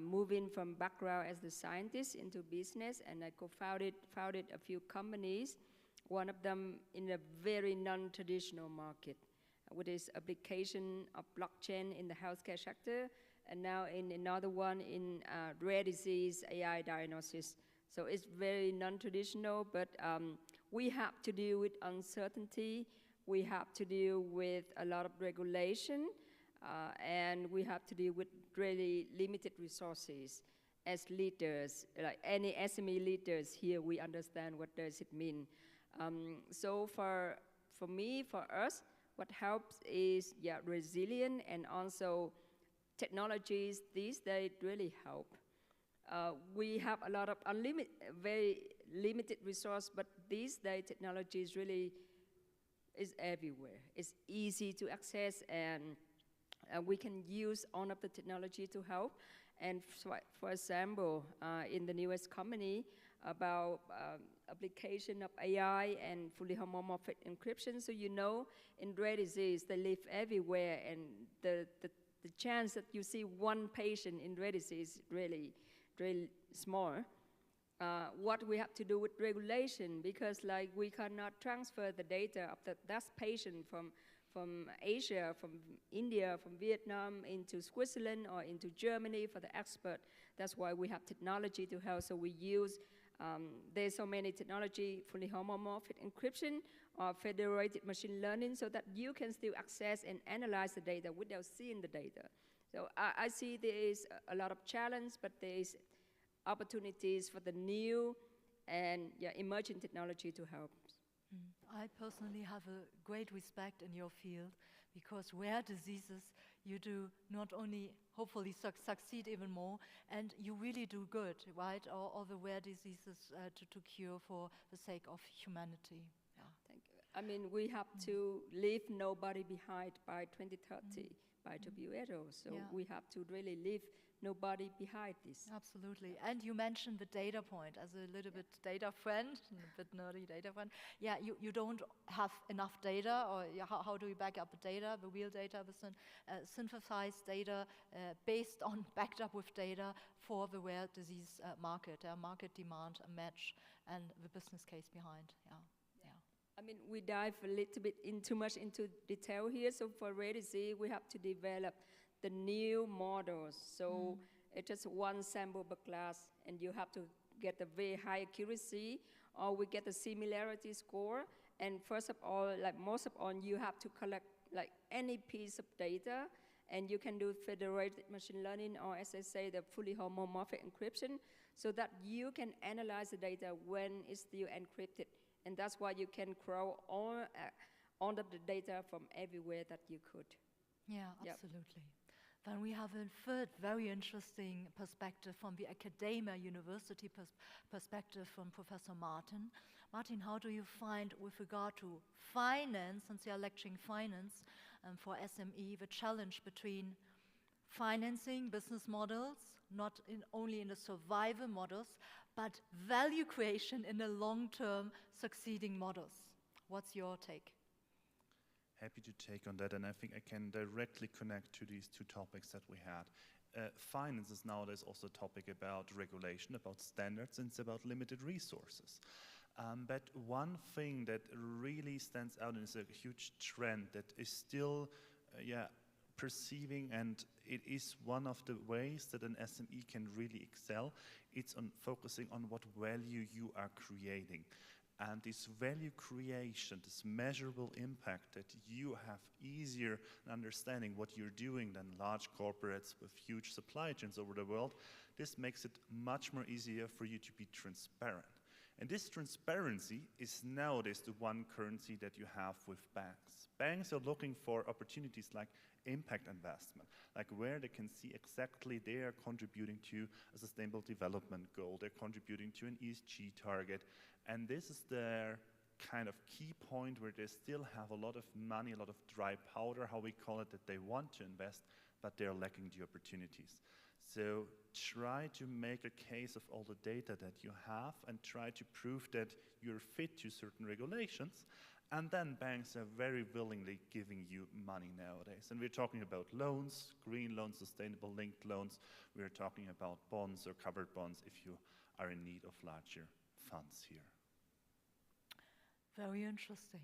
Moving from background as a scientist into business, and I founded a few companies, one of them in a very non-traditional market, with this application of blockchain in the healthcare sector, and now in another one in rare disease AI diagnosis. So it's very non-traditional, but we have to deal with uncertainty, we have to deal with a lot of regulation, and we have to deal with really limited resources. As leaders, like any SME leaders here, we understand what does it mean. So for me, for us, what helps is resilient, and also technologies these days really help. We have a lot of very limited resource, but these days technology is really everywhere. It's easy to access, and we can use all of the technology to help. And for example, in the newest company about application of AI and fully homomorphic encryption, so you know, in rare disease, they live everywhere, and the chance that you see one patient in rare disease is really small. What we have to do with regulation, because like we cannot transfer the data of that patient from Asia, from India, from Vietnam into Switzerland or into Germany for the expert. That's why we have technology to help. So we use, there's so many technology, fully homomorphic encryption or federated machine learning, so that you can still access and analyze the data without seeing the data. So I see there is a lot of challenge, but there is opportunities for the new and emerging technology to help. I personally have a great respect in your field, because rare diseases, you do not only hopefully succeed even more, and you really do good, right? All the rare diseases to cure for the sake of humanity. Yeah. Thank you. I mean, we have to leave nobody behind by 2030, by WHO. So we have to really leave nobody behind this. Absolutely. And you mentioned the data point as a little bit data friend, a bit nerdy data friend. Yeah, you don't have enough data, or how do you back up the data, the real data, the synthesized data backed up with data for the rare disease market demand, a match, and the business case behind. I mean, we dive a little bit too much into detail here. So for rare disease, we have to develop the new models. So it's just one sample per class, and you have to get a very high accuracy, or we get a similarity score. And first of all, like most of all, you have to collect like any piece of data, and you can do federated machine learning, or as I say, the fully homomorphic encryption, so that you can analyze the data when it's still encrypted. And that's why you can crawl all of the data from everywhere that you could. Yeah, absolutely. Then we have a third very interesting perspective from the academia university perspective from Professor Martin. Martin, how do you find, with regard to finance, since you are lecturing finance for SME, the challenge between financing business models, not only in the survival models, but value creation in the long-term succeeding models? What's your take? Happy to take on that, and I think I can directly connect to these two topics that we had. Finance is nowadays also a topic about regulation, about standards, and it's about limited resources. But one thing that really stands out and is a huge trend that is still perceiving, and it is one of the ways that an SME can really excel. It's on focusing on what value you are creating. And this value creation, this measurable impact that you have easier in understanding what you're doing than large corporates with huge supply chains over the world, this makes it much more easier for you to be transparent. And this transparency is nowadays the one currency that you have with banks. Banks are looking for opportunities like impact investment, like where they can see exactly they are contributing to a sustainable development goal, they're contributing to an ESG target, and this is their kind of key point where they still have a lot of money, a lot of dry powder, how we call it, that they want to invest, but they're lacking the opportunities. So try to make a case of all the data that you have and try to prove that you're fit to certain regulations. And then banks are very willingly giving you money nowadays. And we're talking about loans, green loans, sustainable linked loans. We're talking about bonds or covered bonds if you are in need of larger funds here. Very interesting.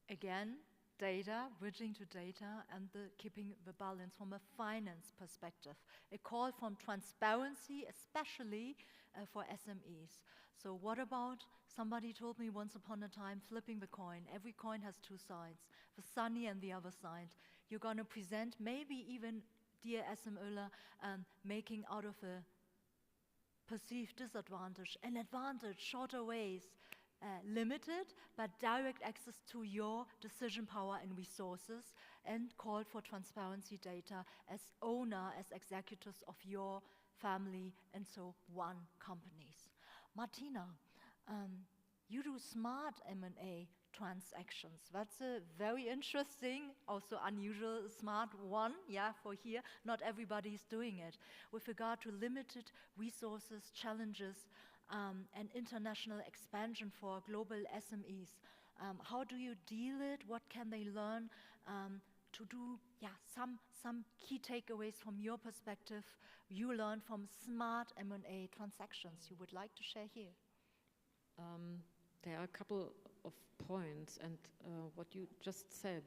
Again, data, bridging to data, and keeping the balance from a finance perspective. A call from transparency, especially for SMEs. So what about, somebody told me once upon a time, flipping the coin. Every coin has two sides, the sunny and the other side. You're going to present, maybe even, dear SM Oehler, making out of a perceived disadvantage an advantage, shorter ways, limited, but direct access to your decision power and resources, and called for transparency data as owner, as executives of your family, and so one companies. Martina, you do smart M&A transactions. That's a very interesting, also unusual, smart one, yeah, for here. Not everybody is doing it. With regard to limited resources, challenges, and international expansion for global SMEs. How do you deal it? What can they learn to do? Yeah, some key takeaways from your perspective you learned from smart M&A transactions you would like to share here. There are a couple of points, and what you just said,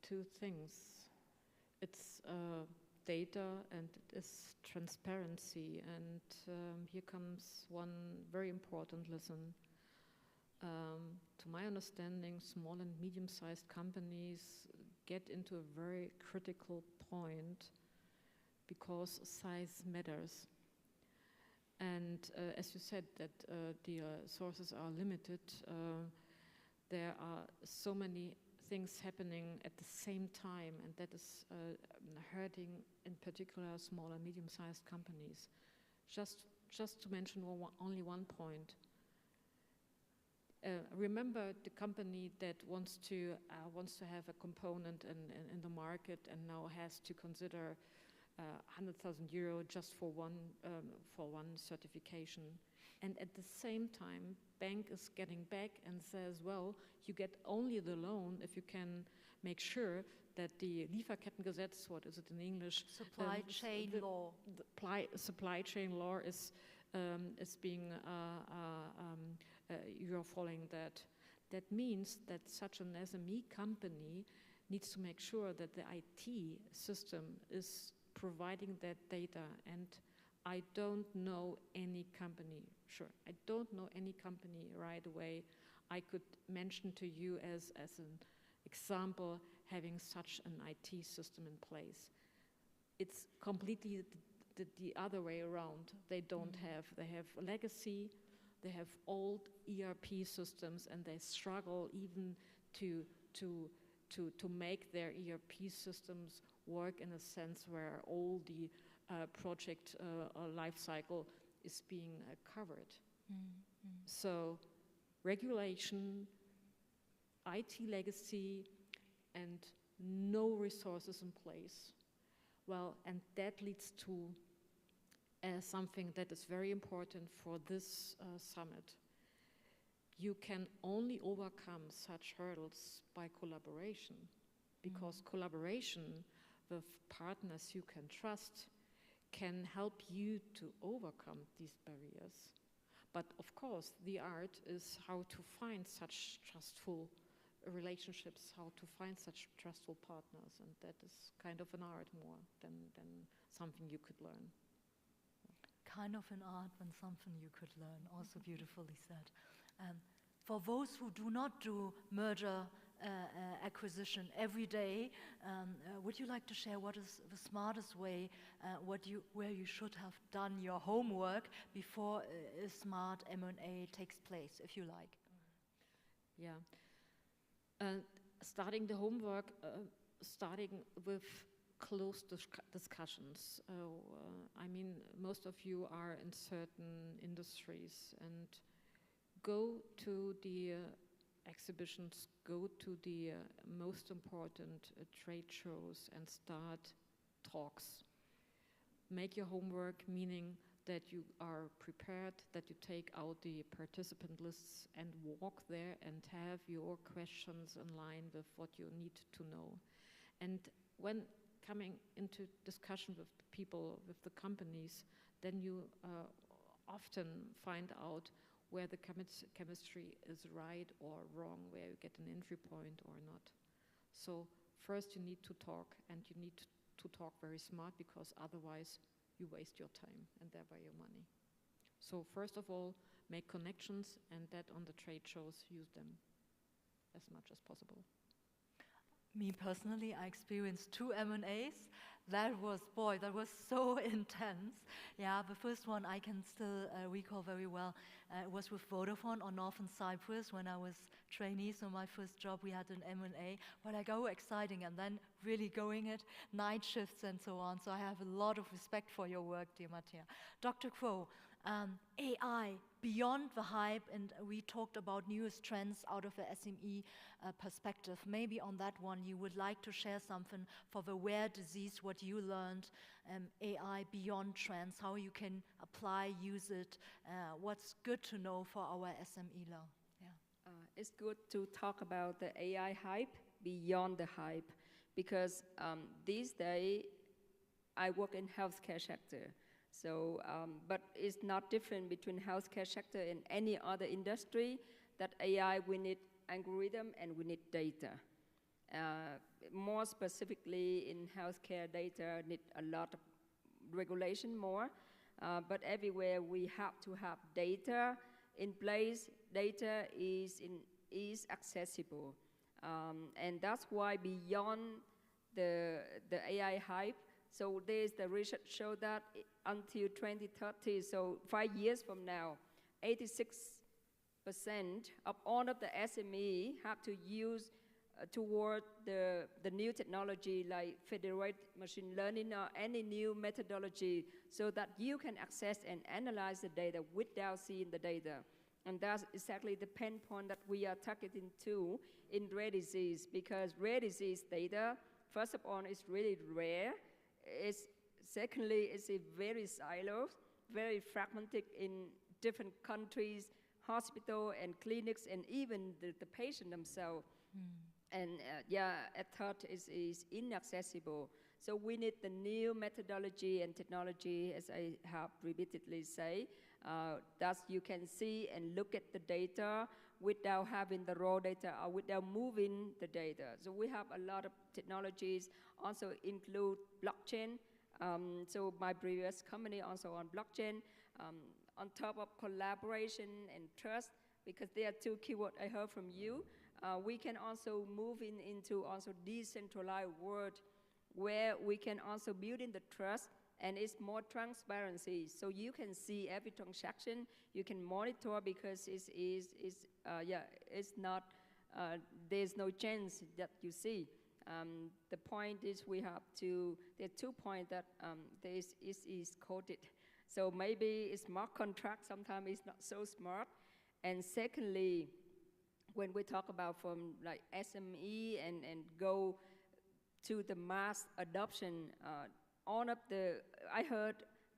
two things. It's data and it is transparency, and here comes one very important lesson. To my understanding, small and medium-sized companies get into a very critical point because size matters. And as you said, that the sources are limited, there are so many things happening at the same time, and that is hurting, in particular, small and medium-sized companies. Just to mention only one point. Remember the company that wants to have a component in the market and now has to consider 100,000 euro just for one certification, and at the same time, bank is getting back and says, well, you get only the loan if you can make sure that the Lieferkettengesetz, what is it in English? Supply chain law. Supply chain law is being, you're following that. That means that such an SME company needs to make sure that the IT system is providing that data, and I don't know any company, I don't know any company right away I could mention to you as an example having such an IT system in place. It's completely the other way around. They don't have, they have legacy, they have old ERP systems, and they struggle even to make their ERP systems work in a sense where all the project life cycle is being covered. So regulation, IT legacy, and no resources in place. Well, and that leads to something that is very important for this summit. You can only overcome such hurdles by collaboration, because collaboration with partners you can trust can help you to overcome these barriers. But of course, the art is how to find such trustful relationships, how to find such trustful partners, and that is kind of an art more than something you could learn. Kind of an art than something you could learn, also beautifully said. For those who do not do merger acquisition every day, would you like to share what is the smartest way, where you should have done your homework before a smart M&A takes place, if you like? Yeah. Starting the homework, starting with close discussions. I mean, most of you are in certain industries, and go to the exhibitions, go to the most important trade shows and start talks. Make your homework, meaning that you are prepared, that you take out the participant lists and walk there and have your questions in line with what you need to know. And when coming into discussion with the people, with the companies, then you often find out where the chemistry is right or wrong, where you get an entry point or not. So first you need to talk, and you need to talk very smart, because otherwise you waste your time and thereby your money. So first of all, make connections, and that on the trade shows, use them as much as possible. Me personally, I experienced 2 M&As. That was so intense. Yeah, the first one I can still recall very well. It was with Vodafone on Northern Cyprus when I was trainee. So my first job, we had an M&A. Well, like, oh, exciting, and then really going it, night shifts and so on. So I have a lot of respect for your work, dear Mattia. Dr. Crow, AI, beyond the hype, and we talked about newest trends out of the SME perspective. Maybe on that one, you would like to share something for the rare disease, what you learned, AI beyond trends, how you can apply, use it, what's good to know for our SME law. Yeah. It's good to talk about the AI hype beyond the hype, because these days I work in healthcare sector. So, but it's not different between healthcare sector and any other industry. That AI, we need algorithm and we need data. More specifically in healthcare, data need a lot of regulation more. But everywhere we have to have data in place. Data is accessible, and that's why beyond the AI hype. So there's the research show that until 2030, so 5 years from now, 86% of all of the SME have to use toward the new technology like federated machine learning or any new methodology, so that you can access and analyze the data without seeing the data. And that's exactly the pain point that we are targeting to in rare disease, because rare disease data, first of all, is really rare. Secondly, it's a very siloed, very fragmented in different countries, hospital and clinics, and even the patient themselves. And at third, is inaccessible. So we need the new methodology and technology, as I have repeatedly said, that you can see and look at the data without having the raw data or without moving the data. So we have a lot of technologies, also include blockchain. So my previous company also on blockchain, on top of collaboration and trust, because there are 2 keywords I heard from you. We can also move into also decentralized world, where we can also build in the trust, and it's more transparency. So you can see every transaction, you can monitor, because it's not, there's no chance that you see. The point is there are 2 points that this is coded. So maybe it's smart contract, sometimes it's not so smart. And secondly, when we talk about from like SME and go to the mass adoption, I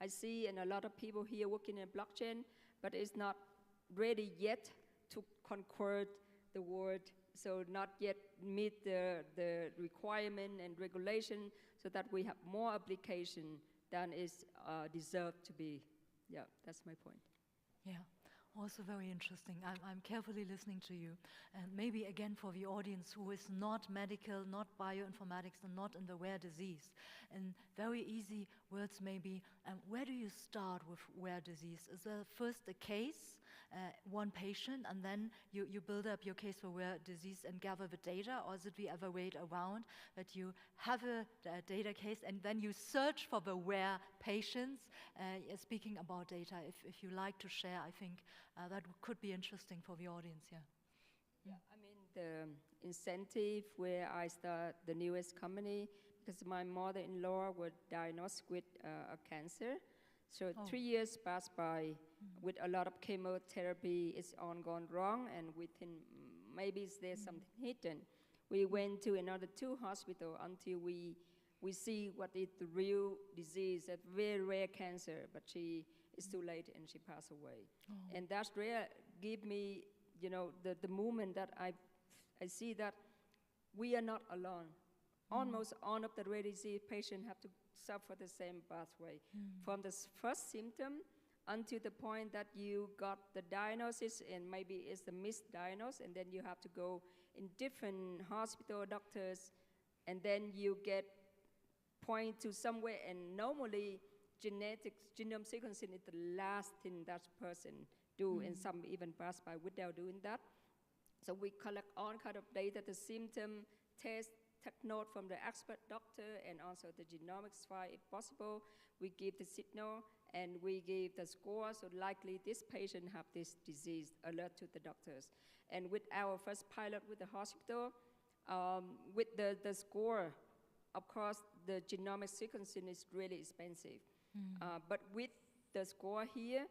see and a lot of people here working in blockchain, but it's not ready yet to conquer the world. So not yet meet the requirement and regulation, so that we have more application than is deserved to be. Yeah, that's my point. Yeah. Also very interesting. I'm carefully listening to you. And maybe again for the audience who is not medical, not bioinformatics, and not in the rare disease. In very easy words maybe, where do you start with rare disease? Is there first a case, one patient, and then you build up your case for rare disease and gather the data? Or is it the other way around, that you have a data case and then you search for the rare patients? Speaking about data, if you like to share, I think that could be interesting for the audience here. Yeah, I mean, the incentive where I start the newest company, because my mother-in-law was diagnosed with a cancer. So 3 years passed by with a lot of chemotherapy. It's all gone wrong, and within maybe there's something hidden. We went to another 2 hospitals until we see what is the real disease, a very rare cancer, but it's too late and she passed away. And that's rare give me, you know, the moment that I see that we are not alone. Almost all of the rare disease patients have to suffer the same pathway. From the first symptom until the point that you got the diagnosis and maybe it's the misdiagnosis, and then you have to go in different hospital doctors, and then you get point to somewhere, and normally genome sequencing is the last thing that person do, and some even pass by without doing that. So we collect all kind of data, the symptom, test, take note from the expert doctor, and also the genomics file if possible. We give the signal, and we give the score, so likely this patient have this disease, alert to the doctors. And with our first pilot with the hospital, with the score, of course, the genomic sequencing is really expensive. But with the score here,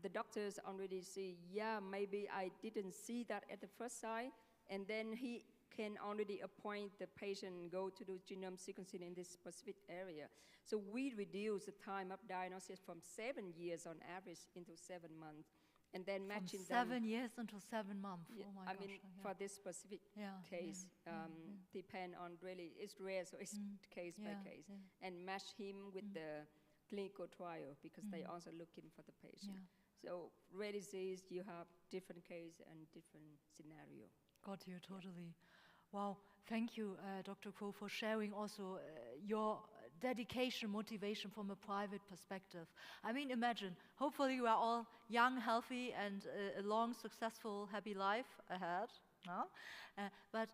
the doctors already see, yeah, maybe I didn't see that at the first sight, and then he can already appoint the patient go to do genome sequencing in this specific area. So we reduce the time of diagnosis from 7 years on average into 7 months. And then matching from 7 years until 7 months. Yeah, oh my I gosh, mean, for this specific case, depend on really, it's rare, so it's case by case. And match him with the clinical trial, because they also looking for the patient. So rare disease, you have different case and different scenario. Got you, totally. Wow, thank you, Dr. Crow, for sharing also your dedication, motivation from a private perspective. I mean, imagine, hopefully you are all young, healthy, and a long, successful, happy life ahead. No? But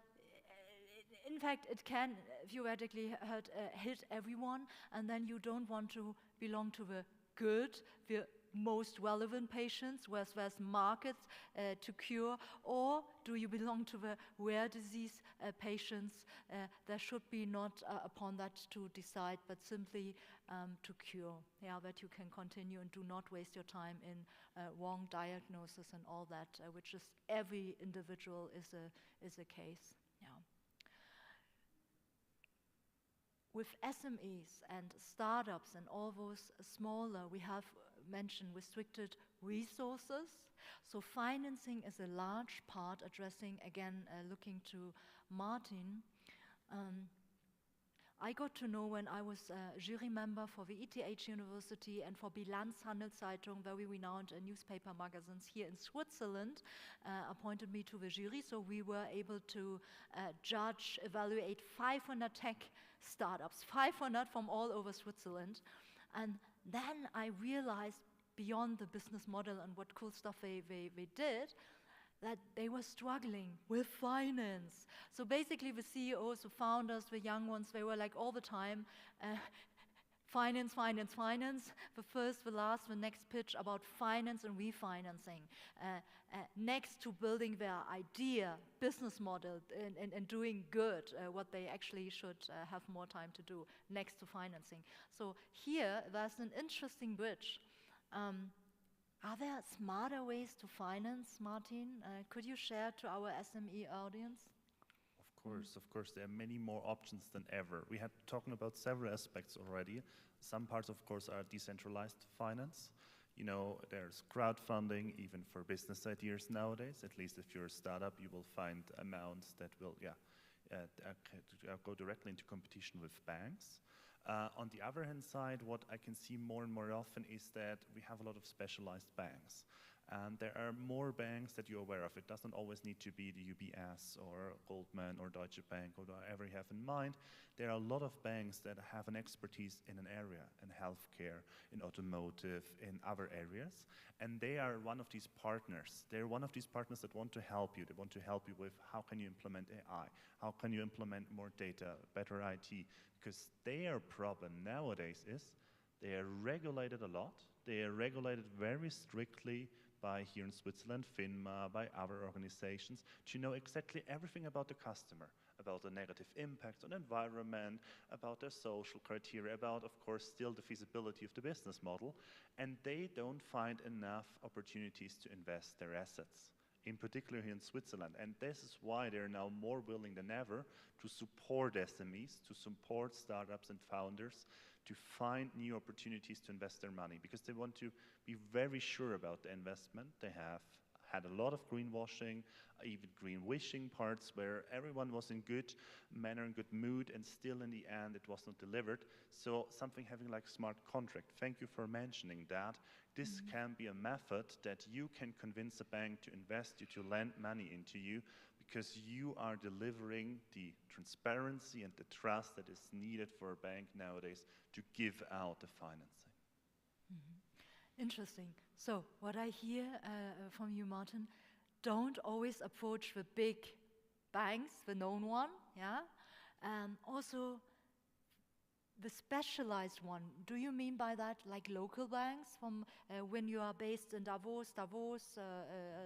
in fact, it can theoretically hit everyone, and then you don't want to belong to the good, the most relevant patients, whereas there's markets to cure, or do you belong to the rare disease patients? There should be not upon that to decide, but simply to cure, that you can continue and do not waste your time in wrong diagnosis and all that, which is every individual is a case. With SMEs and startups and all those smaller, we have mentioned restricted resources. So financing is a large part, addressing, again, looking to Martin. I got to know when I was a jury member for the ETH University and for Bilanz Handelszeitung, very renowned newspaper magazines here in Switzerland, appointed me to the jury. So we were able to judge, evaluate 500 tech startups, 500 from all over Switzerland. And then I realized, beyond the business model and what cool stuff they did, that they were struggling with finance. So basically the CEOs, the founders, the young ones, they were like all the time, finance, finance, finance, the first, the last, the next pitch about finance and refinancing, next to building their idea, business model, and doing good, what they actually should have more time to do, next to financing. So here, there's an interesting bridge. Are there smarter ways to finance, Martin? Could you share to our SME audience? Of course, there are many more options than ever. We had talking about several aspects already. Some parts, of course, are decentralized finance. You know, there's crowdfunding, even for business ideas nowadays. At least if you're a startup, you will find amounts that will, go directly into competition with banks. On the other hand side, what I can see more and more often is that we have a lot of specialized banks. And there are more banks that you're aware of. It doesn't always need to be the UBS or Goldman or Deutsche Bank or whatever you have in mind. There are a lot of banks that have an expertise in an area, in healthcare, in automotive, in other areas. And they are one of these partners. They're one of these partners that want to help you. They want to help you with how can you implement AI? How can you implement more data, better IT? Because their problem nowadays is they are regulated a lot. They are regulated very strictly by, here in Switzerland, FINMA, by other organizations, to know exactly everything about the customer, about the negative impacts on environment, about their social criteria, about, of course, still the feasibility of the business model. And they don't find enough opportunities to invest their assets, in particular here in Switzerland. And this is why they're now more willing than ever to support SMEs, to support startups and founders, to find new opportunities to invest their money, because they want to be very sure about the investment. They have had a lot of greenwashing, even green wishing parts where everyone was in good manner, in good mood, and still in the end it was not delivered. So something having like smart contract. Thank you for mentioning that. This can be a method that you can convince a bank to invest you, to lend money into you, because you are delivering the transparency and the trust that is needed for a bank nowadays to give out the financing. Interesting. So what I hear from you, Martin, don't always approach the big banks, the known one, yeah? Also, the specialized one, do you mean by that like local banks from when you are based in Davos,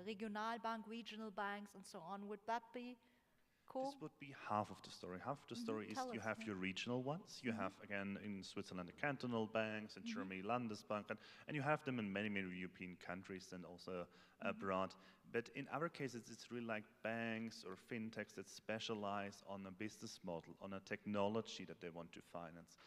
Regionalbank, regional banks, and so on? Would that be cool? This would be half of the story. Half of the story is you have your regional ones. You have, again, in Switzerland, the cantonal banks, in Germany, Landesbank, and you have them in many, many European countries and also abroad. But in other cases, it's really like banks or fintechs that specialize on a business model, on a technology that they want to finance.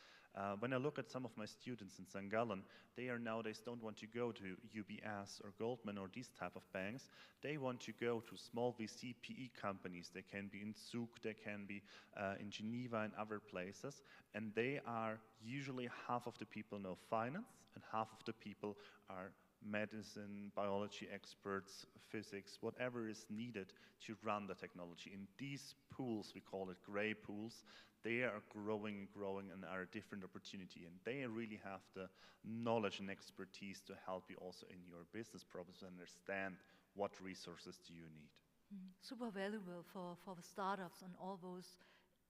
When I look at some of my students in St. Gallen, they are nowadays don't want to go to UBS or Goldman or these type of banks. They want to go to small VC PE companies. They can be in Zug, they can be in Geneva and other places. And they are usually half of the people know finance and half of the people are medicine, biology experts, physics, whatever is needed to run the technology. In these pools, we call it gray pools, they are growing and growing and are a different opportunity. And they really have the knowledge and expertise to help you also in your business problems and understand what resources do you need. Super valuable for the startups and all those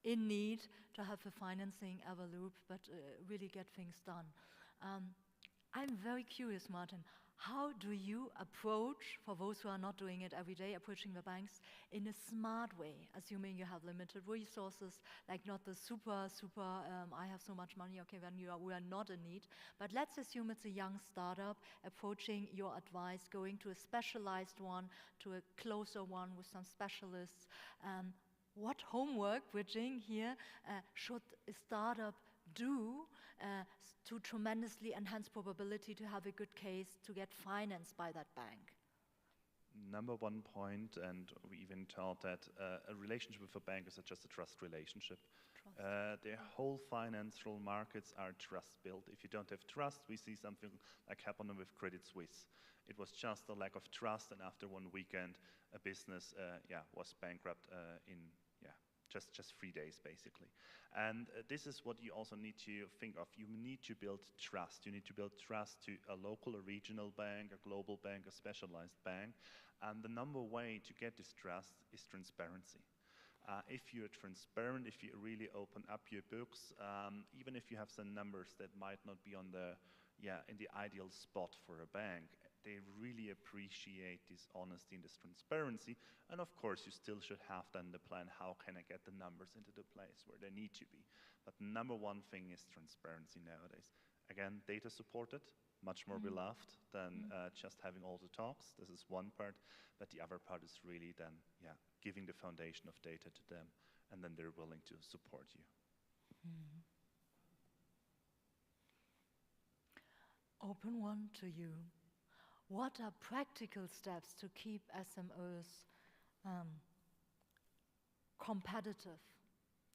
in need to have the financing ever loop, but really get things done. I'm very curious, Martin, how do you approach, for those who are not doing it every day, approaching the banks in a smart way, assuming you have limited resources, like not the super, I have so much money, okay, then we are not in need. But let's assume it's a young startup approaching your advice, going to a specialized one, to a closer one with some specialists. What homework, bridging here, should a startup do to tremendously enhance probability to have a good case to get financed by that bank? Number one point, and we even taught that a relationship with a bank is just a trust relationship. The whole financial markets are trust built. If you don't have trust, we see something like happened with Credit Suisse. It was just a lack of trust, and after one weekend, a business was bankrupt in just 3 days, basically. And this is what you also need to think of. You need to build trust. You need to build trust to a local, a regional bank, a global bank, a specialized bank. And the number way to get this trust is transparency. If you're transparent, if you really open up your books, even if you have some numbers that might not be on the, in the ideal spot for a bank, they really appreciate this honesty and this transparency. And of course, you still should have then the plan, how can I get the numbers into the place where they need to be? But number one thing is transparency nowadays. Again, data supported, much more beloved than just having all the talks. This is one part, but the other part is really then, giving the foundation of data to them, and then they're willing to support you. Open one to you. What are practical steps to keep SMEs competitive,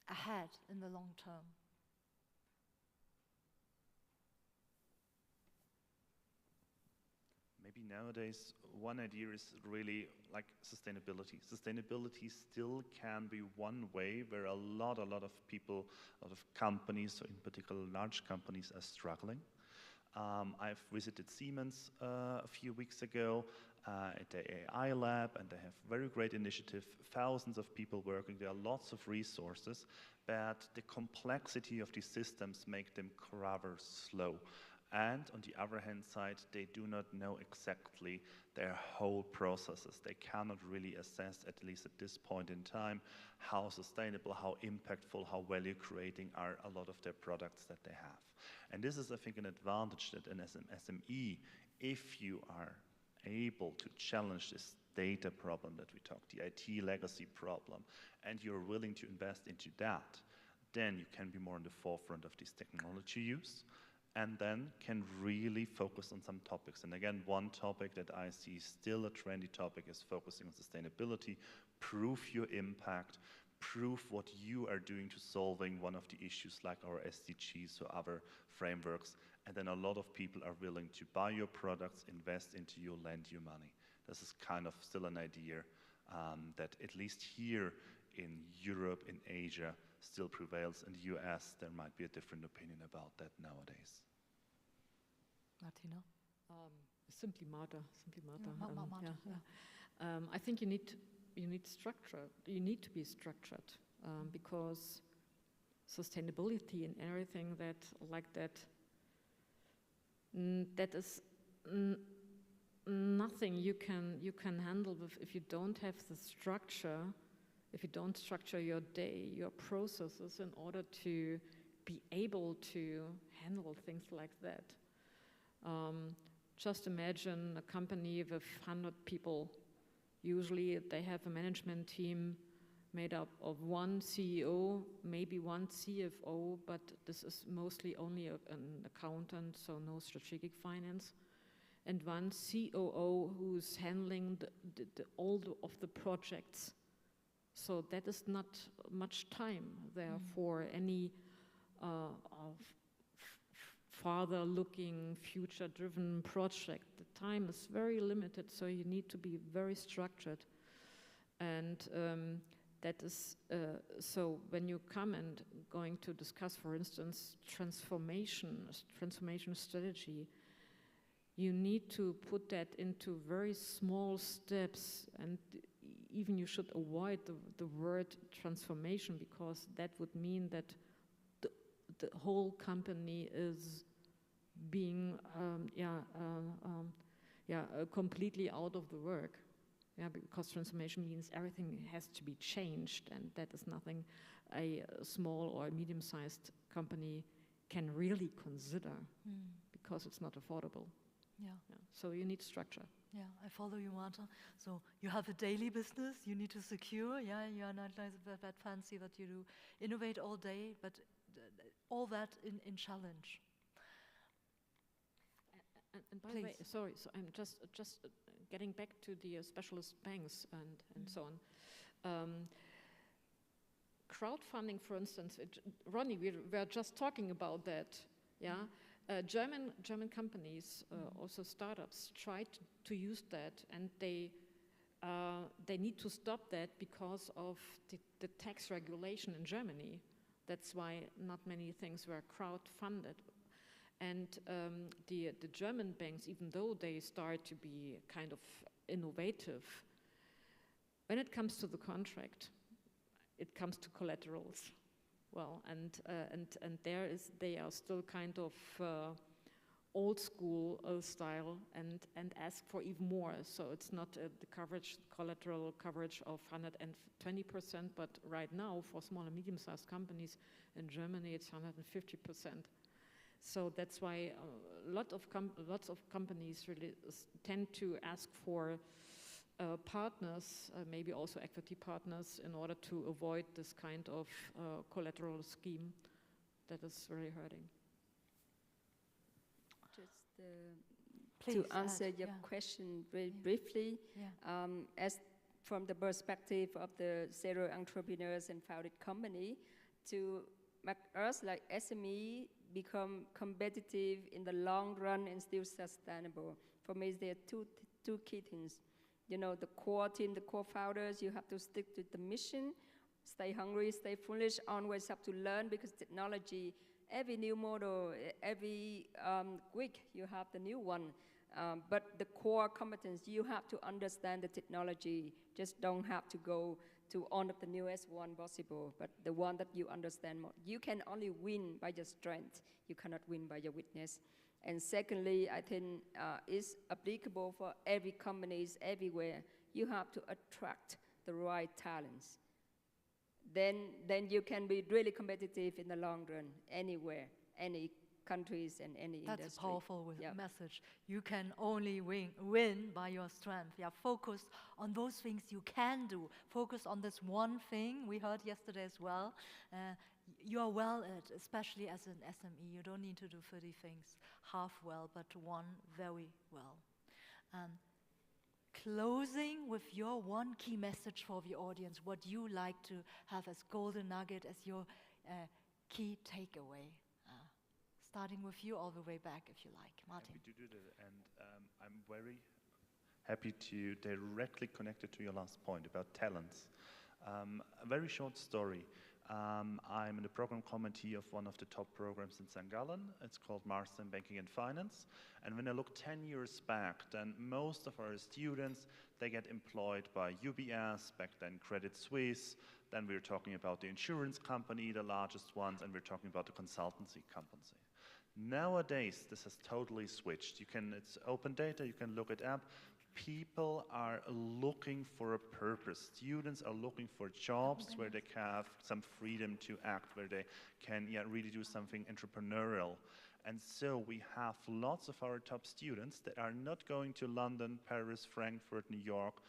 ahead in the long term? maybe nowadays one idea is really like sustainability. Sustainability still can be one way where a lot of people, a lot of companies, so in particular large companies, are struggling. I've visited Siemens a few weeks ago at the AI lab, and they have very great initiative, thousands of people working, there are lots of resources, but the complexity of these systems make them rather slow. And on the other hand side, they do not know exactly their whole processes. They cannot really assess, at least at this point in time, how sustainable, how impactful, how value creating are a lot of their products that they have. And this is, I think, an advantage that an SME, if you are able to challenge this data problem that we talked, the IT legacy problem, and you're willing to invest into that, then you can be more in the forefront of this technology use, and then can really focus on some topics. And again, one topic that I see still a trendy topic is focusing on sustainability, prove your impact, prove what you are doing to solving one of the issues like our SDGs or other frameworks, and then a lot of people are willing to buy your products, invest into you, lend you money. This is kind of still an idea that at least here in Europe, in Asia, still prevails. In the US, there might be a different opinion about that nowadays. Martina? Simply Marta. I think you need structure. You need to be structured because sustainability and everything that like that, that is nothing you can handle with if you don't have the structure. If you don't structure your day, your processes in order to be able to handle things like that. Just imagine a company with 100 people. Usually they have a management team made up of one CEO, maybe one CFO, but this is mostly only an accountant, so no strategic finance, and one COO who's handling all of the projects. So that is not much time there for any farther-looking, future-driven project. The time is very limited, so you need to be very structured. And that is, so when you come and going to discuss, for instance, transformation strategy, you need to put that into very small steps, and even you should avoid the word transformation, because that would mean that the whole company is being completely out of the work. Yeah, because transformation means everything has to be changed, and that is nothing a small or medium-sized company can really consider because it's not affordable. Yeah. So you need structure. Yeah, I follow you, Marta. So you have a daily business you need to secure. Yeah, you are not like that fancy that you do innovate all day, but all that in challenge. And by the way, sorry, so I'm just getting back to the specialist banks and so on. Crowdfunding, for instance, Ronnie, we were just talking about that. Yeah, German companies, also startups, try to use that, and they need to stop that because of the tax regulation in Germany. That's why not many things were crowdfunded. And the German banks, even though they start to be kind of innovative, when it comes to the contract, it comes to collaterals. Well, and they are still kind of old school style and ask for even more. So it's not the collateral coverage of 120%, but right now for small and medium-sized companies in Germany it's 150%. So that's why lots of companies really tend to ask for partners, maybe also equity partners, in order to avoid this kind of collateral scheme that is really hurting. Just to answer your question very briefly, as from the perspective of the serial entrepreneurs and founded company, to make us like SME become competitive in the long run and still sustainable. For me, there are two key things. You know, the core team, the core founders, you have to stick to the mission, stay hungry, stay foolish, always have to learn, because technology, every new model, every week you have the new one. But the core competence, you have to understand the technology. Just don't have to go to one of the newest one possible, but the one that you understand more. You can only win by your strength. You cannot win by your weakness. And secondly, I think it's applicable for every companies everywhere. You have to attract the right talents. Then you can be really competitive in the long run, anywhere, any countries and any industry. That's a powerful message. You can only win by your strength. Yeah, focus on those things you can do. Focus on this one thing we heard yesterday as well. You are well at, especially as an SME. You don't need to do 30 things half well, but one very well. Closing with your one key message for the audience, what you like to have as golden nugget, as your key takeaway. Starting with you all the way back, if you like. Martin. Happy to do that, and I'm very happy to directly connect it to your last point about talents. A very short story. I'm in the program committee of one of the top programs in St. Gallen. It's called Master in Banking and Finance. And when I look 10 years back, then most of our students, they get employed by UBS, back then Credit Suisse. Then we're talking about the insurance company, the largest ones, and we're talking about the consultancy company. Nowadays, this has totally switched. It's open data, you can look it up. People are looking for a purpose. Students are looking for jobs where they have some freedom to act, where they can really do something entrepreneurial. And so we have lots of our top students that are not going to London, Paris, Frankfurt, New York,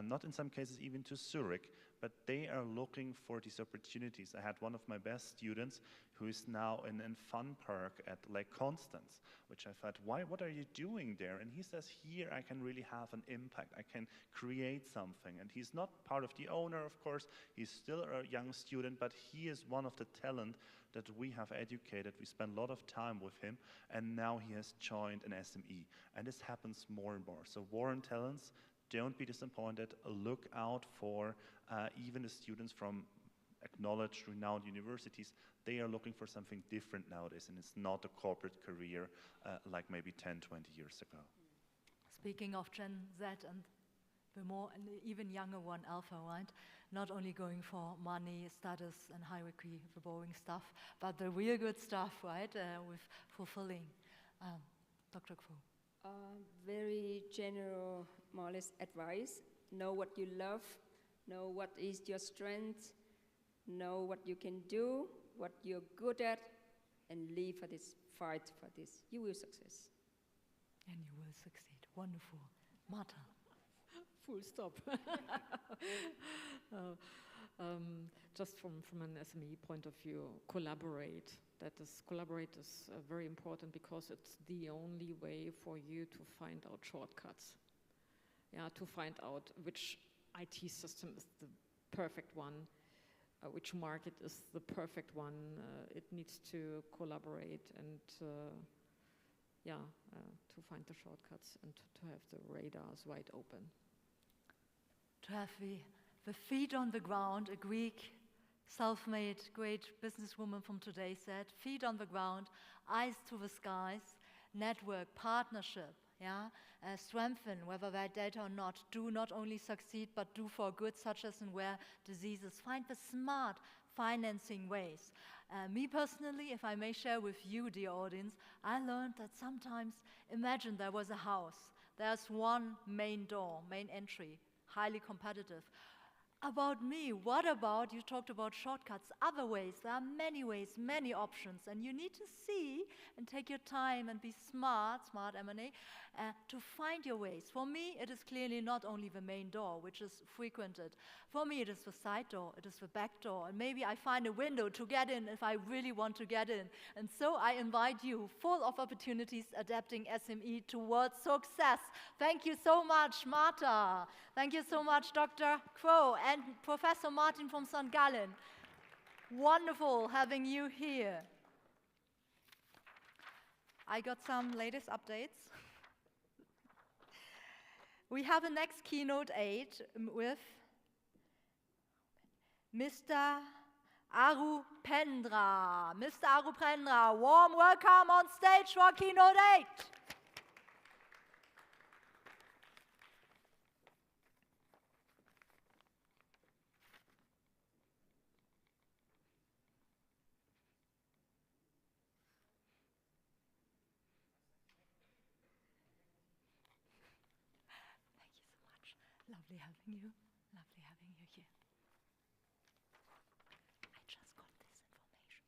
not in some cases even to Zurich, but they are looking for these opportunities. I had one of my best students who is now in Fun Park at Lake Constance, which I thought, what are you doing there? And he says, here I can really have an impact. I can create something. And he's not part of the owner, of course. He's still a young student, but he is one of the talent that we have educated. We spend a lot of time with him, and now he has joined an SME. And this happens more and more. So war on talents, don't be disappointed. Look out for even the students from acknowledged, renowned universities. They are looking for something different nowadays, and it's not a corporate career like maybe 10, 20 years ago. Speaking of Gen Z and the more and even younger one, Alpha, right? Not only going for money, status, and hierarchy, the boring stuff, but the real good stuff, right? With fulfilling. Dr. Kvo. Very general, more or less advice. Know what you love, know what is your strength, know what you can do, what you're good at, and live for this, fight for this. You will success. And you will succeed. Wonderful. Marta. Full stop. Just from an SME point of view, collaborate. Collaborate is very important, because it's the only way for you to find out shortcuts. Yeah, to find out which IT system is the perfect one, which market is the perfect one. It needs to collaborate and to find the shortcuts and to have the radars wide open. To have the feet on the ground, a Greek self-made great businesswoman from today said, feet on the ground, eyes to the skies, network, partnership, strengthen, whether they're data or not, do not only succeed, but do for good, such as in rare diseases. Find the smart financing ways. Me personally, if I may share with you, dear audience, I learned that sometimes, imagine there was a house, there's one main door, main entry, highly competitive. About me, what about, you talked about shortcuts, other ways, there are many ways, many options, and you need to see and take your time and be smart M&A, to find your ways. For me, it is clearly not only the main door, which is frequented. For me, it is the side door, it is the back door, and maybe I find a window to get in if I really want to get in. And so I invite you, full of opportunities, adapting SME towards success. Thank you so much, Marta. Thank you so much, Dr. Kvo and Professor Martin from St. Gallen. Wonderful having you here. I got some latest updates. We have the next keynote aid with Mr. Arupendra. Mr. Arupendra, warm welcome on stage for keynote 8. Thank you so much. Lovely having you. Lovely having you here. I just got this information.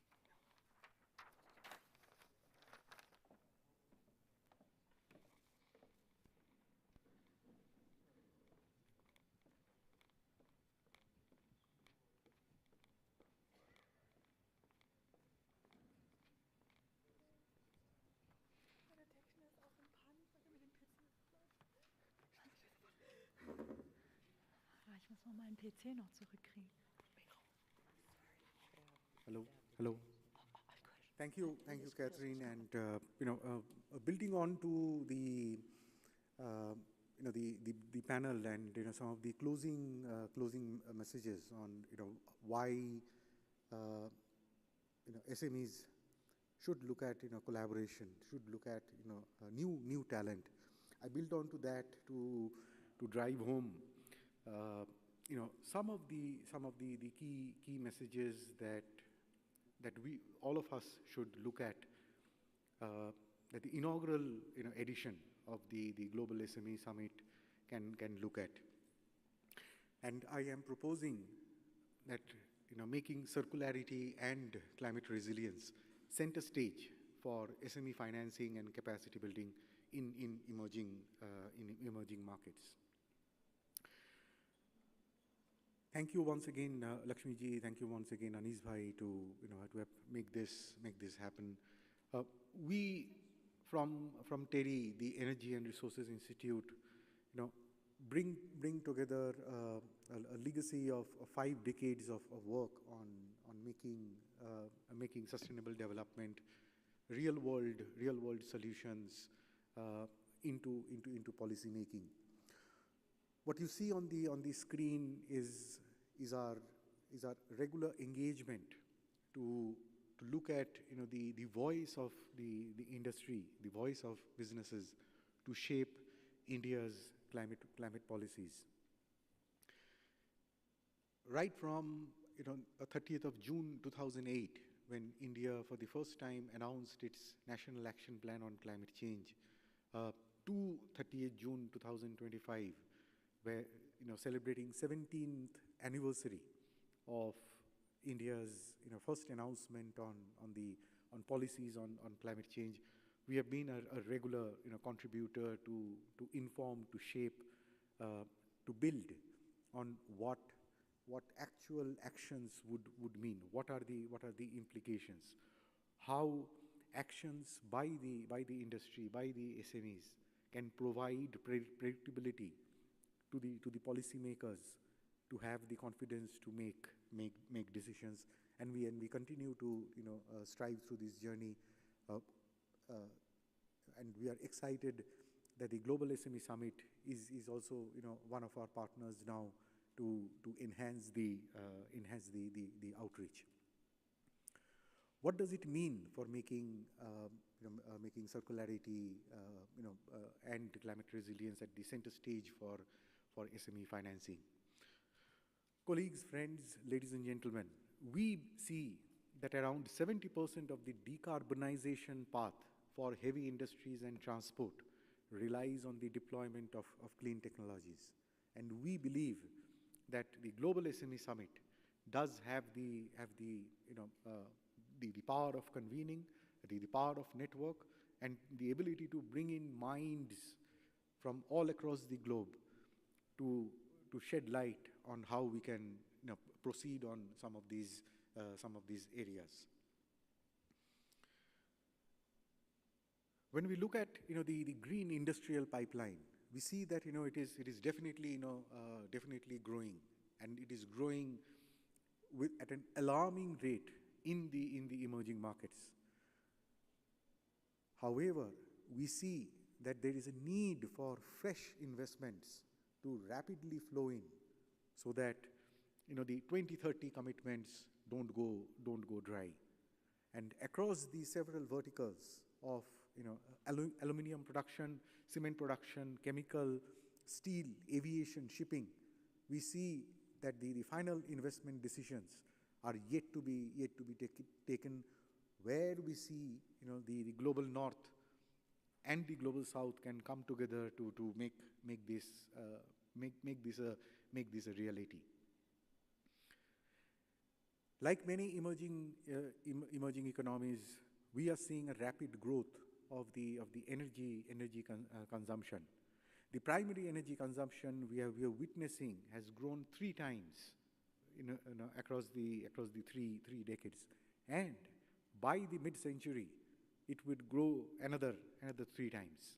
Ich muss mal meinen PC noch zurückkriegen. Hello, hello. Thank you, Catherine. And building on to the the panel and some of the closing messages on why SMEs should look at collaboration, should look at new talent. I built on to that to drive home some of the key messages that we all of us should look at that the inaugural edition of the Global SME Summit can look at. And I am proposing that making circularity and climate resilience center stage for SME financing and capacity building in emerging markets. Thank you once again, Lakshmi ji. Thank you once again, Anis bhai, to make this happen. We from TERI, the Energy and Resources Institute, bring together a legacy of 5 decades of work on making sustainable development, real world solutions into policy making. What you see on the screen is our regular engagement to look at the voice of the industry, the voice of businesses to shape India's climate policies. Right from 30th of June 2008, when India for the first time announced its National Action Plan on Climate Change, to 30th June 2025, where celebrating 17th anniversary of India's first announcement on policies on climate change. We have been a regular contributor to inform, to shape, to build on what actual actions would mean. What are the implications? How actions by the industry, by the SMEs, can provide predictability to the policymakers to have the confidence to make decisions, and we continue to strive through this journey, and we are excited that the Global SME Summit is also one of our partners now to enhance the outreach. What does it mean for making circularity and climate resilience at the center stage for SME financing? Colleagues, friends, ladies and gentlemen, we see that around 70% of the decarbonization path for heavy industries and transport relies on the deployment of clean technologies. And we believe that the Global SME Summit does have the power of convening, the power of network, and the ability to bring in minds from all across the globe to shed light on how we can proceed on some of these areas. When we look at the green industrial pipeline, we see that it is definitely definitely growing, and it is growing at an alarming rate in the emerging markets. However, we see that there is a need for fresh investments to rapidly flow in so that the 2030 commitments don't go dry. And across these several verticals of aluminum production, cement production, chemical, steel, aviation, shipping, we see that the final investment decisions are yet to be taken, where we see the global north and the global south can come together to make this a reality. Like many emerging economies, we are seeing a rapid growth of the energy consumption. The primary energy consumption we are witnessing has grown 3 times across the 3 decades, and by the mid-century, it would grow another 3 times.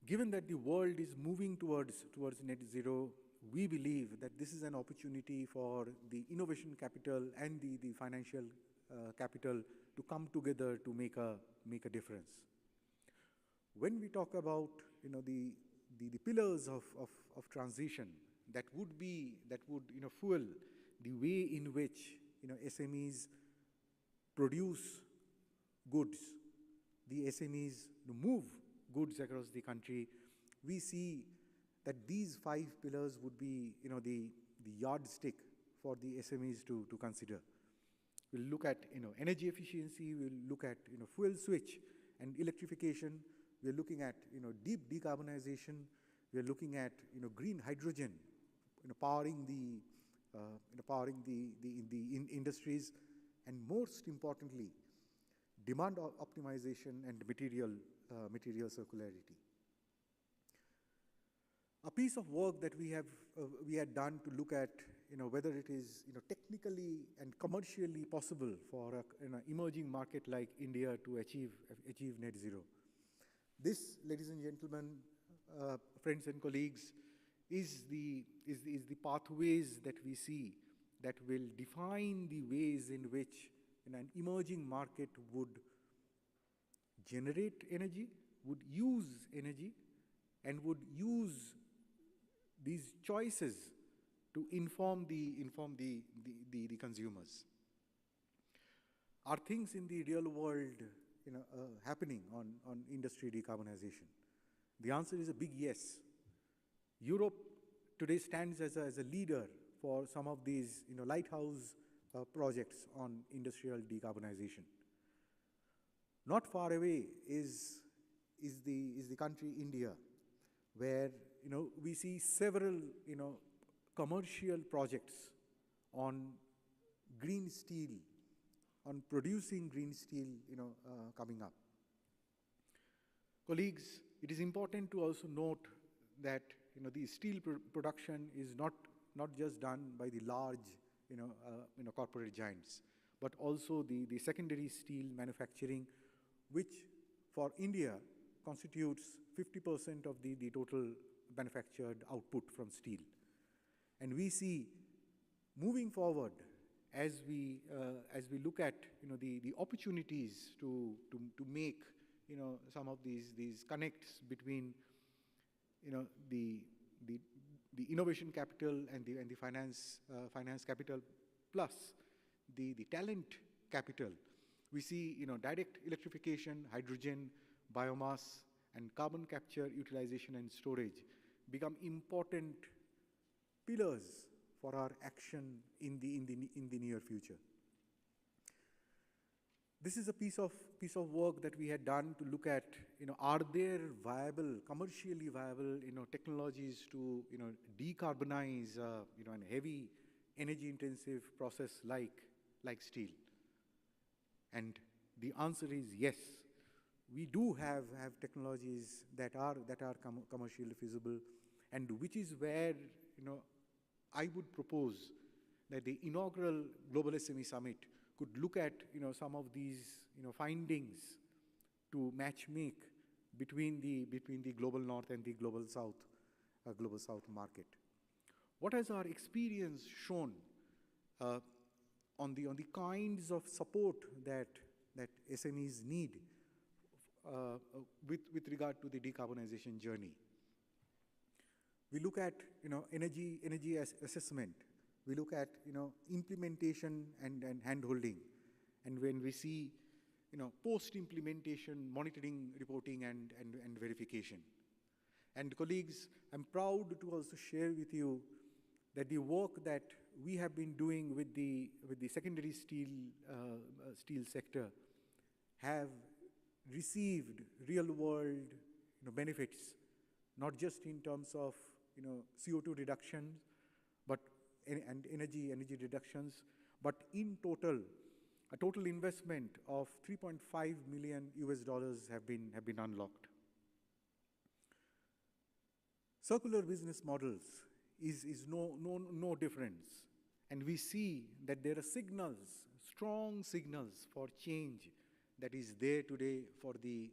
Given that the world is moving towards net zero, we believe that this is an opportunity for the innovation capital and the financial capital to come together to make a difference. When we talk about the pillars of transition that would fuel the way in which SMEs produce goods, the SMEs move goods across the country, we see that these 5 pillars would be the yardstick for the SMEs to consider. We'll look at energy efficiency, we'll look at fuel switch and electrification, we're looking at deep decarbonization, we're looking at green hydrogen, powering the industries, and most importantly, demand optimization and material circularity. A piece of work that we had done to look at whether it is technically and commercially possible for an emerging market like India to achieve net zero. This, ladies and gentlemen, friends and colleagues, is the pathways that we see that will define the ways in which an emerging market would generate energy, would use energy, and would use these choices to inform the consumers. Are things in the real world happening on industry decarbonization? The answer is a big yes. Europe today stands as a leader for some of these lighthouse projects on industrial decarbonization. Not far away is the country India, where we see several commercial projects on green steel, on producing green steel coming up. Colleagues, it is important to also note that the steel production is not just done by the large corporate giants, but also the secondary steel manufacturing, which for India constitutes 50% of the total manufactured output from steel. And we see moving forward as we look at the opportunities to make some of these connects between the innovation capital and the finance capital plus the talent capital. We see direct electrification, hydrogen, biomass, and carbon capture, utilization, and storage become important pillars for our action in the near future. This is a piece of work that we had done to look at are there commercially viable technologies to decarbonize a heavy energy intensive process like steel. And the answer is yes. We do have technologies that are commercially feasible, and which is where I would propose that the inaugural Global SME Summit could look at some of these findings to matchmake between the global north and the global south market. What has our experience shown? on the kinds of support that SMEs need with regard to the decarbonization journey. We look at energy assessment. We look at implementation and hand-holding. And when we see post-implementation monitoring, reporting, and verification. And colleagues, I'm proud to also share with you that the work that we have been doing with the secondary steel sector have received real-world benefits, not just in terms of CO2 reductions, and energy reductions, but in total, a total investment of $3.5 million have been unlocked. Circular business models is no difference, and we see that there are signals, strong signals for change that is there today for the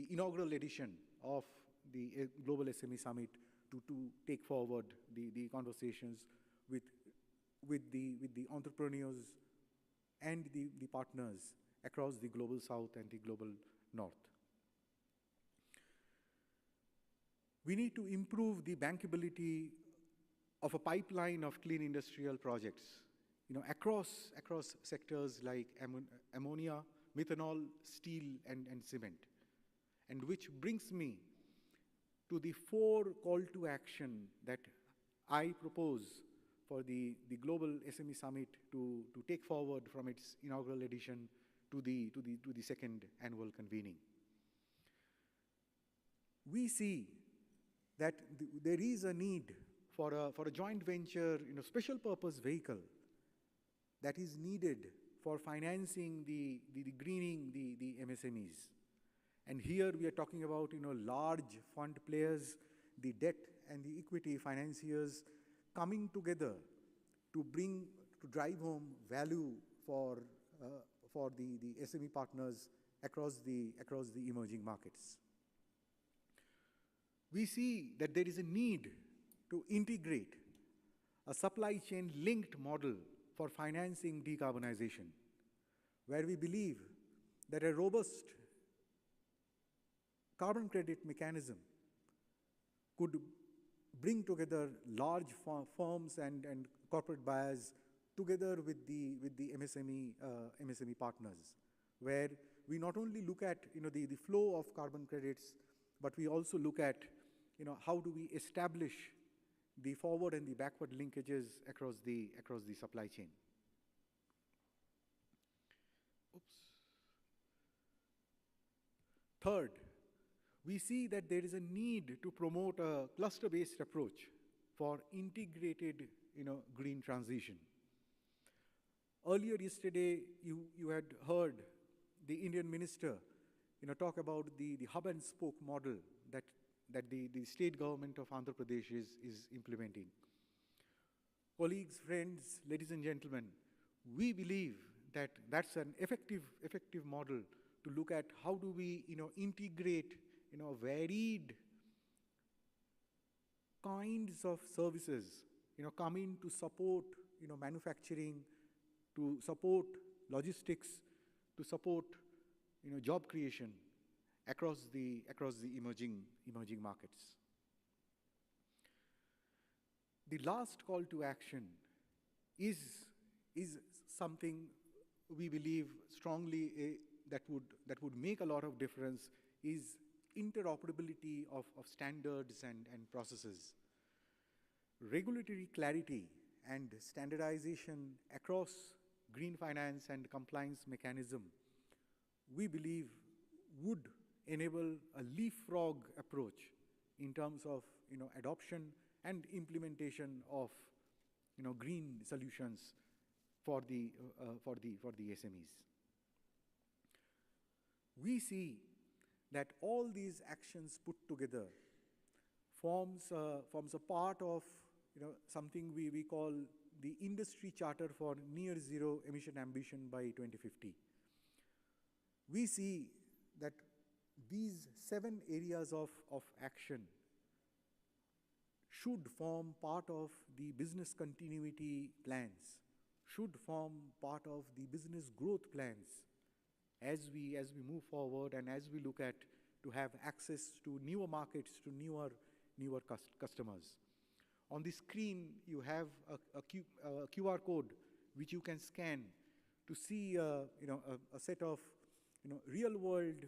inaugural edition of the Global SME Summit to take forward the conversations with the entrepreneurs and the partners across the global south and the global north. We need to improve the bankability of a pipeline of clean industrial projects, across sectors like ammonia, methanol, steel, and cement. And which brings me to the 4 call to action that I propose for the Global SME Summit to take forward from its inaugural edition to the second annual convening. We see that there is a need for a joint venture, special purpose vehicle that is needed for financing the greening the MSMEs. And here we are talking about large fund players, the debt and the equity financiers coming together to drive home value for the SME partners across the emerging markets. We see that there is a need to integrate a supply chain linked model for financing decarbonization, where we believe that a robust carbon credit mechanism could bring together large firms and corporate buyers together with the MSME partners, where we not only look at the flow of carbon credits, but we also look at how do we establish the forward and the backward linkages across the supply chain. Third, we see that there is a need to promote a cluster-based approach for integrated green transition. Earlier yesterday, you had heard the Indian minister talk about the hub and spoke model that the state government of Andhra Pradesh is implementing. Colleagues, friends, ladies and gentlemen, we believe that that's an effective model to look at how do we integrate varied kinds of services come in to support manufacturing, to support logistics, to support job creation across the emerging markets. The last call to action is something we believe strongly that would make a lot of difference, is interoperability of standards and processes. Regulatory clarity and standardization across green finance and compliance mechanism, we believe, would enable a leapfrog approach in terms of adoption and implementation of green solutions for the SMEs. We see that all these actions put together forms a part of something we call the Industry Charter for Near Zero Emission Ambition by 2050. We see that these 7 areas of action should form part of the business continuity plans, should form part of the business growth plans as we move forward and as we look at to have access to newer markets, to newer customers. On the screen, you have a QR code which you can scan to see a set of real-world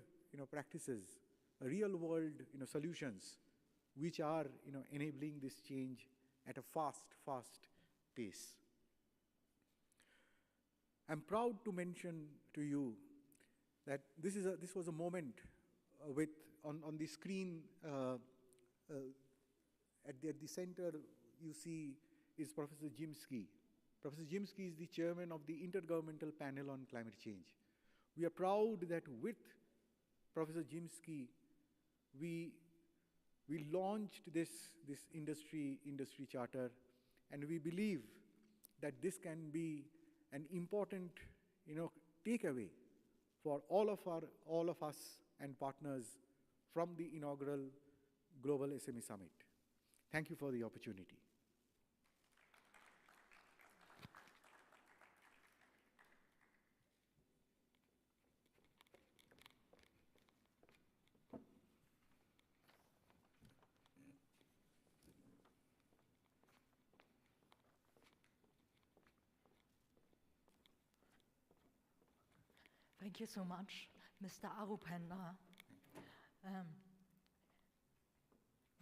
practices, real-world solutions which are enabling this change at a fast pace. I'm proud to mention to you that this was a moment on the screen at the center you see is Professor Jimsky. Professor Jimsky is the chairman of the Intergovernmental Panel on Climate Change. We are proud that with Professor Jimsky, we launched this industry charter, and we believe that this can be an important takeaway for all of us and partners from the inaugural Global SME Summit. Thank you for the opportunity. Thank you so much, Mr. Arupendra,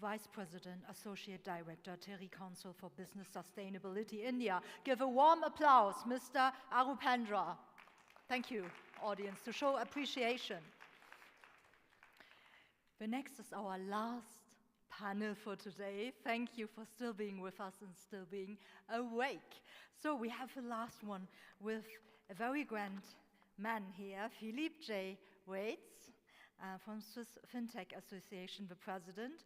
Vice President, Associate Director, TERI Council for Business Sustainability, India. Give a warm applause, Mr. Arupendra. Thank you, audience, to show appreciation. The next is our last panel for today. Thank you for still being with us and still being awake. So we have the last one with a very grand man here, Philippe J. Waits, from Swiss FinTech Association, the president.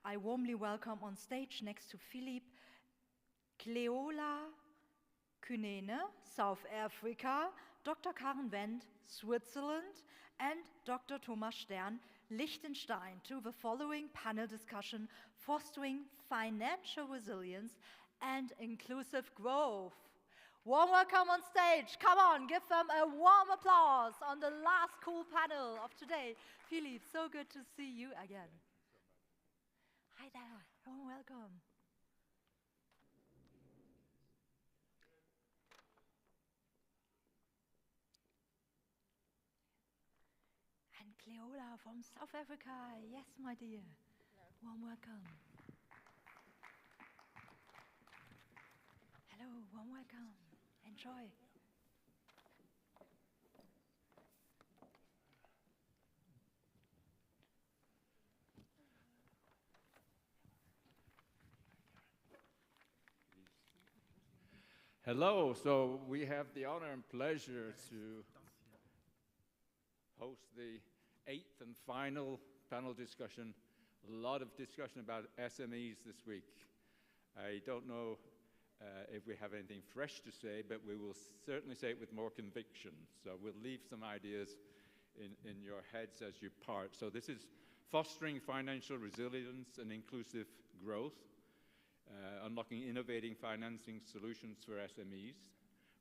I warmly welcome on stage next to Philippe Cleola Kunene, South Africa, Dr. Karen Wendt, Switzerland, and Dr. Thomas Stern, Liechtenstein, to the following panel discussion, Fostering Financial Resilience and Inclusive Growth. Warm welcome on stage. Come on, give them a warm applause on the last cool panel of today. Philippe, so good to see you again. Hi there, warm welcome. And Cleola from South Africa. Yes, my dear. Hello. Warm welcome. Hello, warm welcome. Enjoy. Hello, so we have the honor and pleasure to host the 8th and final panel discussion. A lot of discussion about SMEs this week. I don't know if we have anything fresh to say, but we will certainly say it with more conviction. So we'll leave some ideas in your heads as you part. So this is Fostering Financial Resilience and Inclusive Growth, Unlocking Innovating Financing Solutions for SMEs.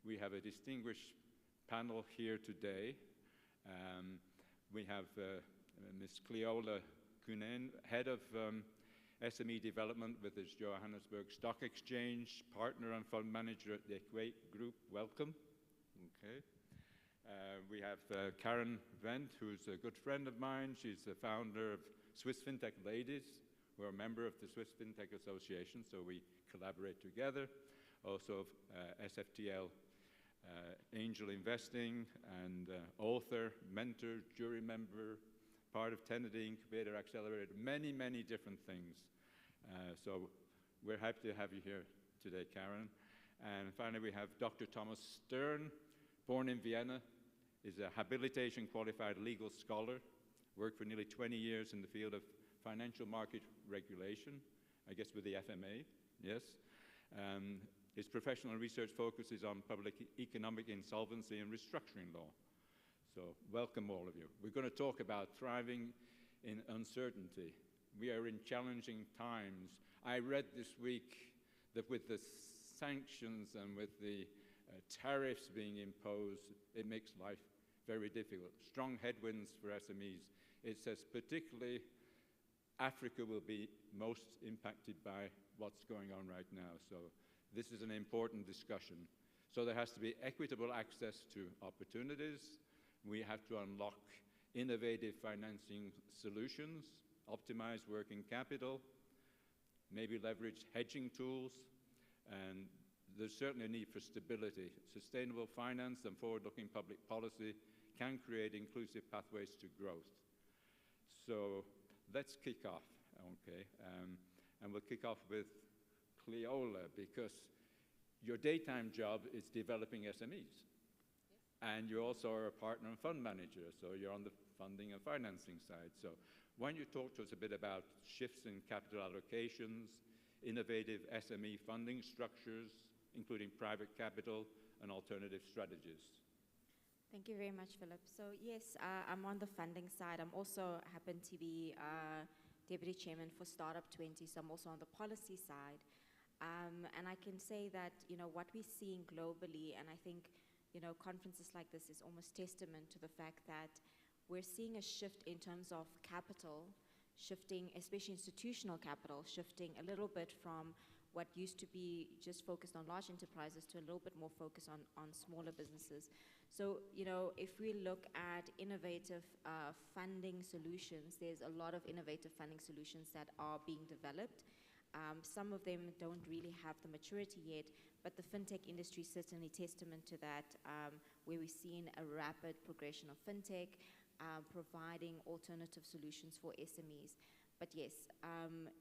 We have a distinguished panel here today. We have Ms. Cleola Kunene, Head of SME Development with the Johannesburg Stock Exchange, partner and fund manager at the Equate Group. Welcome. Okay. We have Karen Wendt, who's a good friend of mine. She's the founder of Swiss FinTech Ladies. We're a member of the Swiss FinTech Association, so we collaborate together. Also SFTL Angel Investing and author, mentor, jury member, part of Kennedy Incubator Accelerator, many, many different things. So we're happy to have you here today, Karen. And finally, we have Dr. Thomas Stern, born in Vienna, is a habilitation qualified legal scholar, worked for nearly 20 years in the field of financial market regulation, I guess with the FMA, yes. His professional research focuses on public economic insolvency and restructuring law. So welcome all of you. We're going to talk about thriving in uncertainty. We are in challenging times. I read this week that with the sanctions and with the tariffs being imposed, it makes life very difficult. Strong headwinds for SMEs. It says particularly Africa will be most impacted by what's going on right now. So this is an important discussion. So there has to be equitable access to opportunities. We have to unlock innovative financing solutions, optimize working capital, maybe leverage hedging tools, and there's certainly a need for stability. Sustainable finance and forward-looking public policy can create inclusive pathways to growth. So let's kick off, okay? And we'll kick off with Cleola, because your daytime job is developing SMEs. And you also are a partner and fund manager, so you're on the funding and financing side. So why don't you talk to us a bit about shifts in capital allocations, innovative SME funding structures, including private capital and alternative strategies. Thank you very much, Philip. So yes, I'm on the funding side. I'm also happen to be Deputy Chairman for Startup 20, so I'm also on the policy side. And I can say that, you know, what we're seeing globally, and I think, you know, conferences like this is almost testament to the fact that we're seeing a shift in terms of capital, shifting, especially institutional capital, shifting a little bit from what used to be just focused on large enterprises to a little bit more focus on smaller businesses. So, you know, if we look at innovative funding solutions, there's a lot of innovative funding solutions that are being developed. Some of them don't really have the maturity yet, but the fintech industry is certainly testament to that, where we've seen a rapid progression of fintech, providing alternative solutions for SMEs. But yes,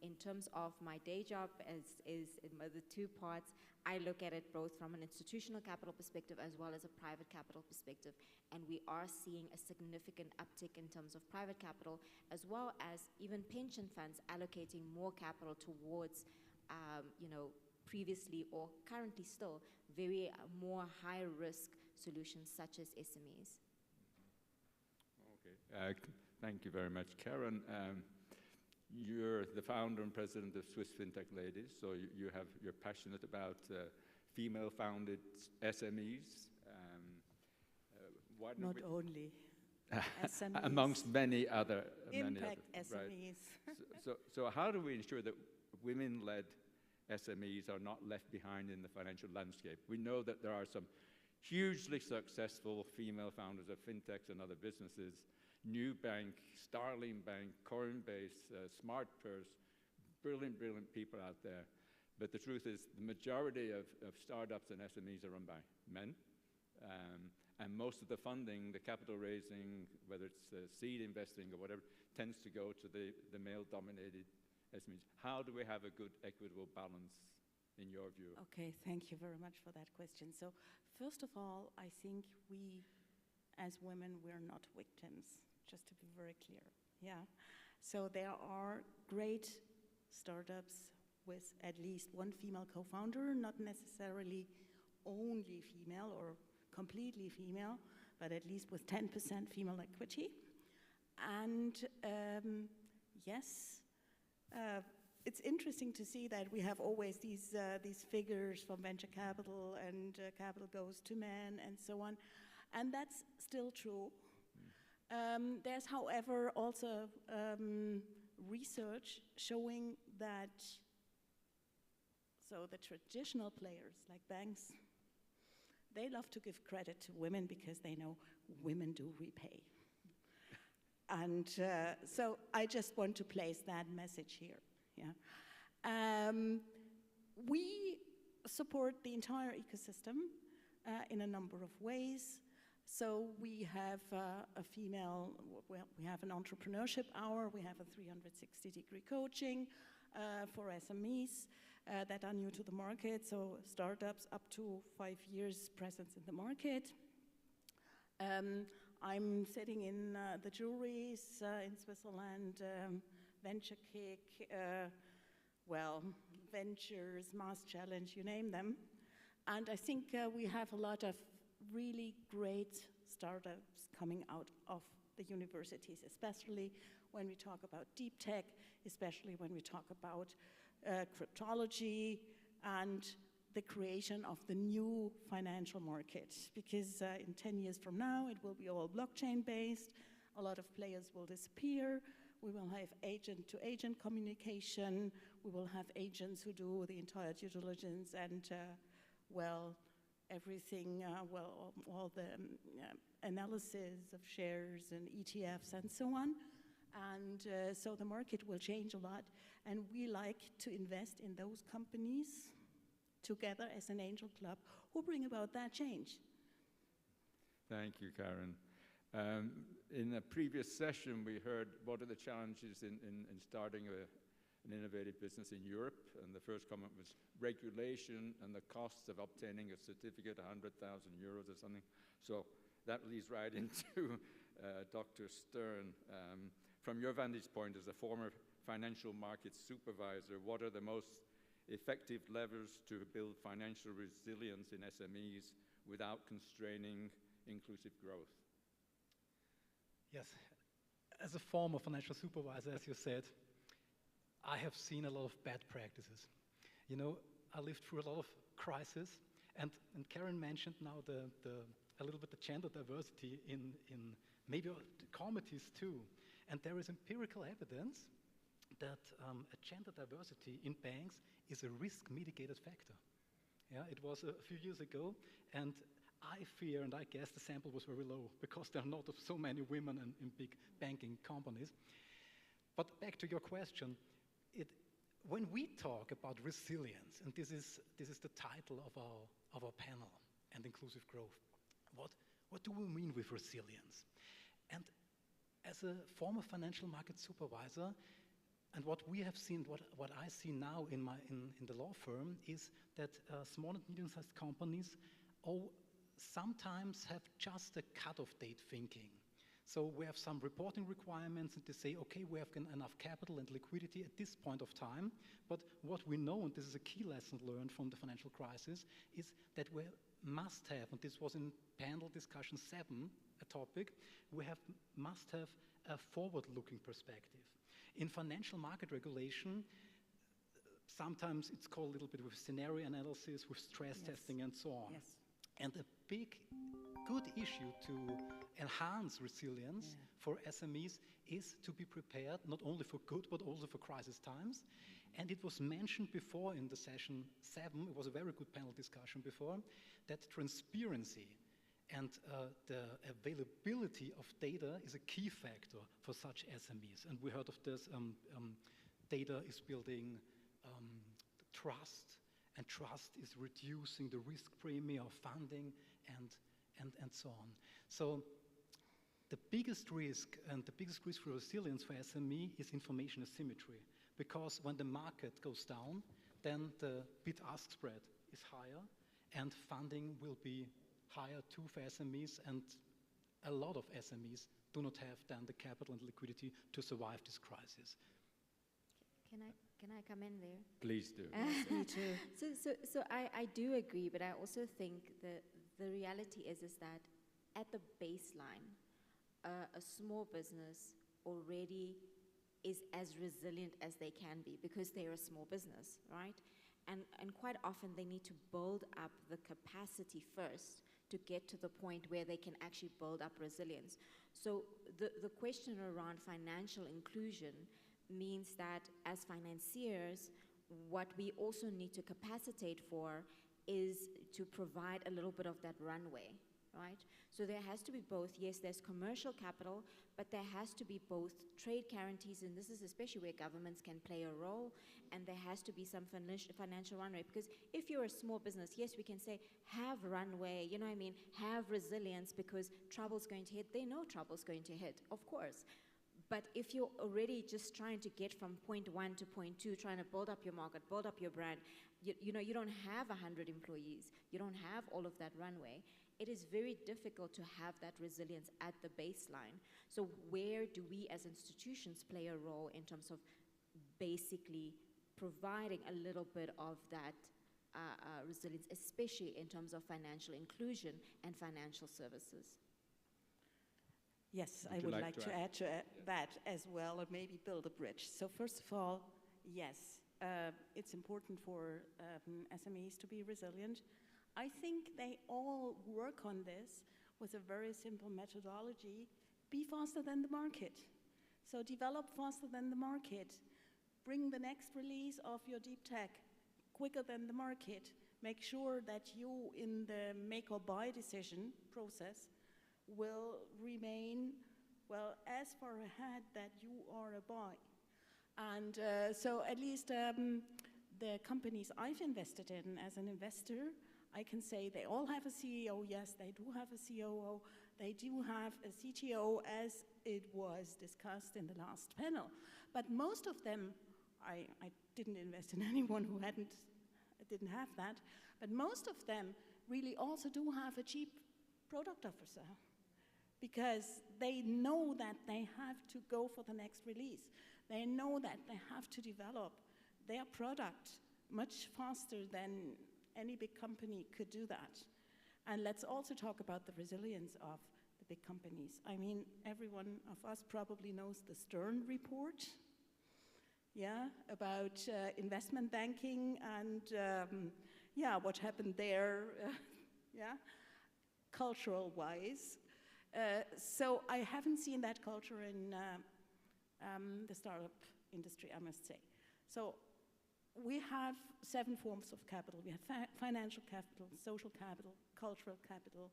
in terms of my day job, as in the two parts, I look at it both from an institutional capital perspective as well as a private capital perspective. And we are seeing a significant uptick in terms of private capital, as well as even pension funds allocating more capital towards, you know, previously or currently still very more high risk solutions such as SMEs. Okay, thank you very much, Karen. You're the founder and president of Swiss FinTech Ladies, so you're passionate about female-founded SMEs. Not only SMEs. Amongst many other. Impact SMEs. Right. So how do we ensure that women-led SMEs are not left behind in the financial landscape? We know that there are some hugely successful female founders of fintechs and other businesses. Nubank, Starling Bank, Coinbase, SmartPurse, brilliant people out there. But the truth is the majority of startups and SMEs are run by men. And most of the funding, the capital raising, whether it's seed investing or whatever, tends to go to the male-dominated SMEs. How do we have a good equitable balance in your view? Okay, thank you very much for that question. So first of all, I think we, as women, we're not victims. Just to be very clear, yeah. So there are great startups with at least one female co-founder, not necessarily only female or completely female, but at least with 10% female equity. And yes, it's interesting to see that we have always these figures from venture capital and capital goes to men and so on. And that's still true. There's, however, also research showing that the traditional players like banks, they love to give credit to women because they know women do repay. And so I just want to place that message here. Yeah. We support the entire ecosystem in a number of ways. So we have a female, well, we have an entrepreneurship hour, we have a 360-degree coaching for SMEs that are new to the market, so startups up to 5 years presence in the market. I'm sitting in the juries in Switzerland, Venture Kick, well, Ventures, Mass Challenge, you name them. And I think we have a lot of really great startups coming out of the universities, especially when we talk about deep tech, especially when we talk about cryptology and the creation of the new financial market. Because in 10 years from now, it will be all blockchain-based, a lot of players will disappear, we will have agent-to-agent communication, we will have agents who do the entire due diligence and, well, everything, all the analysis of shares and ETFs and so on. And so the market will change a lot, and we like to invest in those companies together as an angel club who bring about that change. Thank you, Karen. In a previous session, we heard what are the challenges in starting an innovative business in Europe, and the first comment was regulation and the costs of obtaining a certificate, 100,000 euros or something. So that leads right into Dr. Stern. From your vantage point as a former financial markets supervisor, what are the most effective levers to build financial resilience in SMEs without constraining inclusive growth? Yes, as a former financial supervisor, as you said, I have seen a lot of bad practices. You know, I lived through a lot of crises, and Karen mentioned now a little bit the gender diversity in maybe the committees too. And there is empirical evidence that a gender diversity in banks is a risk mitigated factor. Yeah, it was a few years ago, and I fear, and I guess the sample was very low because there are not so many women in big banking companies. But back to your question, when we talk about resilience, and this is the title of our panel, and inclusive growth, what do we mean with resilience? And as a former financial market supervisor, and what we have seen, what I see now in the law firm is that small and medium-sized companies sometimes have just a cut-off date thinking. So we have some reporting requirements, and they say, okay, we have enough capital and liquidity at this point of time, but what we know, and this is a key lesson learned from the financial crisis, is that we must have, and this was in panel discussion 7, a topic, must have a forward-looking perspective. In financial market regulation, sometimes it's called a little bit with scenario analysis, with stress testing and so on. Yes. And a good issue to enhance resilience for SMEs is to be prepared not only for good but also for crisis times. And it was mentioned before in the session 7, it was a very good panel discussion before, that transparency and the availability of data is a key factor for such SMEs. And we heard of this, data is building trust, and trust is reducing the risk premium of funding and so on. So the biggest risk for resilience for SME is information asymmetry, because when the market goes down, then the bid-ask spread is higher, and funding will be higher too for SMEs, and a lot of SMEs do not have then the capital and liquidity to survive this crisis. Can I come in there? Please do. Yes, me too. So I do agree, but I also think that the reality is that at the baseline, a small business already is as resilient as they can be because they're a small business, right? And quite often they need to build up the capacity first to get to the point where they can actually build up resilience. So the question around financial inclusion means that as financiers, what we also need to capacitate for is to provide a little bit of that runway, right? So there has to be both, yes, there's commercial capital, but there has to be both trade guarantees, and this is especially where governments can play a role, and there has to be some financial runway, because if you're a small business, yes, we can say, have runway, you know what I mean, have resilience because trouble's going to hit. They know trouble's going to hit, of course. But if you're already just trying to get from point 1 to point 2, trying to build up your market, build up your brand, you know, you don't have 100 employees, you don't have all of that runway, it is very difficult to have that resilience at the baseline. So where do we as institutions play a role in terms of basically providing a little bit of that resilience, especially in terms of financial inclusion and financial services? Yes, I Would you would like like to to add? add to that as well, and maybe build a bridge. So first of all, yes, it's important for SMEs to be resilient. I think they all work on this with a very simple methodology: be faster than the market. So develop faster than the market. Bring the next release of your deep tech quicker than the market. Make sure that you, in the make or buy decision process, will remain, well, as far ahead that you are a buy. And so at least the companies I've invested in as an investor, I can say they all have a CEO. Yes, they do have a COO. They do have a CTO, as it was discussed in the last panel. But most of them, I didn't invest in anyone who didn't have that, but most of them really also do have a chief product officer, because they know that they have to go for the next release. They know that they have to develop their product much faster than any big company could do that. And let's also talk about the resilience of the big companies. I mean, every one of us probably knows the Stern report, yeah, about investment banking and yeah, what happened there, yeah, cultural-wise. So I haven't seen that culture in the startup industry, I must say. So we have 7 forms of capital. We have financial capital, social capital, cultural capital,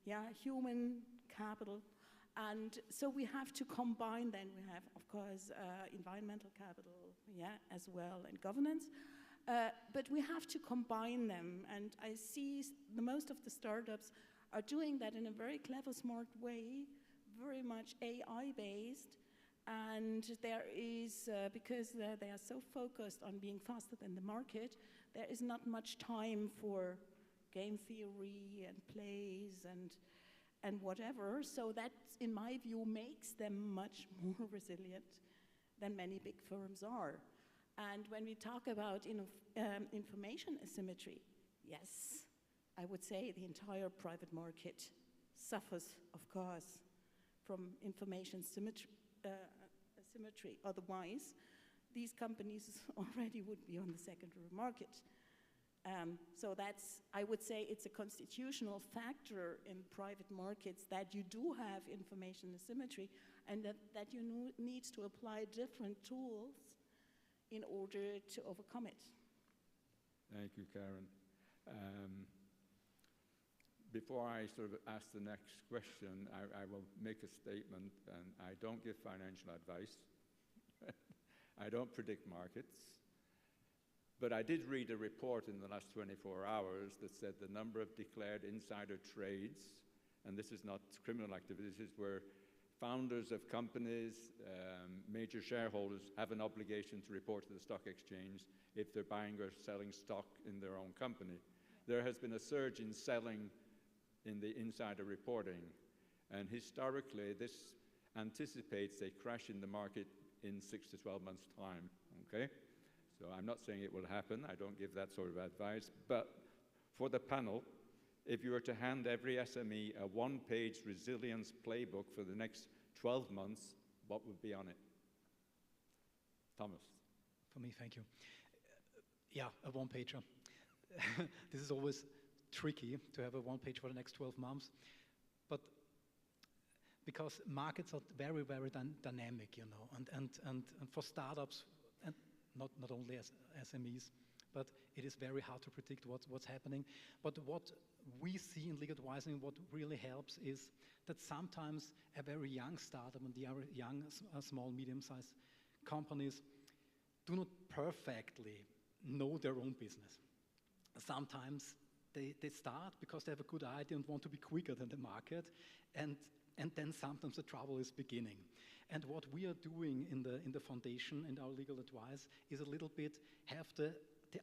yeah, human capital. And so we have to combine then. We have, of course, environmental capital, yeah, as well, and governance. But we have to combine them. And I see most of the startups are doing that in a very clever, smart way, very much AI-based. And there is, because they are so focused on being faster than the market, there is not much time for game theory and plays and whatever. So that, in my view, makes them much more resilient than many big firms are. And when we talk about information asymmetry, yes, I would say the entire private market suffers, of course, from information asymmetry. Otherwise, these companies already would be on the secondary market. So that's, I would say, it's a constitutional factor in private markets that you do have information asymmetry, and that you need to apply different tools in order to overcome it. Thank you, Karen. Before I sort of ask the next question, I will make a statement, and I don't give financial advice. I don't predict markets. But I did read a report in the last 24 hours that said the number of declared insider trades, and this is not criminal activity, this is where founders of companies, major shareholders have an obligation to report to the stock exchange if they're buying or selling stock in their own company. There has been a surge in selling in the insider reporting, and historically this anticipates a crash in the market in 6 to 12 months' time, okay? So I'm not saying it will happen, I don't give that sort of advice, but for the panel, if you were to hand every SME a 1-page resilience playbook for the next 12 months, what would be on it? Thomas. For me, thank you. Yeah, a 1-pager. This is always tricky to have a 1-page for the next 12 months, but because markets are very, very dynamic, you know, and for startups, and not only as SMEs, but it is very hard to predict what's happening. But what we see in legal advising, what really helps is that sometimes a very young startup and the young, small, medium-sized companies do not perfectly know their own business. Sometimes they start because they have a good idea and want to be quicker than the market, and then sometimes the trouble is beginning. And what we are doing in the foundation and our legal advice is a little bit have the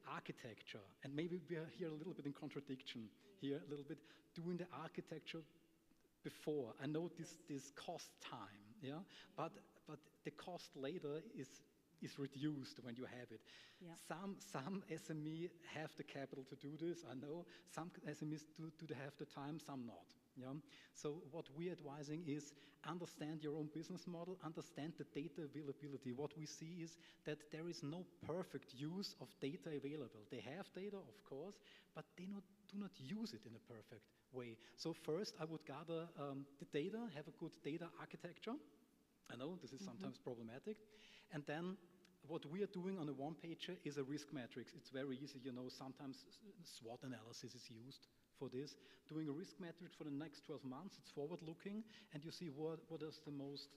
architecture, and maybe we are here a little bit in contradiction here, a little bit doing the architecture before. I know this costs time, yeah, but the cost later is reduced when you have it. Yeah. Some SME have the capital to do this, I know. Some SMEs do have the time, some not. Yeah? So what we're advising is understand your own business model, understand the data availability. What we see is that there is no perfect use of data available. They have data, of course, but they do not use it in a perfect way. So first, I would gather the data, have a good data architecture. I know this is sometimes problematic. And then what we are doing on a one-pager is a risk matrix. It's very easy, you know, sometimes SWOT analysis is used for this. Doing a risk matrix for the next 12 months, it's forward-looking, and you see what is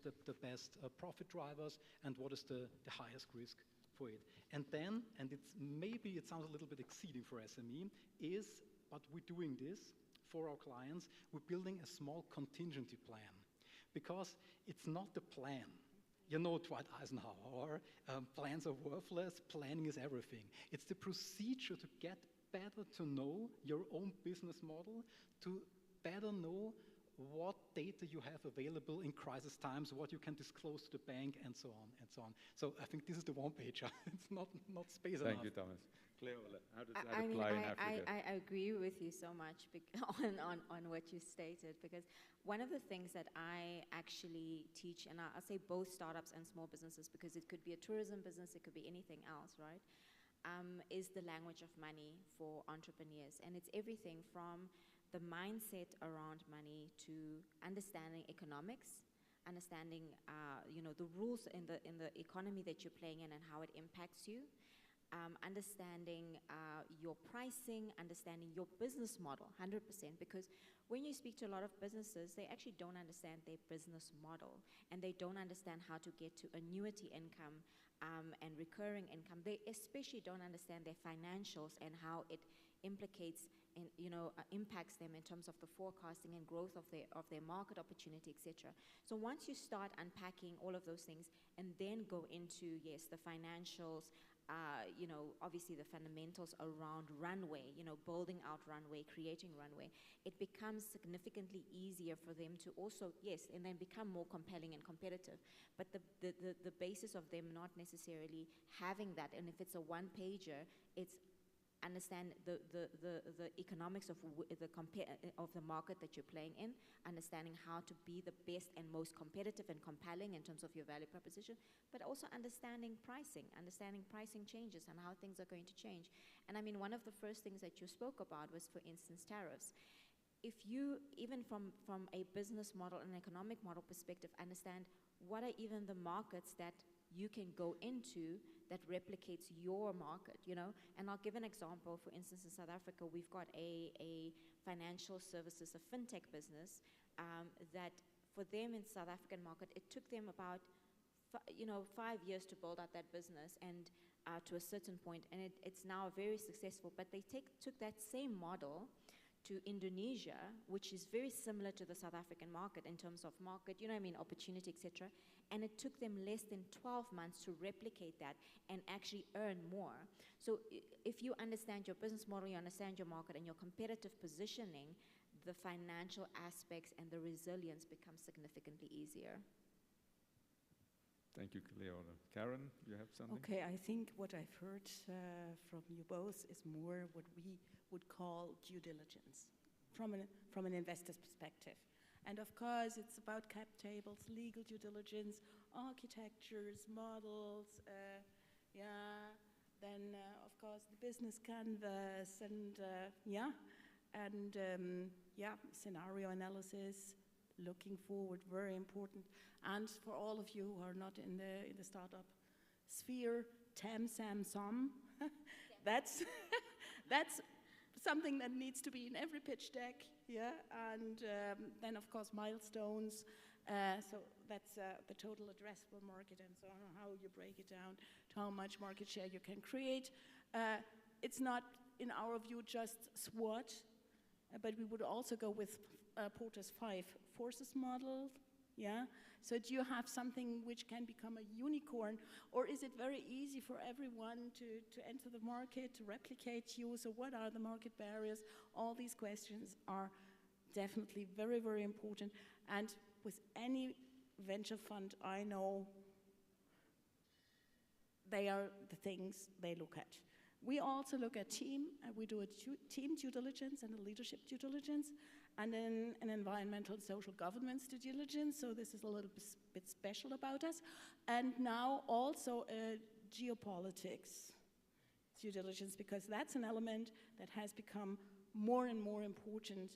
the best profit drivers and what is the highest risk for it. And then, and maybe it sounds a little bit exceeding for SME, but we're doing this for our clients, we're building a small contingency plan. Because it's not the plan. You know Dwight Eisenhower, plans are worthless, planning is everything. It's the procedure to get better to know your own business model, to better know what data you have available in crisis times, what you can disclose to the bank, and so on, and so on. So I think this is the one-pager. It's not space enough. Thank you, Thomas. Cleola, how does that apply in Africa? I agree with you so much on what you stated, because one of the things that I actually teach, and I'll say both startups and small businesses, because it could be a tourism business, it could be anything else, right, is the language of money for entrepreneurs. And it's everything from the mindset around money to understanding economics, understanding the rules in the economy that you're playing in and how it impacts you, understanding your pricing, understanding your business model, 100%, because when you speak to a lot of businesses, they actually don't understand their business model, and they don't understand how to get to annuity income and recurring income. They especially don't understand their financials and how it implicates and impacts them in terms of the forecasting and growth of their market opportunity, etc. So once you start unpacking all of those things and then go into, yes, the financials, obviously the fundamentals around runway, building out runway, creating runway, it becomes significantly easier for them to also, yes, and then become more compelling and competitive. But the basis of them not necessarily having that, and if it's a one-pager, it's understand the economics of the market that you're playing in, understanding how to be the best and most competitive and compelling in terms of your value proposition, but also understanding pricing changes and how things are going to change. And I mean, one of the first things that you spoke about was, for instance, tariffs. If you, even from a business model and economic model perspective, understand what are even the markets that you can go into that replicates your market, And I'll give an example. For instance, in South Africa, we've got a financial services, a fintech business that for them in South African market, it took them about 5 years to build out that business and to a certain point, and it's now very successful. But they took that same model to Indonesia, which is very similar to the South African market in terms of market, opportunity, etc. And it took them less than 12 months to replicate that and actually earn more. So if you understand your business model, you understand your market and your competitive positioning, the financial aspects and the resilience become significantly easier. Thank you, Cleola. Karen, you have something? Okay, I think what I've heard from you both is more what we would call due diligence from an investor's perspective. And of course, it's about cap tables, legal due diligence, architectures, models, then of course the business canvas, and scenario analysis, looking forward, very important. And for all of you who are not in the startup sphere, TAM, SAM, SOM, that's something that needs to be in every pitch deck, and then of course milestones, so that's the total addressable market and so on, how you break it down to how much market share you can create. It's not, in our view, just SWOT, but we would also go with Porter's 5 forces model, So do you have something which can become a unicorn, or is it very easy for everyone to enter the market, to replicate you? So what are the market barriers? All these questions are definitely very, very important. And with any venture fund I know, they are the things they look at. We also look at team, and we do a team due diligence and a leadership due diligence. and then an environmental and social governance due diligence, so this is a little bit special about us, and now also a geopolitics due diligence, because that's an element that has become more and more important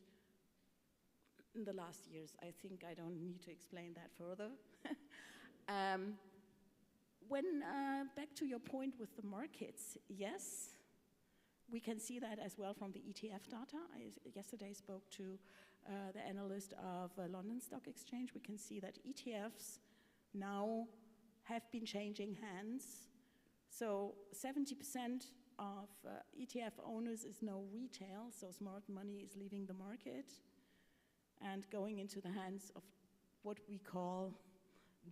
in the last years. I think I don't need to explain that further. Back to your point with the markets, yes, we can see that as well from the ETF data. I yesterday spoke to the analyst of London Stock Exchange. We can see that ETFs now have been changing hands. So 70% of ETF owners is now retail, so smart money is leaving the market and going into the hands of what we call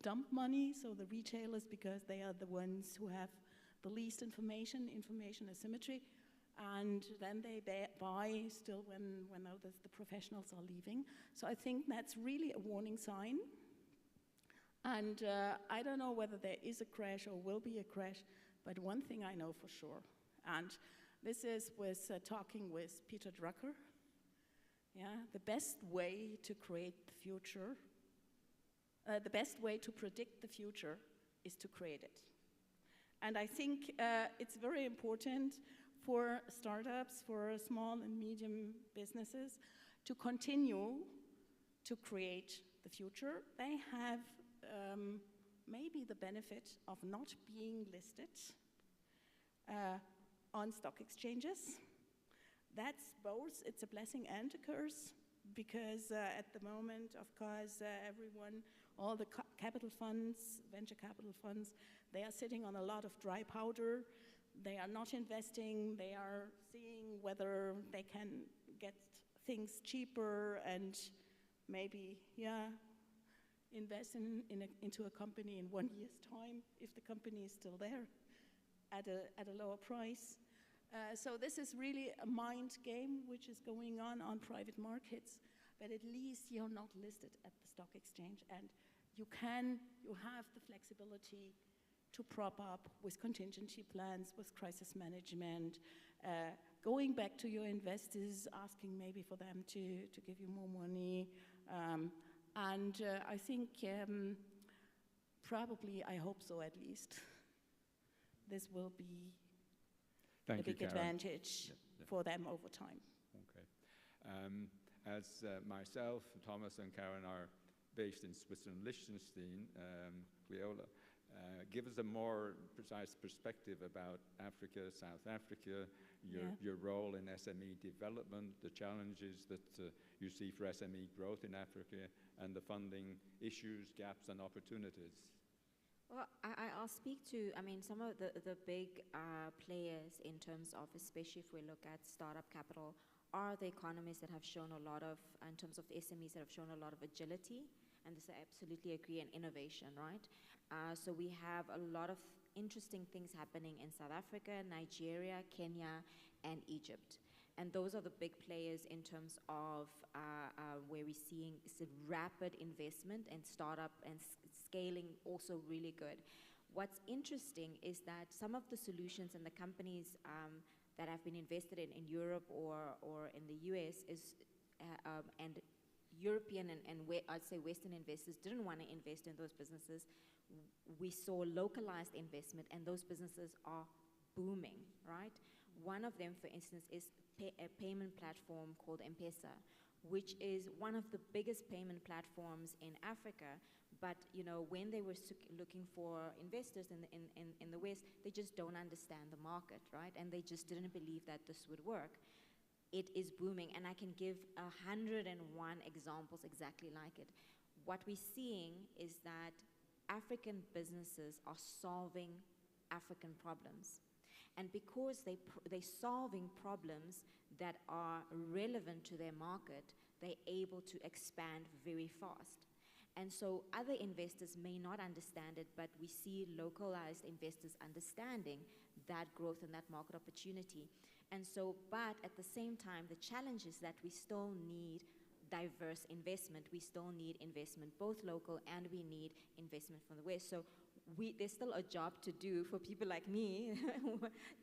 dump money, so the retailers, because they are the ones who have the least information asymmetry, and then they buy still when the professionals are leaving. So I think that's really a warning sign. And I don't know whether there is a crash or will be a crash, but one thing I know for sure, and this is with talking with Peter Drucker, the best way to create the future, the best way to predict the future is to create it. And I think it's very important for startups, for small and medium businesses to continue to create the future. They have maybe the benefit of not being listed on stock exchanges. That's both, it's a blessing and a curse, because at the moment, of course, everyone, all the capital funds, venture capital funds, they are sitting on a lot of dry powder. They are not investing. They are seeing whether they can get things cheaper and maybe, invest into a company in 1 year's time if the company is still there at a lower price. So this is really a mind game which is going on private markets, but at least you're not listed at the stock exchange, and you have the flexibility to prop up with contingency plans, with crisis management, going back to your investors, asking maybe for them to give you more money. And I think probably, I hope so at least, this will be a big advantage for them over time. Okay. As myself, Thomas and Karen are based in Switzerland, Liechtenstein, Cleola, give us a more precise perspective about Africa, South Africa, your role in SME development, the challenges that you see for SME growth in Africa, and the funding issues, gaps, and opportunities. Well, I'll speak to, some of the big players in terms of, especially if we look at startup capital, are the economies that have shown a lot of, in terms of SMEs that have shown a lot of agility, and this I absolutely agree, and innovation, right? So we have a lot of interesting things happening in South Africa, Nigeria, Kenya, and Egypt. And those are the big players in terms of where we're seeing rapid investment and startup and scaling also really good. What's interesting is that some of the solutions and the companies that have been invested in Europe or in the US is, and European and I'd say Western investors didn't want to invest in those businesses. We saw localized investment, and those businesses are booming, right? One of them, for instance, is a payment platform called M-Pesa, which is one of the biggest payment platforms in Africa. But when they were looking for investors in the West, they just don't understand the market, right? And they just didn't believe that this would work. It is booming, and I can give 101 examples exactly like it. What we're seeing is that African businesses are solving African problems. And because they're solving problems that are relevant to their market, they're able to expand very fast. And so other investors may not understand it, but we see localized investors understanding that growth and that market opportunity. And so, but at the same time, the challenge is that we still need diverse investment. We still need investment, both local, and we need investment from the West. So there's still a job to do for people like me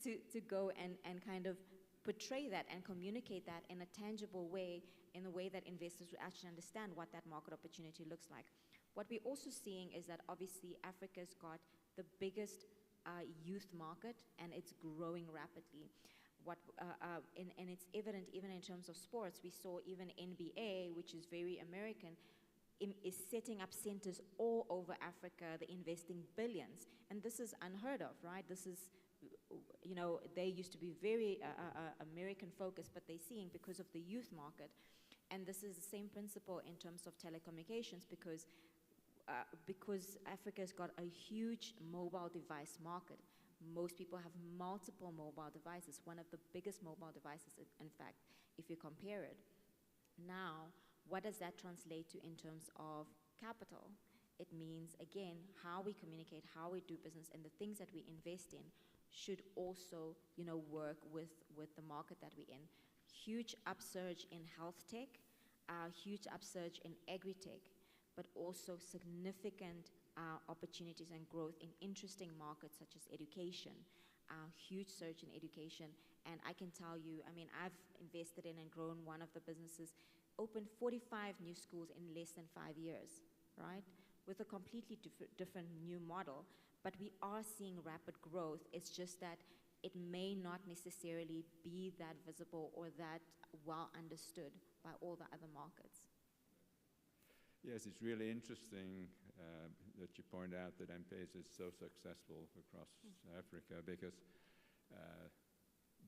to go and kind of portray that and communicate that in a tangible way, in a way that investors will actually understand what that market opportunity looks like. What we're also seeing is that obviously Africa's got the biggest youth market, and it's growing rapidly. And it's evident even in terms of sports. We saw even NBA, which is very American, is setting up centers all over Africa. They're investing billions. And this is unheard of, right? This is, you know, they used to be very American focused, but they're seeing because of the youth market. And this is the same principle in terms of telecommunications, because Africa's got a huge mobile device market. Most people have multiple mobile devices, one of the biggest mobile devices, in fact, if you compare it. Now, what does that translate to in terms of capital? It means, again, how we communicate, how we do business, and the things that we invest in should also, you know, work with the market that we're in. Huge upsurge in health tech, huge upsurge in agri-tech, but also significant opportunities and growth in interesting markets such as education, huge surge in education. And I can tell you, I mean, I've invested in and grown one of the businesses, opened 45 new schools in less than 5 years, right? With a completely different new model. But we are seeing rapid growth. It's just that it may not necessarily be that visible or that well understood by all the other markets. Yes, it's really interesting that you point out that M-Pesa is so successful across Africa, because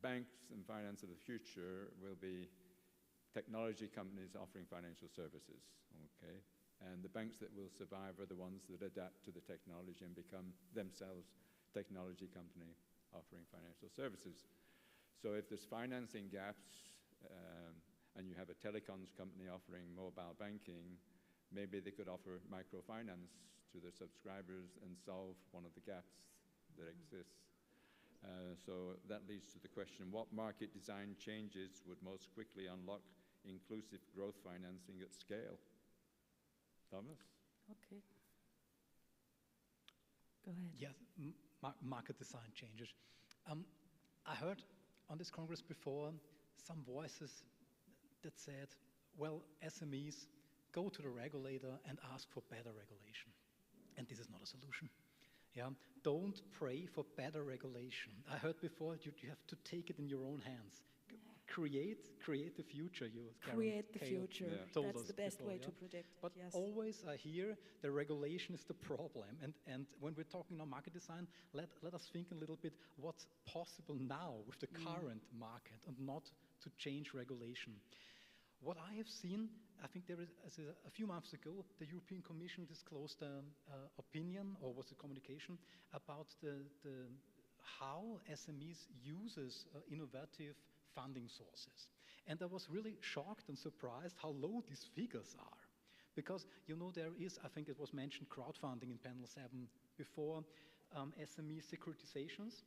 banks and finance of the future will be technology companies offering financial services, okay? And the banks that will survive are the ones that adapt to the technology and become themselves technology company offering financial services. So if there's financing gaps and you have a telecoms company offering mobile banking, maybe they could offer microfinance to their subscribers and solve one of the gaps that exists. So that leads to the question, what market design changes would most quickly unlock inclusive growth financing at scale? Thomas? Okay. Go ahead. Yes, market design changes. I heard on this Congress before some voices that said, well, SMEs go to the regulator and ask for better regulation. And this is not a solution. Yeah? Don't pray for better regulation. I heard before you have to take it in your own hands. Create the future. Create the future. That's the best way to predict it. But always I hear the regulation is the problem. And when we're talking on market design, let us think a little bit what's possible now with the current market and not to change regulation. What I have seen, I think there is, a few months ago, the European Commission disclosed an opinion, or was it communication, about how SMEs uses innovative funding sources. And I was really shocked and surprised how low these figures are. Because, you know, there is, I think it was mentioned, crowdfunding in panel 7 before, SME securitizations.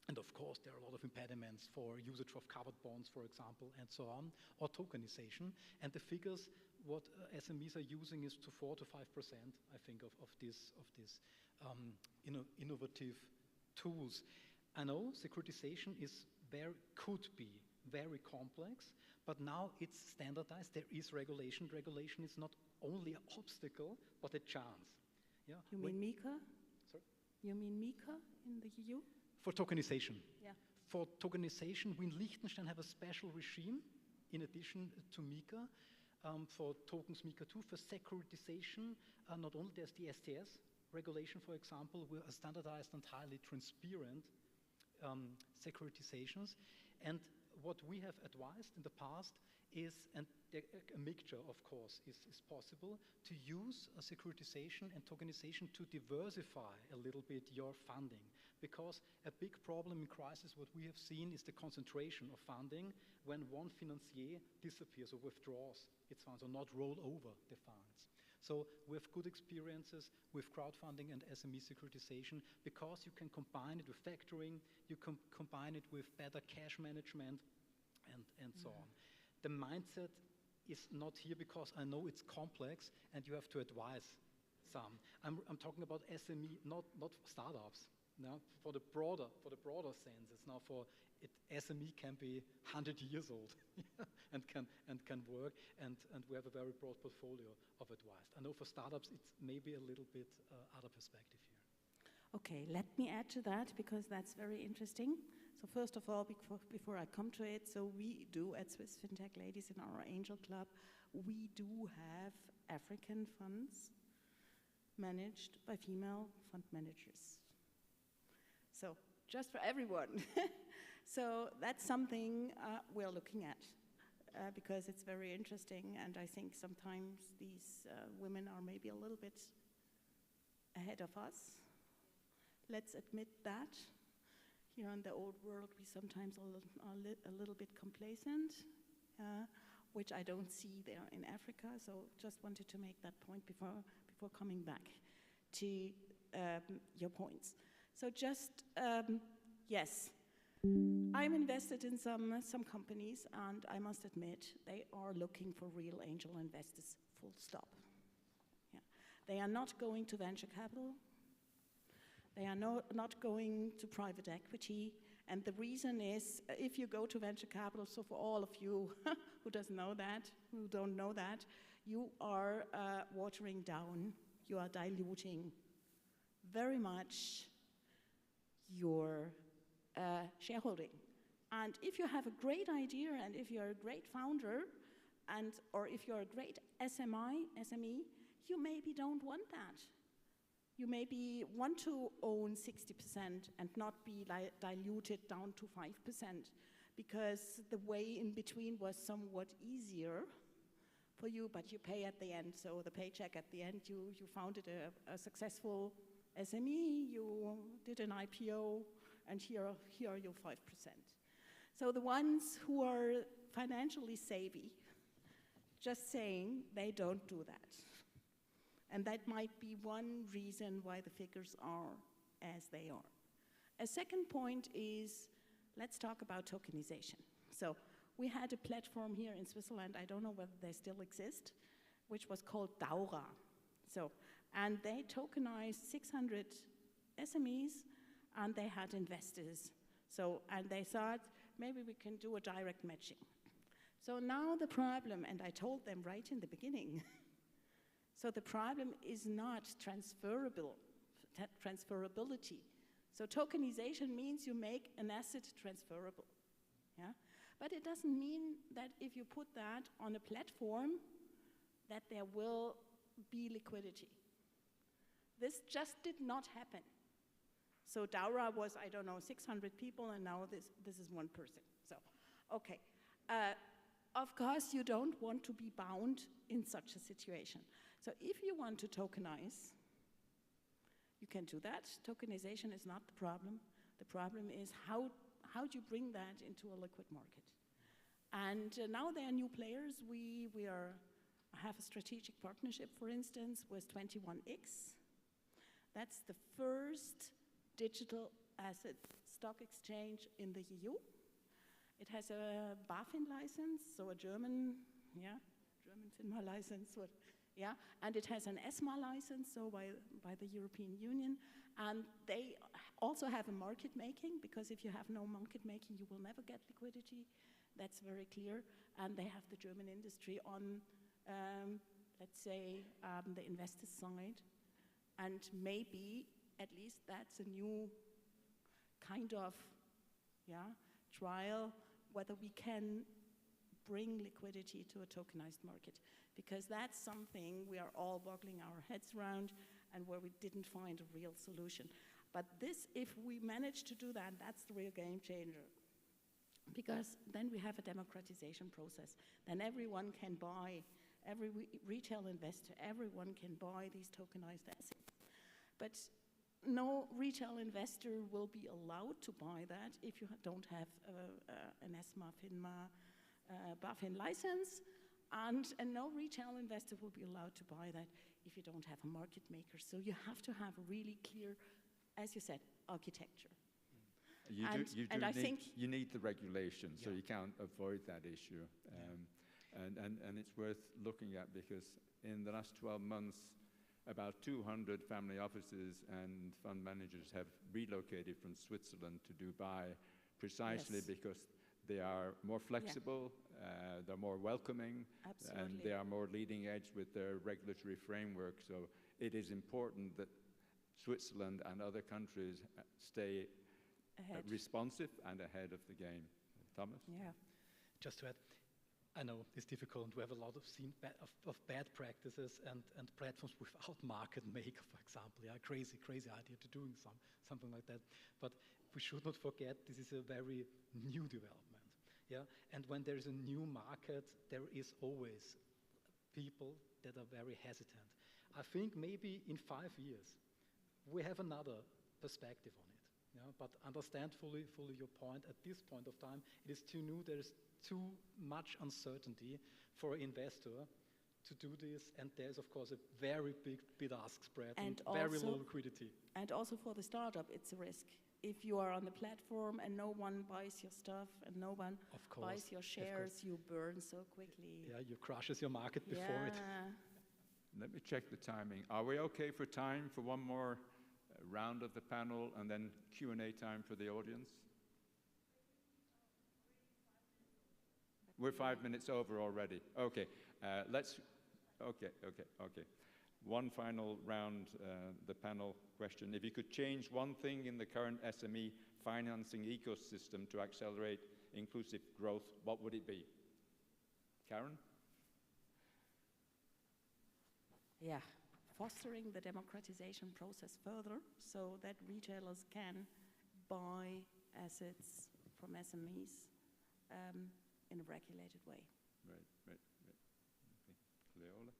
And of course, there are a lot of impediments for usage of covered bonds, for example, and so on, or tokenization. And the figures, what SMEs are using is to 4 to 5%, I think, of these innovative tools. I know securitization could be very complex, but now it's standardized. There is regulation. Regulation is not only an obstacle, but a chance. Yeah. You mean MiCA? Sorry? You mean MiCA in the EU? For tokenization. Yeah. For tokenization, we in Liechtenstein have a special regime in addition to MiCA. For tokens MiCA 2, for securitization, not only there's the STS regulation, for example, we're standardized and highly transparent securitizations. And what we have advised in the past is, and a mixture, of course, is possible, to use a securitization and tokenization to diversify a little bit your funding. Because a big problem in crisis, what we have seen, is the concentration of funding when one financier disappears or withdraws its funds or not roll over the funds. So we have good experiences with crowdfunding and SME securitization because you can combine it with factoring, you can combine it with better cash management, and so on. The mindset is not here because I know it's complex and you have to advise some. I'm talking about SME, not startups. Now, for the broader sense, it's now for SME can be 100 years old and can work, and we have a very broad portfolio of advice. I know for startups it's maybe a little bit other perspective here. Okay, let me add to that because that's very interesting. So first of all, before I come to it, so we do at Swiss FinTech Ladies in our Angel Club, we do have African funds managed by female fund managers. So just for everyone. So that's something we're looking at because it's very interesting, and I think sometimes these women are maybe a little bit ahead of us. Let's admit that. Here in the old world, we sometimes are a little bit complacent, which I don't see there in Africa. So just wanted to make that point before coming back to your points. So just, yes, I'm invested in some companies, and I must admit, they are looking for real angel investors, full stop. Yeah. They are not going to venture capital. They are not going to private equity. And the reason is, if you go to venture capital, so for all of you who don't know that, you are watering down, you are diluting very much your shareholding. And if you have a great idea, and if you're a great founder, or if you're a great SME, you maybe don't want that. You maybe want to own 60% and not be diluted down to 5%, because the way in between was somewhat easier for you, but you pay at the end. So the paycheck at the end, you founded a successful SME, you did an IPO, and here are your 5%. So the ones who are financially savvy, just saying, they don't do that. And that might be one reason why the figures are as they are. A second point is, let's talk about tokenization. So we had a platform here in Switzerland, I don't know whether they still exist, which was called Daura. So, and they tokenized 600 SMEs, and they had investors. So, and they thought, maybe we can do a direct matching. So now the problem, and I told them right in the beginning, so the problem is not transferability. So tokenization means you make an asset transferable, yeah? But it doesn't mean that if you put that on a platform that there will be liquidity. This just did not happen. So Daura was, I don't know, 600 people, and now this is one person. So, okay. Of course, you don't want to be bound in such a situation. So if you want to tokenize, you can do that. Tokenization is not the problem. The problem is how do you bring that into a liquid market? And now there are new players. We have a strategic partnership, for instance, with 21X. That's the first digital asset stock exchange in the EU. It has a BaFin license, so a German FINMA license, and it has an ESMA license, so by the European Union. And they also have a market making, because if you have no market making, you will never get liquidity. That's very clear. And they have the German industry on, let's say, the investor side. And maybe, at least that's a new kind of trial, whether we can bring liquidity to a tokenized market. Because that's something we are all boggling our heads around, and where we didn't find a real solution. But this, if we manage to do that, that's the real game changer. Because then we have a democratization process. Then everyone can buy, every retail investor, everyone can buy these tokenized assets. But no retail investor will be allowed to buy that if you don't have an ESMA, FINMA, BaFin license, and no retail investor will be allowed to buy that if you don't have a market maker. So you have to have a really clear, as you said, architecture. You need the regulation, so you can't avoid that issue. And it's worth looking at, because in the last 12 months, about 200 family offices and fund managers have relocated from Switzerland to Dubai precisely because they are more flexible, they're more welcoming, and they are more leading edge with their regulatory framework. So it is important that Switzerland and other countries stay responsive and ahead of the game. Thomas? Yeah. Just to add, I know it's difficult. We have a lot of bad practices and platforms without market maker, for example. Yeah, crazy idea to doing something like that. But we should not forget this is a very new development. Yeah, and when there is a new market, there is always people that are very hesitant. I think maybe in 5 years we have another perspective on it. Yeah, but understand fully your point. At this point of time, it is too new. There is too much uncertainty for an investor to do this, and there's of course a very big bid-ask spread and very low liquidity. And also for the startup, it's a risk. If you are on the platform and no one buys your stuff and no one buys your shares, you burn so quickly. Yeah, you crushes your market before it. Let me check the timing. Are we okay for time for one more round of the panel and then Q&A time for the audience? We're 5 minutes over already. Okay, okay. One final round, the panel question. If you could change one thing in the current SME financing ecosystem to accelerate inclusive growth, what would it be? Karen? Yeah, fostering the democratization process further so that retailers can buy assets from SMEs in a regulated way. Right. Okay. Leola?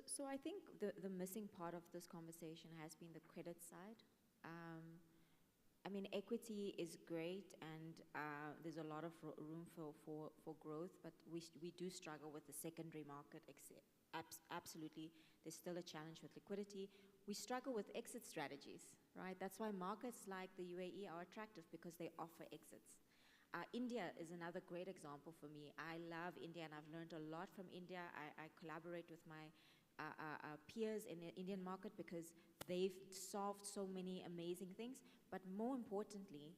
So I think the missing part of this conversation has been the credit side. I mean, equity is great, and there's a lot of room for growth, but we do struggle with the secondary market. Absolutely, there's still a challenge with liquidity. We struggle with exit strategies, right? That's why markets like the UAE are attractive, because they offer exits. India is another great example for me. I love India, and I've learned a lot from India. I collaborate with my peers in the Indian market because they've solved so many amazing things, but more importantly,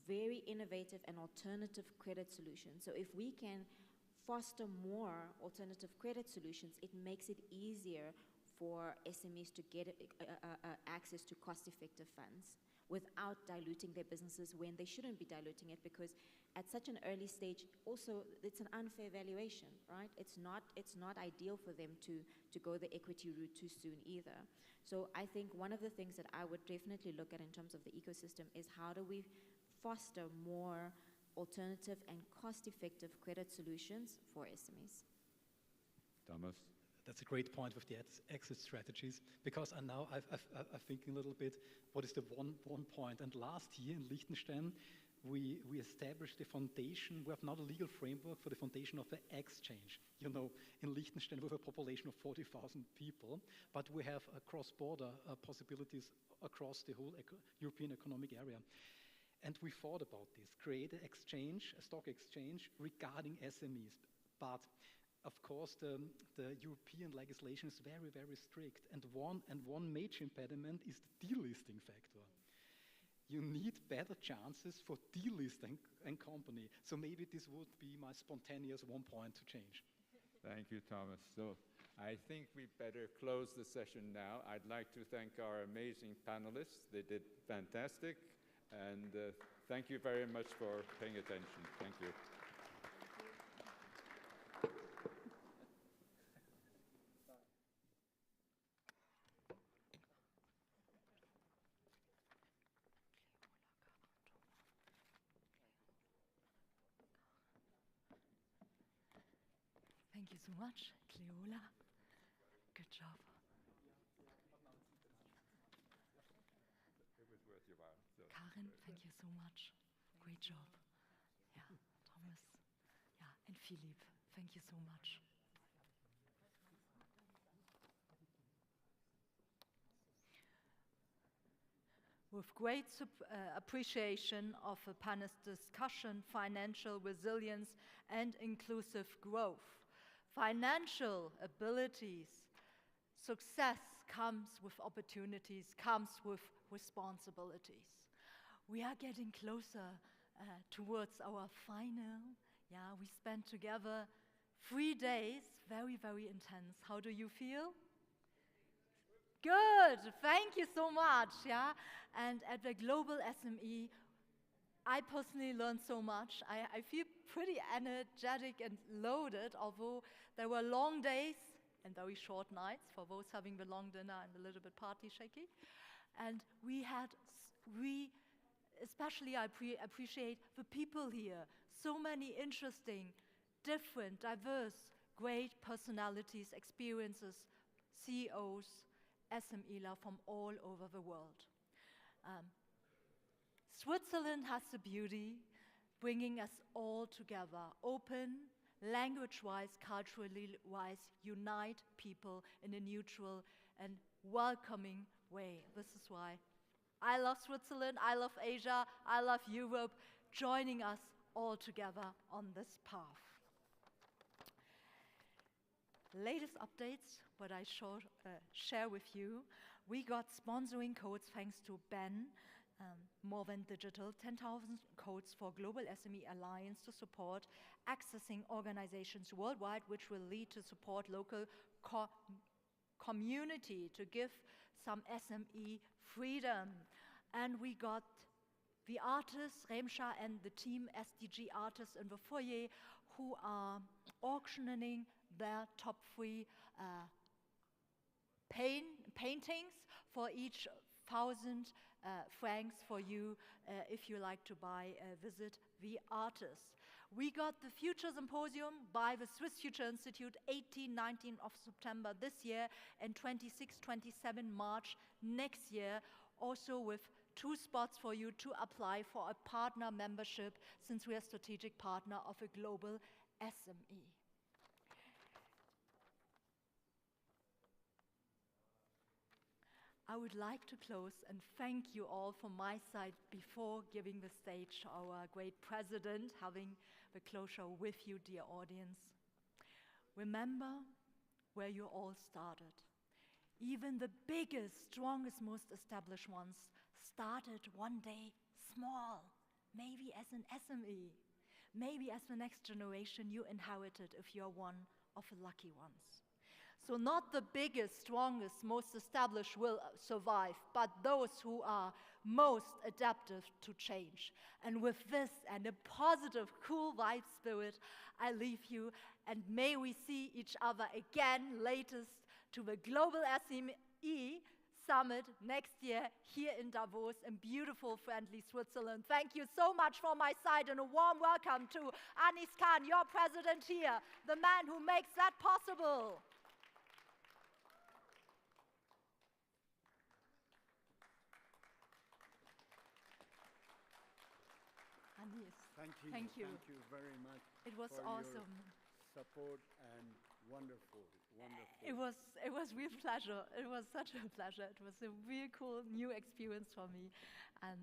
very innovative and alternative credit solutions. So if we can foster more alternative credit solutions, it makes it easier for SMEs to get access to cost-effective funds without diluting their businesses when they shouldn't be diluting it, because at such an early stage, also, it's an unfair valuation, right? It's not ideal for them to go the equity route too soon either. So I think one of the things that I would definitely look at in terms of the ecosystem is how do we foster more alternative and cost-effective credit solutions for SMEs. Thomas? That's a great point with the exit strategies, because I'm thinking a little bit, what is the one point? And last year in Liechtenstein, we established the foundation. We have not a legal framework for the foundation of the exchange. You know, in Liechtenstein, we have a population of 40,000 people, but we have cross-border possibilities across the whole European Economic Area. And we thought about this, create an exchange, a stock exchange regarding SMEs. But of course, the European legislation is very, very strict, and one major impediment is the delisting factor. You need better chances for delisting a company. So maybe this would be my spontaneous one point to change. Thank you, Thomas. So I think we better close the session now. I'd like to thank our amazing panelists. They did fantastic, and thank you very much for paying attention. Thank you. Thank you so much, Cleola. Good job. It was worth your while. So Karin, thank you so much. Great job. Yeah, Thomas. Yeah, and Philippe, thank you so much. With great appreciation of a panel's discussion, financial resilience and inclusive growth. Financial abilities, success comes with opportunities, comes with responsibilities. We are getting closer towards our final. Yeah, we spent together 3 days, very, very intense. How do you feel? Good, thank you so much, yeah. And at the Global SME, I personally learned so much. I feel pretty energetic and loaded, although there were long days and very short nights for those having the long dinner and a little bit party shaky. And we especially I appreciate the people here. So many interesting, different, diverse, great personalities, experiences, CEOs, SMEler from all over the world. Switzerland has the beauty bringing us all together, open, language-wise, culturally-wise, unite people in a neutral and welcoming way. This is why I love Switzerland, I love Asia, I love Europe, joining us all together on this path. Latest updates, what I share with you. We got sponsoring codes thanks to Ben, More Than Digital, 10,000 codes for Global SME Alliance to support accessing organizations worldwide, which will lead to support local community to give some SME freedom. And we got the artists, Remsha and the team SDG artists in the foyer who are auctioning their top 3 paintings for each 1,000 francs for you if you like to visit the artists. We got the Future Symposium by the Swiss Future Institute 18-19 of September this year and 26-27 March next year, also with 2 spots for you to apply for a partner membership since we are strategic partner of a global SME. I would like to close and thank you all from my side before giving the stage to our great president, having the closure with you, dear audience. Remember where you all started. Even the biggest, strongest, most established ones started one day small, maybe as an SME, maybe as the next generation you inherited if you're one of the lucky ones. So not the biggest, strongest, most established will survive, but those who are most adaptive to change. And with this and a positive, cool vibe spirit, I leave you, and may we see each other again latest to the Global SME Summit next year here in Davos in beautiful, friendly Switzerland. Thank you so much from my side, and a warm welcome to Anis Khan, your president here, the man who makes that possible. Anis. Thank you. Thank you. Thank you very much. It was for awesome. Your support and wonderful, wonderful. It was real pleasure. It was such a pleasure. It was a real cool new experience for me. And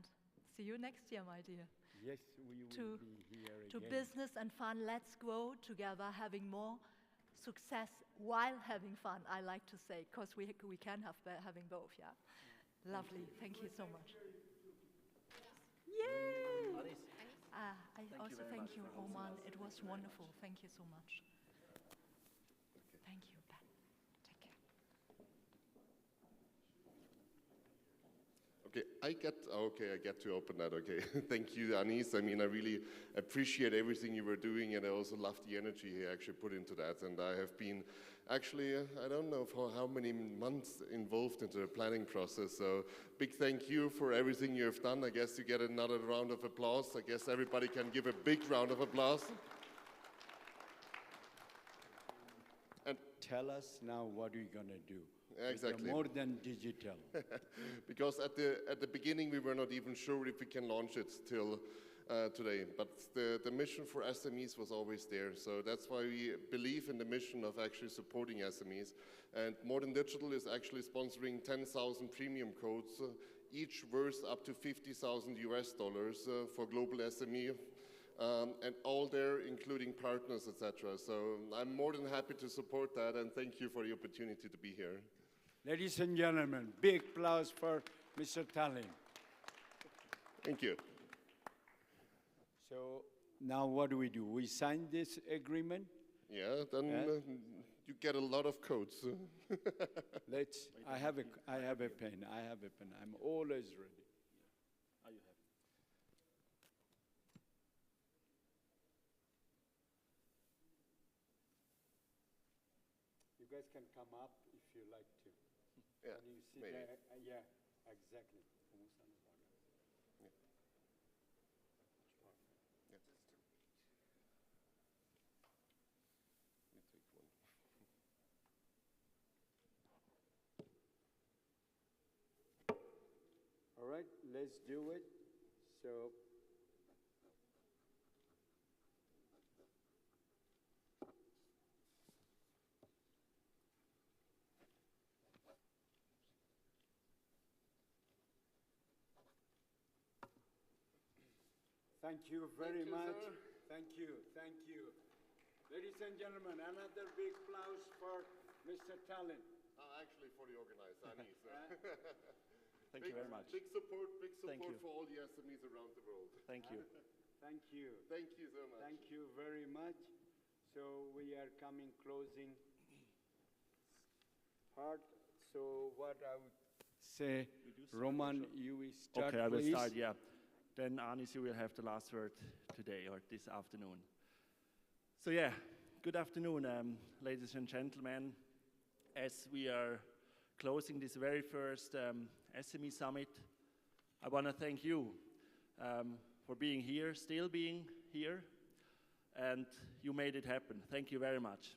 see you next year, my dear. Yes, we will be here again. To business and fun, let's grow together, having more success while having fun, I like to say, because we can have having both, yeah? Lovely. Thank you so much. Yay! I also thank you, Roman. It was wonderful. Thank you so much. Thank you, Ben. Take care. Okay, I get to open that, okay. Thank you, Anis. I mean, I really appreciate everything you were doing, and I also love the energy you actually put into that. And I have been actually, I don't know for how many months involved into the planning process. So big thank you for everything you have done. I guess you get another round of applause. I guess everybody can give a big round of applause. And tell us now what are you going to do? Exactly. More than digital. Because at the beginning we were not even sure if we can launch it till today. But the mission for SMEs was always there. So that's why we believe in the mission of actually supporting SMEs. And More Than Digital is actually sponsoring 10,000 premium codes, each worth up to $50,000 US for global SME. And all there, including partners, etc. So I'm more than happy to support that, and thank you for the opportunity to be here. Ladies and gentlemen, big applause for Mr. Tallinn. Thank you. So now what do? We sign this agreement? Yeah, then you get a lot of codes. Let's. I have a pen. I have a pen. I'm always ready. Are you happy? You guys can come up if you like to. Yeah, Can you sit maybe. there? Yeah, exactly. Yeah. Yeah. We take one. All right, let's do it. So. Thank you very much. Sir. Thank you. Thank you. Ladies and gentlemen, another big applause for Mr. Talent. Actually, for the organizer, Ani, sir. Thank you very much. Big support Thank you. for all the SMEs around the world. Thank you. Thank you. Thank you so much. Thank you very much. So we are coming closing part. So what I would say, Roman, you will start, Okay, I will please. start, yeah. Then Anis, you will have the last word today or this afternoon. So yeah, good afternoon, ladies and gentlemen. As we are closing this very first SME Summit, I want to thank you for being here, still being here, and you made it happen. Thank you very much.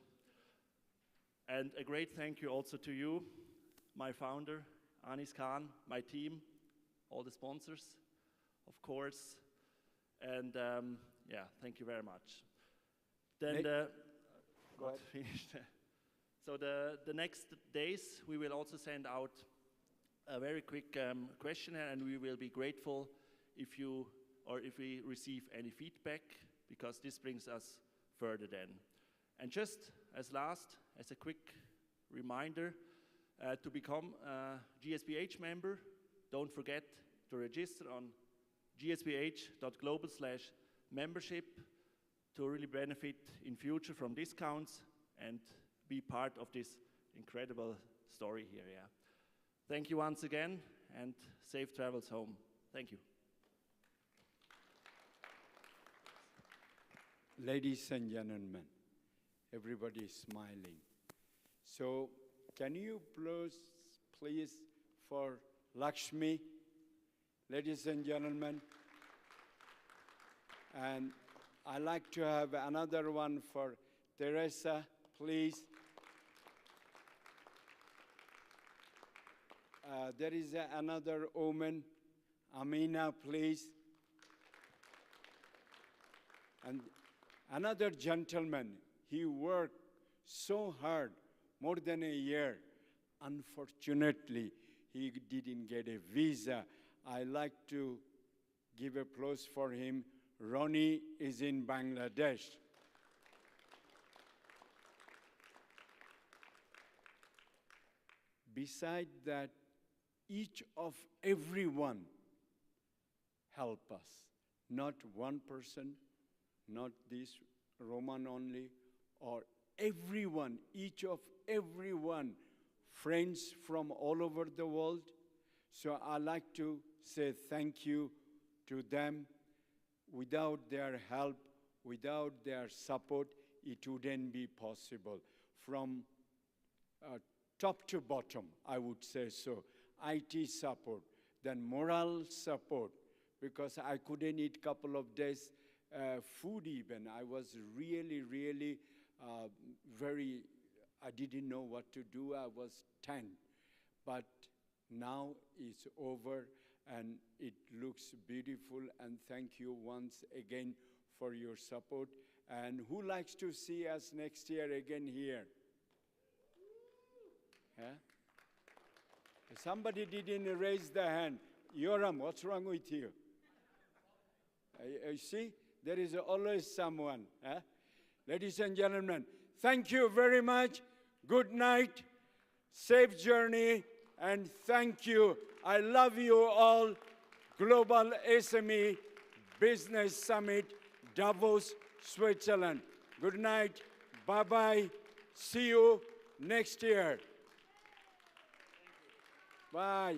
And a great thank you also to you, my founder, Anis Khan, my team, all the sponsors, of course, and yeah, thank you very much. Then finished. So the next days we will also send out a very quick questionnaire, and we will be grateful if we receive any feedback, because this brings us further then. And just as a quick reminder, to become a GSBH member, don't forget to register on gsph.global/membership to really benefit in future from discounts and be part of this incredible story here. Yeah. Thank you once again, and safe travels home. Thank you. Ladies and gentlemen, everybody is smiling. So can you please for Lakshmi, ladies and gentlemen, and I'd like to have another one for Teresa, please. There is another woman, Amina, please. And another gentleman, he worked so hard, more than a year. Unfortunately, he didn't get a visa. I like to give applause for him. Ronnie is in Bangladesh. Beside that, each of everyone help us. Not one person, not this Roman only, or everyone, each of everyone, friends from all over the world. So I like to say thank you to them. Without their help, without their support, it wouldn't be possible. From top to bottom, I would say so. IT support, then moral support, because I couldn't eat couple of days food even. I was really, really I didn't know what to do. I was 10. But now it's over, and it looks beautiful, and thank you once again for your support. And who likes to see us next year again here? Yeah? Somebody didn't raise the hand. Yoram, what's wrong with you? You see, there is always someone. Huh? Ladies and gentlemen, thank you very much. Good night, safe journey, and thank you. I love you all. Global SME Business Summit Davos, Switzerland. Good night. Bye-bye. See you next year. Bye.